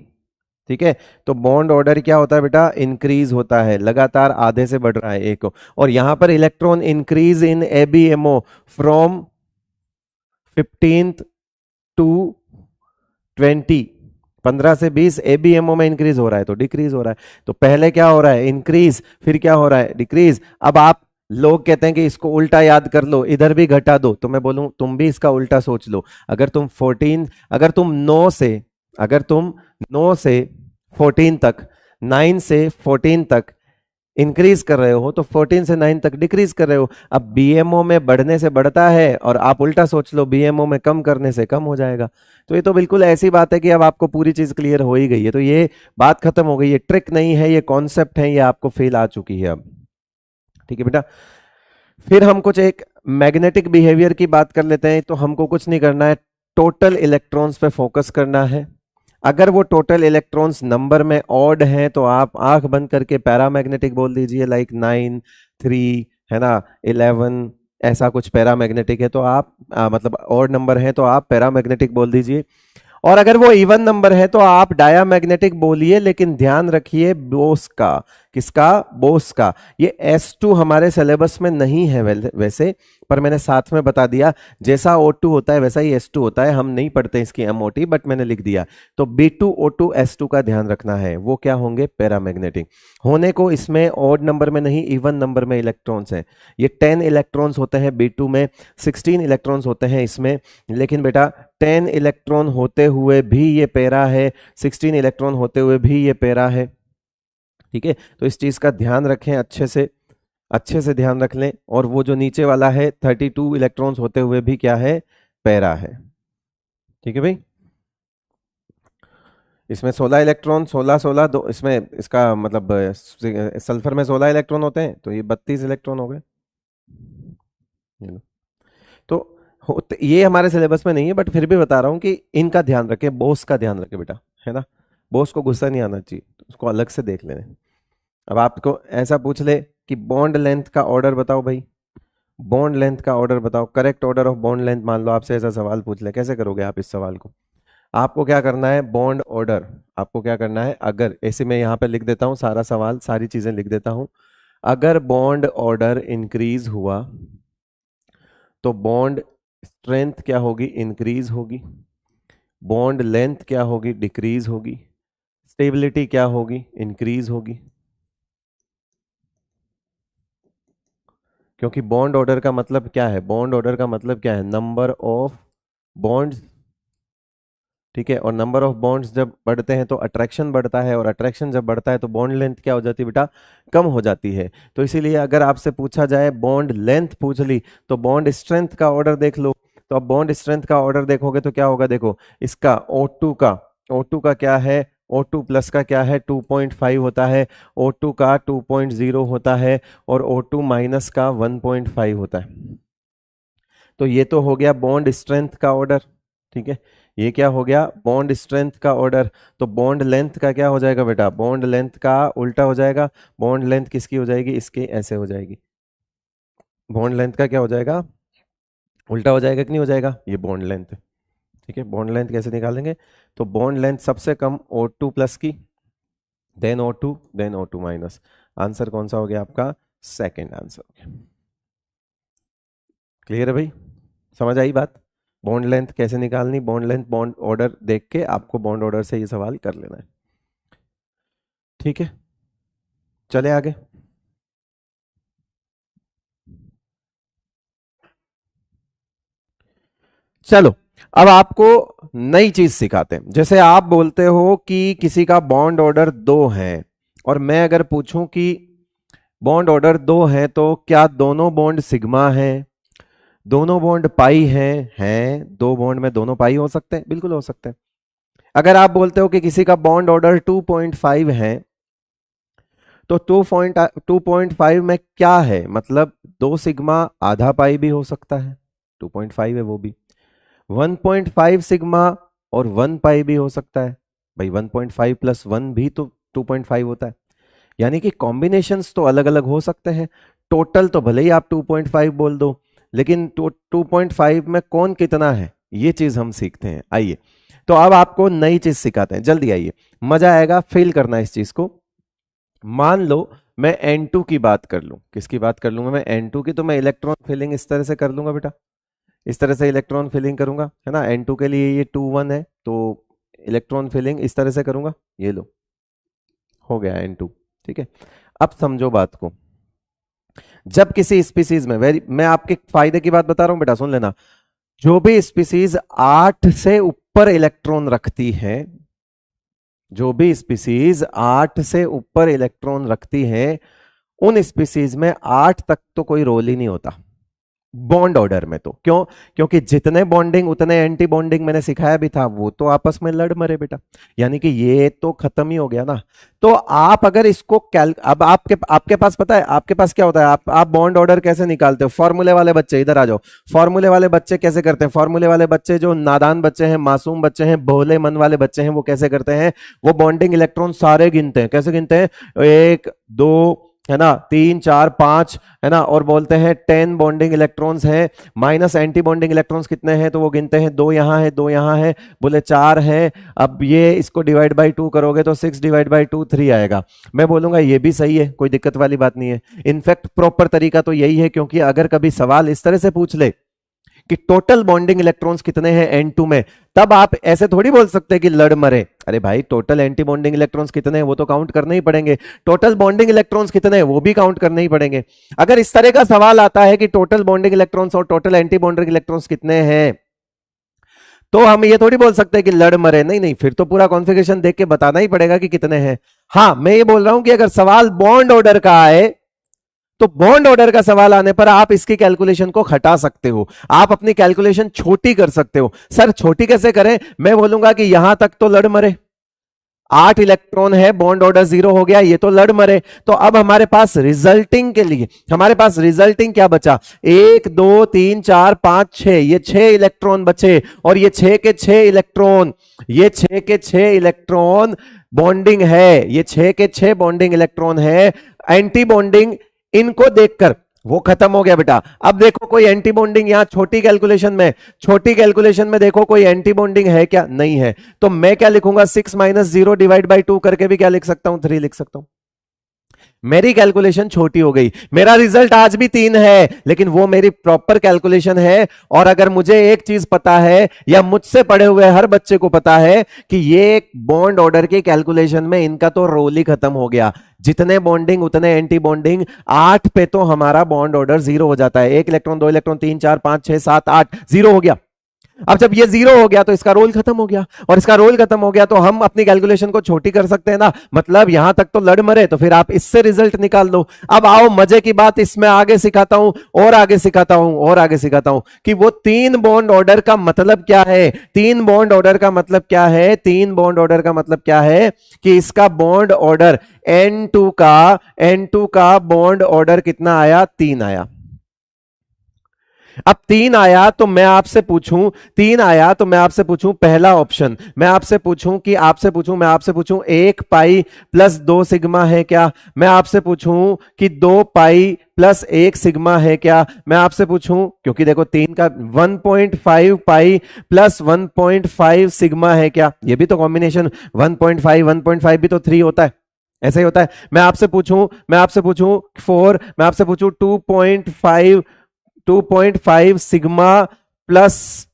ठीक है, तो बॉन्ड ऑर्डर क्या होता है बेटा, इंक्रीज होता है, लगातार आधे से बढ़ रहा है एक। और यहां पर electron increase in ABMO from 15th to 20, 15 से 20 एबीएमओ में इंक्रीज हो रहा है तो डिक्रीज हो रहा है। तो पहले क्या हो रहा है, इंक्रीज, फिर क्या हो रहा है, डिक्रीज। अब आप लोग कहते हैं कि इसको उल्टा याद कर लो, इधर भी घटा दो, तो मैं बोलूं तुम भी इसका उल्टा सोच लो। अगर तुम 14, अगर तुम 9 से, अगर तुम 9 से 14 तक, 9 से 14 तक इंक्रीज कर रहे हो, तो 14 से 9 तक डिक्रीज कर रहे हो। अब बीएमओ में बढ़ने से बढ़ता है, और आप उल्टा सोच लो बीएमओ में कम करने से कम हो जाएगा। तो ये तो बिल्कुल ऐसी बात है कि अब आपको पूरी चीज क्लियर हो ही गई है, तो ये बात खत्म हो गई, ये ट्रिक नहीं है, ये कॉन्सेप्ट है, ये आपको फील आ चुकी है अब। ठीक है बेटा, फिर हम कुछ एक मैग्नेटिक बिहेवियर की बात कर लेते हैं। तो हमको कुछ नहीं करना है, टोटल इलेक्ट्रॉन्स पे फोकस करना है। अगर वो टोटल इलेक्ट्रॉन्स नंबर में ऑड हैं तो आप आंख बंद करके पैरामैग्नेटिक बोल दीजिए, लाइक 9 3, है ना, 11, ऐसा कुछ पैरामैग्नेटिक है तो आप मतलब ऑड नंबर है तो आप पैरामैग्नेटिक बोल दीजिए। और अगर वो इवन नंबर है तो आप डायामैग्नेटिक बोलिए, लेकिन ध्यान रखिए बोस का, किसका, बोस का। ये S2 हमारे सिलेबस में नहीं है वैसे, पर मैंने साथ में बता दिया, जैसा O2 होता है वैसा ही S2 होता है, हम नहीं पढ़ते इसकी MOT, बट मैंने लिख दिया। तो B2O2 S2 का ध्यान रखना है, वो क्या होंगे, पैरामैग्नेटिक होने को। इसमें ऑड नंबर में नहीं, इवन नंबर में इलेक्ट्रॉन्स हैं। ये 10 इलेक्ट्रॉन्स होते हैं B2 में, 16 इलेक्ट्रॉन्स होते हैं इसमें, लेकिन बेटा 10 इलेक्ट्रॉन होते हुए भी ये पैरा है, 16 इलेक्ट्रॉन होते हुए भी ये पैरा है। ठीक है, तो इस चीज का ध्यान रखें, अच्छे से ध्यान रख लें। और वो जो नीचे वाला है 32 इलेक्ट्रॉन्स होते हुए भी क्या है, पैरा है। ठीक है भाई, इसमें 16 इलेक्ट्रॉन, 16 16 दो, इसमें इसका मतलब सल्फर में 16 इलेक्ट्रॉन होते हैं, तो ये 32 इलेक्ट्रॉन हो गए। ये लो। तो ये हमारे सिलेबस में नहीं है, बट फिर भी बता रहा हूँ कि इनका ध्यान रखें, बोस का ध्यान रखें बेटा, है ना। बोस को गुस्सा नहीं आना चाहिए, तो उसको अलग से देख लेना। अब आपको ऐसा पूछ ले कि बॉन्ड लेंथ का ऑर्डर बताओ भाई, बॉन्ड लेंथ का ऑर्डर बताओ, correct order of bond length, मान लो आपसे ऐसा सवाल पूछ ले, कैसे करोगे आप इस सवाल को। आपको क्या करना है, बॉन्ड ऑर्डर, आपको क्या करना है, अगर ऐसे मैं यहाँ पे लिख देता हूँ सारा सवाल, सारी चीजें लिख देता हूँ। अगर बॉन्ड ऑर्डर इंक्रीज हुआ तो बॉन्ड स्ट्रेंथ क्या होगी, इंक्रीज होगी। बॉन्ड लेंथ क्या होगी, डिक्रीज होगी। स्टेबिलिटी क्या होगी, इंक्रीज होगी। क्योंकि बॉन्ड ऑर्डर का मतलब क्या है, बॉन्ड ऑर्डर का मतलब क्या है, नंबर ऑफ बॉन्ड्स, ठीक है। और नंबर ऑफ बॉन्ड्स जब बढ़ते हैं तो अट्रैक्शन बढ़ता है, और अट्रैक्शन जब बढ़ता है तो बॉन्ड लेंथ क्या हो जाती है बेटा, कम हो जाती है। तो इसीलिए अगर आपसे पूछा जाए बॉन्ड लेंथ पूछ ली तो बॉन्ड स्ट्रेंथ का ऑर्डर देख लो। तो अब बॉन्ड स्ट्रेंथ का ऑर्डर देखोगे तो क्या होगा, देखो इसका O2 का क्या है, O2 प्लस का क्या है 2.5 होता है, O2 का 2.0 होता है, और O2 माइनस का 1.5 होता है। तो ये तो हो गया बॉन्ड स्ट्रेंथ का ऑर्डर, ठीक है। ये क्या हो गया, बॉन्ड स्ट्रेंथ का ऑर्डर। तो बॉन्ड लेंथ का क्या हो जाएगा बेटा, बॉन्ड लेंथ का उल्टा हो जाएगा। बॉन्ड लेंथ किसकी हो जाएगी, इसके ऐसे हो जाएगी। बॉन्ड लेंथ का क्या हो जाएगा, उल्टा हो जाएगा कि नहीं हो जाएगा, ये बॉन्ड लेंथ है, ठीक है। बॉन्ड लेंथ कैसे निकालेंगे, तो बॉन्ड लेंथ सबसे कम O2 प्लस की, देन O2 माइनस। आंसर कौन सा हो गया आपका, सेकेंड आंसर हो गया। क्लियर है भाई, समझ आई बात। बॉन्ड लेंथ कैसे निकालनी, बॉन्ड लेंथ बॉन्ड ऑर्डर देख के आपको बॉन्ड ऑर्डर से ये सवाल कर लेना है, ठीक है। चले आगे। चलो, अब आपको नई चीज सिखाते हैं। जैसे आप बोलते हो कि किसी का बॉन्ड ऑर्डर 2 है, और मैं अगर पूछूं कि बॉन्ड ऑर्डर 2 है तो क्या दोनों बॉन्ड सिग्मा है, दोनों बॉन्ड पाई हैं, दो बॉन्ड में दोनों पाई हो सकते हैं, बिल्कुल हो सकते हैं। अगर आप बोलते हो कि किसी का बॉन्ड ऑर्डर 2.5 है तो 2.5 में क्या है, मतलब 2 सिग्मा आधा पाई भी हो सकता है, 2.5 है वो भी, 1.5 सिग्मा और 1 पाई भी हो सकता है। भाई 1.5 प्लस 1 भी तो 2.5 होता है। यानी कि कॉम्बिनेशंस तो अलग अलग हो सकते हैं। टोटल तो भले ही आप 2.5 बोल दो, लेकिन 2.5 में कौन कितना है ये चीज हम सीखते हैं। आइए, तो अब आपको नई चीज सिखाते हैं, जल्दी आइए, मजा आएगा, फील करना इस चीज को। मान लो मैं N2 की बात कर लूं, किसकी बात कर लूंगा मैं, N2 की। तो मैं इलेक्ट्रॉन फिलिंग इस तरह से कर लूंगा बेटा, इस तरह से इलेक्ट्रॉन फिलिंग करूंगा, है ना। N2 के लिए ये 2 1 है, तो इलेक्ट्रॉन फिलिंग इस तरह से करूंगा, ये लो हो गया N2, ठीक है। अब समझो बात को, जब किसी स्पीसीज में, वेरी मैं आपके फायदे की बात बता रहा हूं बेटा, सुन लेना, जो भी स्पीसीज 8 से ऊपर इलेक्ट्रॉन रखती है, जो भी स्पीसीज 8 से ऊपर इलेक्ट्रॉन रखती है, उन स्पीसीज में 8 तक तो कोई रोल ही नहीं होता बॉन्ड ऑर्डर में। तो क्यों, क्योंकि जितने बॉन्डिंग उतने एंटी बॉन्डिंग, मैंने सिखाया भी था, वो तो आपस में लड़ मरे बेटा, यानी कि ये तो खत्म ही हो गया ना। तो आप अगर इसको अब आपके आपके पास पता है आपके पास क्या होता है, आप बॉन्ड ऑर्डर कैसे निकालते हो, फॉर्मूले वाले बच्चे इधर आ जाओ। फॉर्मूले वाले बच्चे कैसे करते हैं, फॉर्मूले वाले बच्चे जो नादान बच्चे हैं, मासूम बच्चे हैं, भोले मन वाले बच्चे हैं, वो कैसे करते हैं, वो बॉन्डिंग इलेक्ट्रॉन सारे गिनते हैं। कैसे गिनते हैं, 1 2 है ना, 3 4 5 है ना, और बोलते हैं 10 बॉन्डिंग इलेक्ट्रॉन्स हैं, माइनस एंटी बॉन्डिंग इलेक्ट्रॉन्स कितने हैं, तो वो गिनते हैं 2 यहां है 2 यहां है, बोले 4 है। अब ये इसको डिवाइड बाई 2 करोगे तो 6 डिवाइड बाई 2 3 आएगा। मैं बोलूंगा ये भी सही है, कोई दिक्कत वाली बात नहीं है। इनफैक्ट प्रॉपर तरीका तो यही है, क्योंकि अगर कभी सवाल इस तरह से पूछ ले कि टोटल बॉन्डिंग इलेक्ट्रॉन्स कितने हैं N2 में, तब आप ऐसे थोड़ी बोल सकते कि लड़ मरे। अरे भाई, टोटल एंटी बॉन्डिंग इलेक्ट्रॉन्स कितने हैं वो तो काउंट करने ही पड़ेंगे, टोटल बॉन्डिंग इलेक्ट्रॉन्स कितने हैं वो भी काउंट करने ही पड़ेंगे। अगर इस तरह का सवाल आता है कि टोटल बॉन्डिंग इलेक्ट्रॉन्स और टोटल एंटी बॉन्डिंग इलेक्ट्रॉन्स कितने हैं, तो हम ये थोड़ी बोल सकते हैं कि लड़ मरे, नहीं नहीं, फिर तो पूरा कॉन्फ़िगरेशन देख के बताना ही पड़ेगा कि कितने हैं। हाँ, मैं ये बोल रहा हूं कि अगर सवाल बॉन्ड ऑर्डर का आए तो बॉन्ड ऑर्डर का सवाल आने पर आप इसकी कैलकुलेशन को हटा सकते हो, आप अपनी कैलकुलेशन छोटी कर सकते हो। सर छोटी कैसे करें, मैं बोलूंगा कि यहां तक तो लड़ मरे, 8 इलेक्ट्रॉन है, बॉन्ड ऑर्डर 0 हो गया, ये तो लड़ मरे। तो अब हमारे पास रिजल्टिंग के लिए, हमारे पास रिजल्टिंग क्या बचा, 1 2 3 4 5 6, ये 6 इलेक्ट्रॉन बचे, और ये 6 के 6 इलेक्ट्रॉन, ये 6 के 6 इलेक्ट्रॉन बॉन्डिंग है, ये 6 के 6 बॉन्डिंग इलेक्ट्रॉन है। एंटी बॉन्डिंग इनको देखकर वो खत्म हो गया बेटा। अब देखो कोई एंटी बॉन्डिंग यहां छोटी कैलकुलेशन में देखो कोई एंटी बॉन्डिंग है क्या, नहीं है। तो मैं क्या लिखूंगा, 6 - 0 डिवाइड बाई 2 करके भी क्या लिख सकता हूं, 3 लिख सकता हूं। मेरी कैलकुलेशन छोटी हो गई। मेरा रिजल्ट आज भी 3 है, लेकिन वो मेरी प्रॉपर कैलकुलेशन है। और अगर मुझे एक चीज पता है, या मुझसे पढ़े हुए हर बच्चे को पता है, कि ये बॉन्ड ऑर्डर की कैलकुलेशन में इनका तो रोल ही खत्म हो गया। जितने बॉन्डिंग उतने एंटी बॉन्डिंग, 8 पे तो हमारा बॉन्ड ऑर्डर 0 हो जाता है। 1 इलेक्ट्रॉन, 2 इलेक्ट्रॉन, 3 4 5 6 7 8, 0 हो गया। अब जब ये 0 हो गया तो इसका रोल खत्म हो गया, और इसका रोल खत्म हो गया तो हम अपनी कैलकुलेशन को छोटी कर सकते हैं ना। मतलब यहां तक तो लड़ मरे, तो फिर आप इससे रिजल्ट निकाल लो। अब आओ मजे की बात, इसमें आगे सिखाता हूं, और आगे सिखाता हूं, और आगे सिखाता हूं कि वो 3 बॉन्ड ऑर्डर का मतलब क्या है। 3 बॉन्ड ऑर्डर का मतलब क्या है? 3 बॉन्ड ऑर्डर का मतलब क्या है कि इसका बॉन्ड ऑर्डर N2 का बॉन्ड ऑर्डर कितना आया? 3 आया। अब 3 आया तो मैं आपसे पूछूं, 3 आया तो मैं आपसे पूछूं, पहला ऑप्शन मैं आपसे पूछूं कि मैं आपसे पूछूं 1 पाई प्लस 2 सिग्मा है क्या? मैं आपसे पूछूं कि 2 पाई प्लस 1 सिग्मा है क्या? मैं आपसे पूछूं, क्योंकि देखो 3 का 1.5 पाई प्लस 1.5 सिग्मा है क्या? ये भी तो कॉम्बिनेशन 1.5 भी तो 3 होता है, ऐसा ही होता है। मैं आपसे पूछूं 4, मैं आपसे पूछूं 2.5 सिग्मा प्लस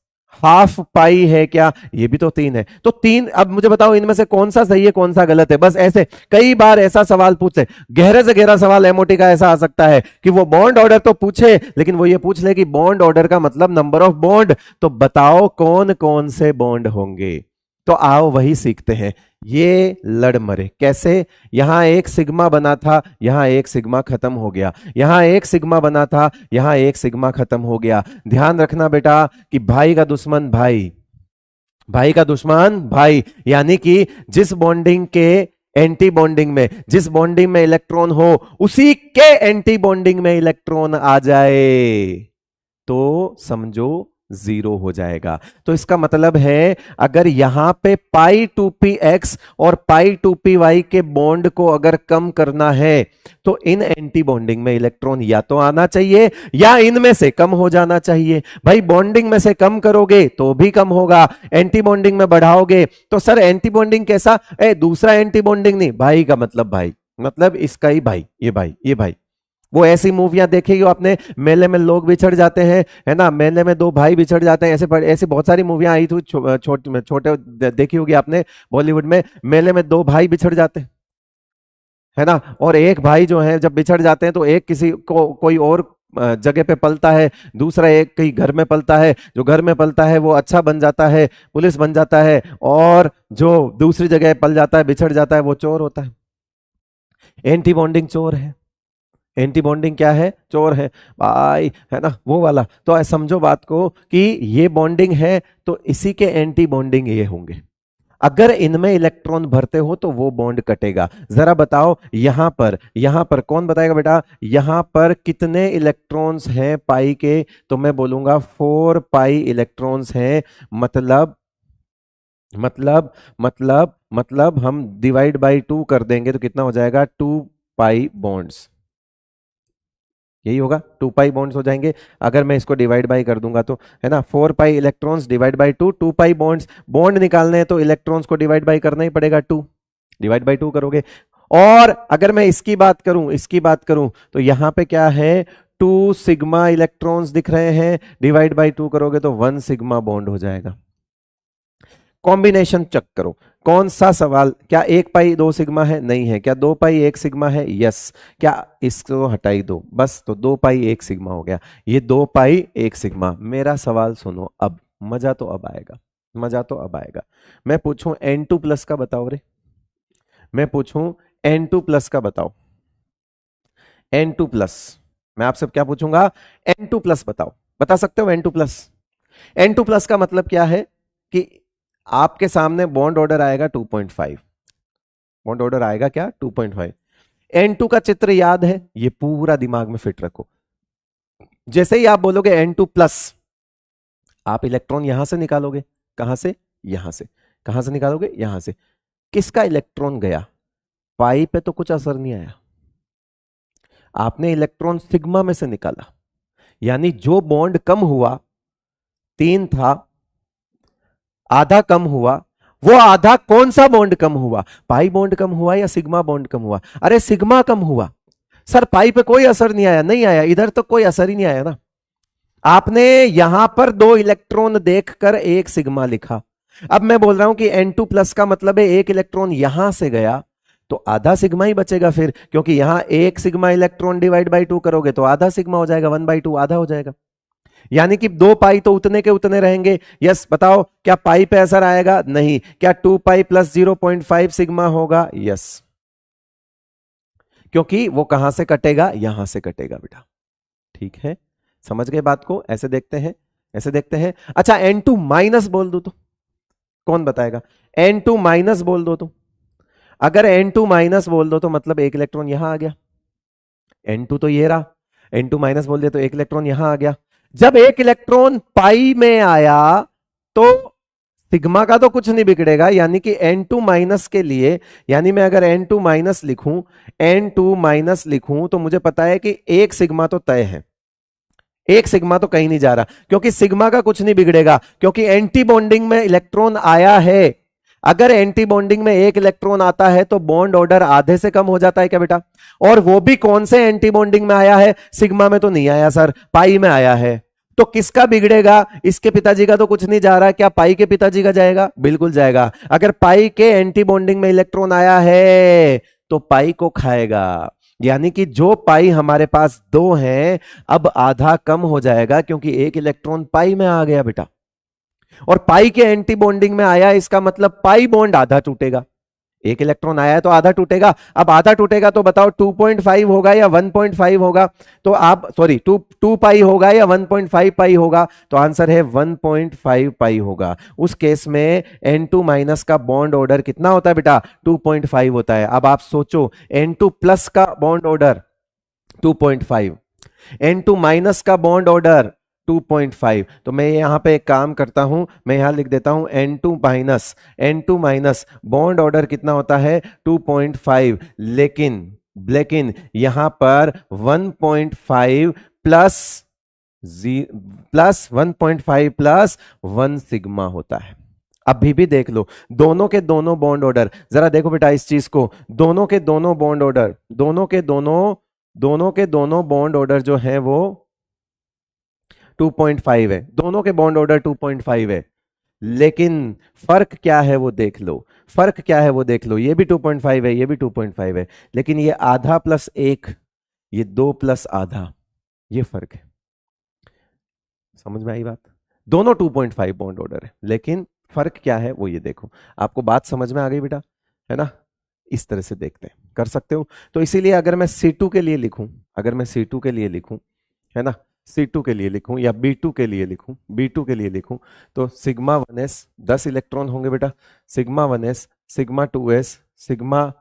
हाफ पाई है क्या? ये भी तो 3 है। तो 3, अब मुझे बताओ इनमें से कौन सा सही है कौन सा गलत है? बस ऐसे कई बार ऐसा सवाल पूछते, गहरे से गहरा सवाल एमओटी का ऐसा आ सकता है कि वो बॉन्ड ऑर्डर तो पूछे, लेकिन वो ये पूछ ले कि बॉन्ड ऑर्डर का मतलब नंबर ऑफ बॉन्ड। तो बताओ कौन कौन से बॉन्ड होंगे? तो आओ वही सीखते हैं। ये लड़ मरे कैसे? यहां एक सिग्मा बना था, यहां एक सिग्मा खत्म हो गया, यहां एक सिग्मा बना था, यहां एक सिग्मा खत्म हो गया। ध्यान रखना बेटा कि भाई का दुश्मन भाई, भाई का दुश्मन भाई, यानी कि जिस बॉन्डिंग के एंटी बॉन्डिंग में, जिस बॉन्डिंग में इलेक्ट्रॉन हो, उसी के एंटी बॉन्डिंग में इलेक्ट्रॉन आ जाए तो समझो 0 हो जाएगा। तो इसका मतलब है अगर यहां पे पाई 2p x और पाई 2py के बॉन्ड को अगर कम करना है, तो इन एंटी बॉन्डिंग में इलेक्ट्रॉन या तो आना चाहिए या इनमें से कम हो जाना चाहिए। भाई बॉन्डिंग में से कम करोगे तो भी कम होगा, एंटी बॉन्डिंग में बढ़ाओगे तो सर एंटी बॉन्डिंग कैसा? दूसरा एंटी बॉन्डिंग नहीं, भाई का मतलब भाई, मतलब इसका ही भाई, ये भाई, ये भाई। वो ऐसी मूवियां देखी हो आपने, मेले में लोग बिछड़ जाते हैं, है ना, मेले में 2 भाई बिछड़ जाते हैं, ऐसे ऐसी बहुत सारी मूवियां आई थी छोटे देखी होगी आपने बॉलीवुड में, मेले में 2 भाई बिछड़ जाते हैं, है ना। और एक भाई जो है जब बिछड़ जाते हैं तो एक किसी को कोई और जगह पे पलता है, दूसरा एक कहीं घर में पलता है, जो घर में पलता है वो अच्छा बन जाता है, पुलिस बन जाता है, और जो दूसरी जगह पल जाता है, बिछड़ जाता है, वो चोर होता है। एंटी बॉन्डिंग चोर है, एंटी बॉन्डिंग क्या है? चोर है भाई, है ना, वो वाला। तो समझो बात को कि ये बॉन्डिंग है तो इसी के एंटी बॉन्डिंग ये होंगे। अगर इनमें इलेक्ट्रॉन भरते हो तो वो बॉन्ड कटेगा। जरा बताओ यहां पर कौन बताएगा बेटा, यहां पर कितने इलेक्ट्रॉन्स हैं पाई के? तो मैं बोलूंगा 4 पाई इलेक्ट्रॉन्स हैं। मतलब मतलब हम डिवाइड बाई 2 कर देंगे तो कितना हो जाएगा? 2 पाई बॉन्ड्स, यही होगा, 2 पाई बॉन्ड्स हो जाएंगे। अगर मैं इसको डिवाइड बाई कर दूंगा तो, है ना, 4 pi electrons divide by 2 pi bonds. Bond निकालने हैं तो इलेक्ट्रॉन्स को डिवाइड बाई करना ही पड़ेगा, 2 डिवाइड बाई 2 करोगे। और अगर मैं इसकी बात करूं तो यहां पे क्या है? 2 सिग्मा इलेक्ट्रॉन्स दिख रहे हैं, डिवाइड बाई 2 करोगे तो 1 सिग्मा बॉन्ड हो जाएगा। कॉम्बिनेशन चेक करो, कौन सा सवाल, क्या 1 पाई 2 सिग्मा है? नहीं है। क्या 2 पाई 1 सिग्मा है? यस। क्या इसको हटाई दो बस, तो 2 पाई 1 सिग्मा हो गया, ये 2 पाई 1 सिग्मा। मेरा सवाल सुनो अब, मजा तो अब आएगा, मजा तो अब आएगा। मैं पूछूं N2 प्लस का बताओ रे, मैं पूछूं N2 प्लस का बताओ, N2 प्लस, मैं आपसे क्या पूछूंगा? N2 प्लस बताओ, बता सकते हो N2 प्लस? N2 प्लस का मतलब क्या है कि आपके सामने बॉन्ड ऑर्डर आएगा 2.5, बॉन्ड ऑर्डर आएगा क्या? 2.5। N2 का चित्र याद है? ये पूरा दिमाग में फिट रखो। जैसे ही आप बोलोगे N2 प्लस, आप इलेक्ट्रॉन यहां से निकालोगे, कहां से? यहां से। कहां से निकालोगे? यहां से। किसका इलेक्ट्रॉन गया? पाई पे तो कुछ असर नहीं आया, आपने इलेक्ट्रॉन सिग्मा में से निकाला, यानी जो बॉन्ड कम हुआ, 3 था, आधा कम हुआ, वो आधा कौन सा बॉन्ड कम हुआ, पाई बॉन्ड कम हुआ या सिग्मा बॉन्ड कम हुआ? अरे सिग्मा कम हुआ सर, पाई पे कोई असर नहीं आया, नहीं आया, इधर तो कोई असर ही नहीं आया ना। आपने यहां पर 2 इलेक्ट्रॉन देखकर एक सिग्मा लिखा। अब मैं बोल रहा हूं कि N2+ का मतलब है एक इलेक्ट्रॉन यहां से गया तो आधा सिग्मा ही बचेगा फिर, क्योंकि यहां एक सिग्मा इलेक्ट्रॉन डिवाइड बाई 2 करोगे तो आधा सिग्मा हो जाएगा, 1/2 आधा हो जाएगा। यानी कि 2 पाई तो उतने के उतने रहेंगे। यस, बताओ क्या पाई पे असर आएगा? नहीं। क्या 2 पाई प्लस 0.5 सिग्मा होगा? यस, क्योंकि वो कहां से कटेगा? यहां से कटेगा बेटा। ठीक है, समझ गए बात को? ऐसे देखते हैं, ऐसे देखते हैं। अच्छा N2- बोल दो तो कौन बताएगा? N2- बोल दो तो, अगर N2- बोल दो तो मतलब एक इलेक्ट्रॉन यहां आ गया। N2 तो ये रहा, N2- बोल दिया तो एक इलेक्ट्रॉन यहां आ गया। जब एक इलेक्ट्रॉन पाई में आया तो सिग्मा का तो कुछ नहीं बिगड़ेगा, यानी कि N2- के लिए, यानी मैं अगर N2- लिखूं, N2- लिखूं तो मुझे पता है कि एक सिग्मा तो तय है, एक सिग्मा तो कहीं नहीं जा रहा, क्योंकि सिग्मा का कुछ नहीं बिगड़ेगा, क्योंकि एंटी बॉन्डिंग में इलेक्ट्रॉन आया है। अगर एंटी बॉन्डिंग में एक इलेक्ट्रॉन आता है तो बॉन्ड ऑर्डर आधे से कम हो जाता है क्या बेटा? और वो भी कौन से एंटी बॉन्डिंग में आया है? सिग्मा में तो नहीं आया सर, पाई में आया है। तो किसका बिगड़ेगा? इसके पिताजी का तो कुछ नहीं जा रहा, क्या पाई के पिताजी का जाएगा? बिल्कुल जाएगा। अगर पाई के एंटी बॉन्डिंग में इलेक्ट्रॉन आया है तो पाई को खाएगा, यानी कि जो पाई हमारे पास 2 हैं अब आधा कम हो जाएगा, क्योंकि एक इलेक्ट्रॉन पाई में आ गया बेटा, और पाई के एंटी बॉन्डिंग में आया, इसका मतलब पाई बॉन्ड आधा टूटेगा। एक इलेक्ट्रॉन आया है तो आधा टूटेगा। अब आधा टूटेगा तो बताओ 2.5 होगा या 1.5 होगा? तो आप सॉरी, 2 पाई होगा या 1.5 पाई होगा? तो आंसर है 1.5 पाई होगा। उस केस में N2- का बॉन्ड ऑर्डर कितना होता है बेटा? 2.5 होता है। अब आप सोचो N2+ का बॉन्ड ऑर्डर 2.5, N2- का बॉन्ड ऑर्डर 2.5। तो मैं यहां पे एक काम करता हूं, मैं यहां लिख देता हूं N2- बॉन्ड ऑर्डर कितना होता है? 2.5। लेकिन यहां पर 1.5 प्लस 1.5 प्लस 1 सिग्मा होता है। अभी भी देख लो, दोनों के दोनों बॉन्ड ऑर्डर, जरा देखो बेटा इस चीज को, दोनों के दोनों बॉन्ड ऑर्डर, दोनों के दोनों बॉन्ड ऑर्डर जो है वो 2.5 है, दोनों के बॉन्ड ऑर्डर 2.5 है। लेकिन फर्क क्या है वो देख लो, फर्क क्या है वो देख लो, ये भी 2.5 है, ये भी 2.5 है, लेकिन ये आधा प्लस 1, ये 2 प्लस आधा, ये फर्क है। समझ में आई बात? दोनों 2.5 बॉन्ड ऑर्डर है, लेकिन फर्क क्या है वो ये देखो। आपको बात समझ में आ गई बेटा? है ना? इस तरह से देखते हैं, कर सकते हो। तो इसीलिए अगर मैं C2 के लिए लिखूं, अगर मैं C2 के लिए लिखूं, है ना, C2 के लिए लिखूं या B2 के लिए लिखूं, B2 के लिए लिखूं, तो σ1s 10 इलेक्ट्रॉन होंगे बेटा, σ1s, σ2s, σ1s,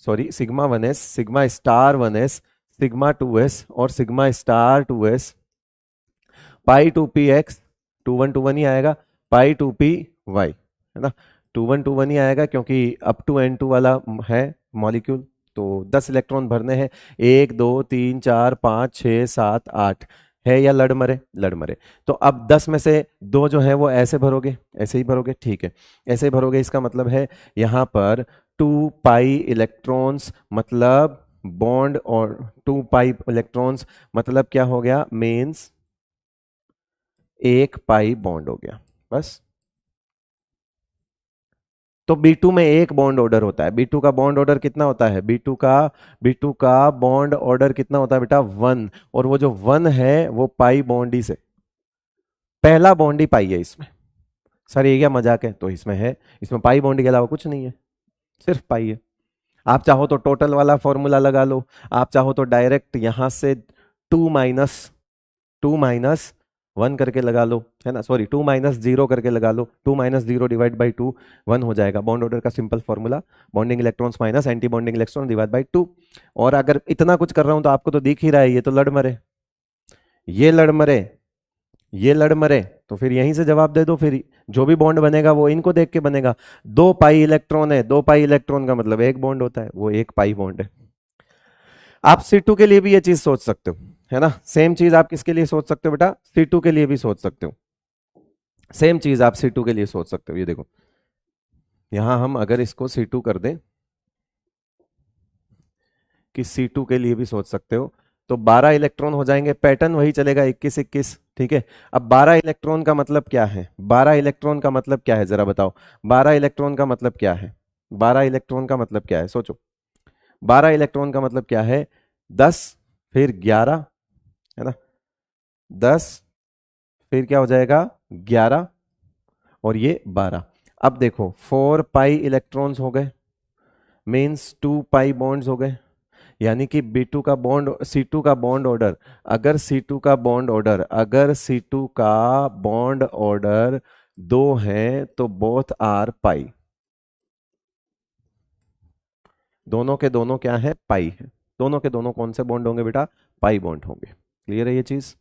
σ*1s, σ2s और σ*2s, पाई 2px, 2 1 ही आएगा, पाई 2py, है ना, 2 1 ही आएगा, क्योंकि अप टू N2 वाला है मॉलिक्यूल। तो 10 इलेक्ट्रॉन भरने हैं, 1 2 3 4 5 6 7 8, है या लड़ मरे? लड़ मरे। तो अब 10 में से 2 जो है वो ऐसे भरोगे, ऐसे ही भरोगे, ठीक है, ऐसे ही भरोगे। इसका मतलब है यहां पर 2 पाई इलेक्ट्रॉन्स मतलब बॉन्ड, और 2 पाई इलेक्ट्रॉन्स मतलब क्या हो गया? मेंस 1 पाई बॉन्ड हो गया, बस। तो B2 में एक बॉन्ड ऑर्डर होता है। B2 का बॉन्ड ऑर्डर कितना होता है? B2 का बॉन्ड ऑर्डर कितना होता है बेटा? 1। और वो जो 1 है वो पाई बॉन्ड ही से, पहला बॉन्ड ही पाई है इसमें। सर ये क्या मजाक है? तो इसमें है, इसमें पाई बॉन्ड के अलावा कुछ नहीं है, सिर्फ पाई है। आप चाहो तो टोटल वाला फॉर्मूला लगा लो, आप चाहो तो डायरेक्ट यहां से 2 - 1 करके लगा लो, है ना, सॉरी 2 - 0 करके लगा लो, 2 - 0 डिवाइड बाई 2 1 हो जाएगा। बॉन्ड ऑर्डर का simple formula, bonding electrons minus anti bonding electron divide by 2। और अगर इतना कुछ कर रहा हूं तो आपको तो दिख ही रहा है, ये तो लड़ मरे, ये लड़ मरे, ये लड़ मरे, तो फिर यहीं से जवाब दे दो। फिर जो भी बॉन्ड बनेगा वो इनको देख के बनेगा। 2 पाई इलेक्ट्रॉन है, 2 पाई इलेक्ट्रॉन का मतलब एक बॉन्ड होता है, वो 1 पाई बॉन्ड है। आप C2 के लिए भी ये चीज सोच सकते हो, है ना, सेम चीज आप किसके लिए सोच सकते हो बेटा? C2 के लिए भी सोच सकते हो, सेम चीज आप C2 के लिए सोच सकते हो। ये देखो, यहां हम अगर इसको C2 कर दें, कि C2 के लिए भी सोच सकते हो, तो 12 इलेक्ट्रॉन हो जाएंगे, पैटर्न वही चलेगा 21 21, ठीक है। अब 12 इलेक्ट्रॉन का मतलब क्या है, 12 इलेक्ट्रॉन का मतलब क्या है जरा बताओ, 12 इलेक्ट्रॉन का मतलब क्या है, 12 इलेक्ट्रॉन का मतलब क्या है, सोचो। 12 इलेक्ट्रॉन का मतलब क्या है, 10 फिर 11, है ना, 10 फिर क्या हो जाएगा 11 और ये 12। अब देखो 4 पाई इलेक्ट्रॉन्स हो गए, मीन्स 2 पाई बॉन्ड्स हो गए, यानी कि B2 का बॉन्ड, C2 का बॉन्ड ऑर्डर, अगर C2 का बॉन्ड ऑर्डर, अगर C2 का बॉन्ड ऑर्डर 2 है तो बोथ आर पाई, दोनों के दोनों क्या है पाई है, दोनों के दोनों कौन से बॉन्ड होंगे बेटा, पाई बॉन्ड होंगे। क्लियर है ये चीज,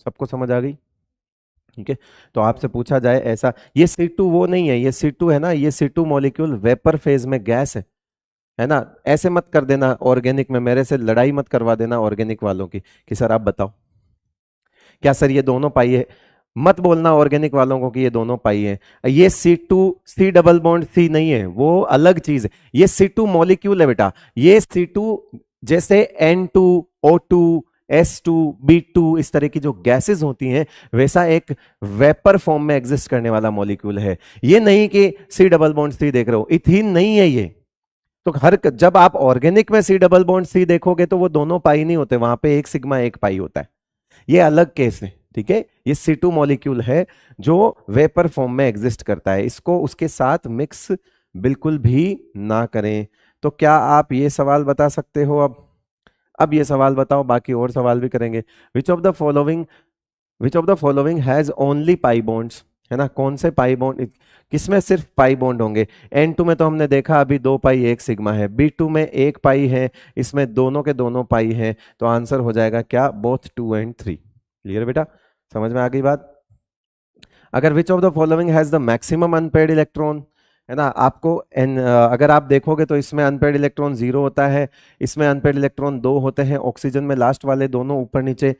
सबको समझ आ गई, ठीक है। तो आपसे पूछा जाए ऐसा, ये C2 वो नहीं है, ये C2 है ना, ये C2 मॉलिक्यूल वेपर फेज में गैस है ना। ऐसे मत कर देना ऑर्गेनिक में, मेरे से लड़ाई मत करवा देना ऑर्गेनिक वालों की कि सर आप बताओ क्या सर ये दोनों पाई है, मत बोलना ऑर्गेनिक वालों को कि ये दोनों पाई है। ये C2 C double bond C नहीं है, वो अलग चीज है, ये C2 मॉलिक्यूल है बेटा। ये C2 जैसे N2 O2 S2 B2 इस तरह की जो गैसेस होती हैं, वैसा एक वेपर फॉर्म में एग्जिस्ट करने वाला मॉलिक्यूल है। ये नहीं कि C डबल बॉन्ड C देख रहे हो, इथीन नहीं है ये। तो हर जब आप ऑर्गेनिक में C डबल बॉन्ड C देखोगे तो वो दोनों पाई नहीं होते, वहां पे एक सिग्मा एक पाई होता है, ये अलग केस है, ठीक है। ये C2 मॉलिक्यूल है जो वेपर फॉर्म में एग्जिस्ट करता है, इसको उसके साथ मिक्स बिल्कुल भी ना करें। तो क्या आप ये सवाल बता सकते हो, अब ये सवाल बताओ, बाकी और सवाल भी करेंगे। विच of the following has only pi bonds, है ना, कौन से पाई बॉन्ड, किसमें सिर्फ पाई बॉन्ड होंगे। N2 में तो हमने देखा अभी 2 पाई 1 सिग्मा है, B2 में 1 पाई है, इसमें दोनों के दोनों पाई है, तो आंसर हो जाएगा क्या, बोथ 2 and 3। क्लियर बेटा, समझ में आ गई बात। अगर विच of the following has the maximum unpaired electron, है ना, आपको अगर आप देखोगे तो इसमें अनपेयर्ड इलेक्ट्रॉन 0 होता है, इसमें अनपेयर्ड इलेक्ट्रॉन 2 होते हैं, ऑक्सीजन में लास्ट वाले दोनों ऊपर नीचे,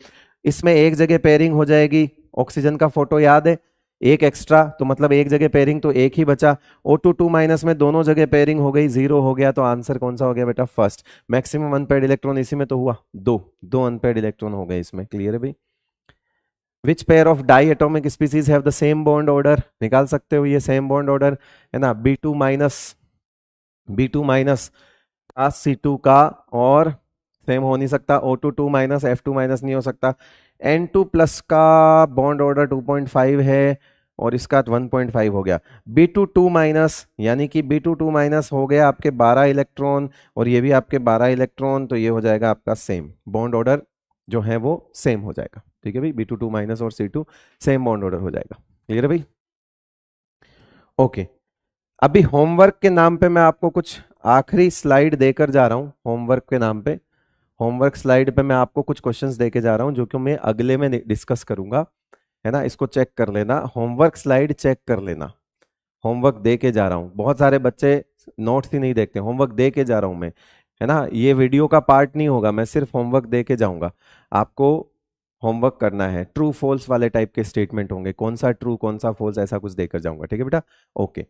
इसमें एक जगह पेयरिंग हो जाएगी, ऑक्सीजन का फोटो याद है, एक एक्स्ट्रा, तो मतलब एक जगह पेयरिंग तो एक ही बचा, O2 2 माइनस में दोनों जगह पेयरिंग हो गई, 0 हो गया, तो आंसर कौन सा हो गया बेटा, फर्स्ट। मैक्सिमम अनपेयर्ड इलेक्ट्रॉन इसी में तो हुआ, दो अनपेयर्ड इलेक्ट्रॉन हो गए इसमें। क्लियर है भाई। Which pair of di atomic species have the same bond order, निकाल सकते हो ये सेम बॉन्ड ऑर्डर, है ना, B2 माइनस का C2 का, और सेम हो नहीं सकता, O2 2 माइनस F2 माइनस नहीं हो सकता, N2 प्लस का बॉन्ड ऑर्डर 2.5 है और इसका 1.5 हो गया, B2 2 माइनस, यानी कि B2 2 माइनस हो गया आपके 12 इलेक्ट्रॉन और ये भी आपके 12 इलेक्ट्रॉन, तो ये हो जाएगा आपका सेम बॉन्ड ऑर्डर, जो है वो सेम हो जाएगा। ठीक है भाई, B2 2 माइनस और C2 सेम बॉन्ड ऑर्डर हो जाएगा। क्लियर है भाई, ओके। अभी होमवर्क के नाम पे मैं आपको कुछ आखिरी स्लाइड देकर जा रहा हूं, होमवर्क के नाम पे, होमवर्क स्लाइड पे मैं आपको कुछ क्वेश्चंस देके जा रहा हूं जो कि मैं अगले में डिस्कस करूंगा, है ना, इसको चेक कर लेना, होमवर्क स्लाइड चेक कर लेना, होमवर्क दे के जा रहा हूं। बहुत सारे बच्चे नोट्स ही नहीं देखते, होमवर्क दे के जा रहा हूं मैं, है ना, ये वीडियो का पार्ट नहीं होगा, मैं सिर्फ होमवर्क दे के जाऊंगा। आपको होमवर्क करना है, ट्रू फॉल्स वाले टाइप के स्टेटमेंट होंगे, कौन सा ट्रू कौन सा फॉल्स ऐसा कुछ देकर जाऊंगा, ठीक है बेटा, ओके।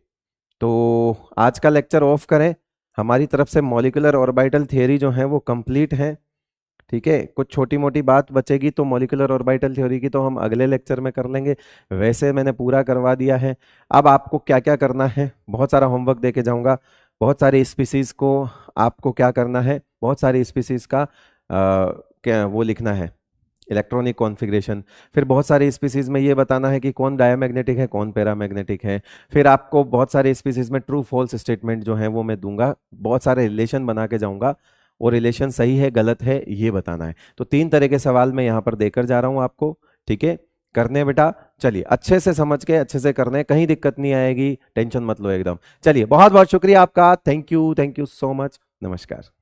तो आज का लेक्चर ऑफ करें, हमारी तरफ से मॉलिक्यूलर ऑर्बिटल थ्योरी जो है वो कंप्लीट है, ठीक है। कुछ छोटी मोटी बात बचेगी तो मॉलिक्यूलर ऑर्बिटल थ्योरी की तो हम अगले लेक्चर में कर लेंगे, वैसे मैंने पूरा करवा दिया है। अब आपको क्या क्या करना है, बहुत सारा होमवर्क देके जाऊंगा, बहुत सारी स्पीसीज को आपको क्या करना है, बहुत सारी स्पीसीज का क्या वो लिखना है, इलेक्ट्रॉनिक कॉन्फ़िगरेशन, फिर बहुत सारी स्पीसीज में ये बताना है कि कौन डायमैग्नेटिक है कौन पैरामैग्नेटिक है, फिर आपको बहुत सारे स्पीसीज में ट्रू फॉल्स स्टेटमेंट जो है वो मैं दूंगा, बहुत सारे रिलेशन बना के जाऊंगा, और रिलेशन सही है गलत है ये बताना है। तो 3 तरह के सवाल मैं यहाँ पर देकर जा रहा हूँ आपको, ठीक है, करने बेटा। चलिए अच्छे से समझ के अच्छे से करने, कहीं दिक्कत नहीं आएगी, टेंशन मत लो एकदम। चलिए बहुत बहुत शुक्रिया आपका, थैंक यू सो मच, नमस्कार।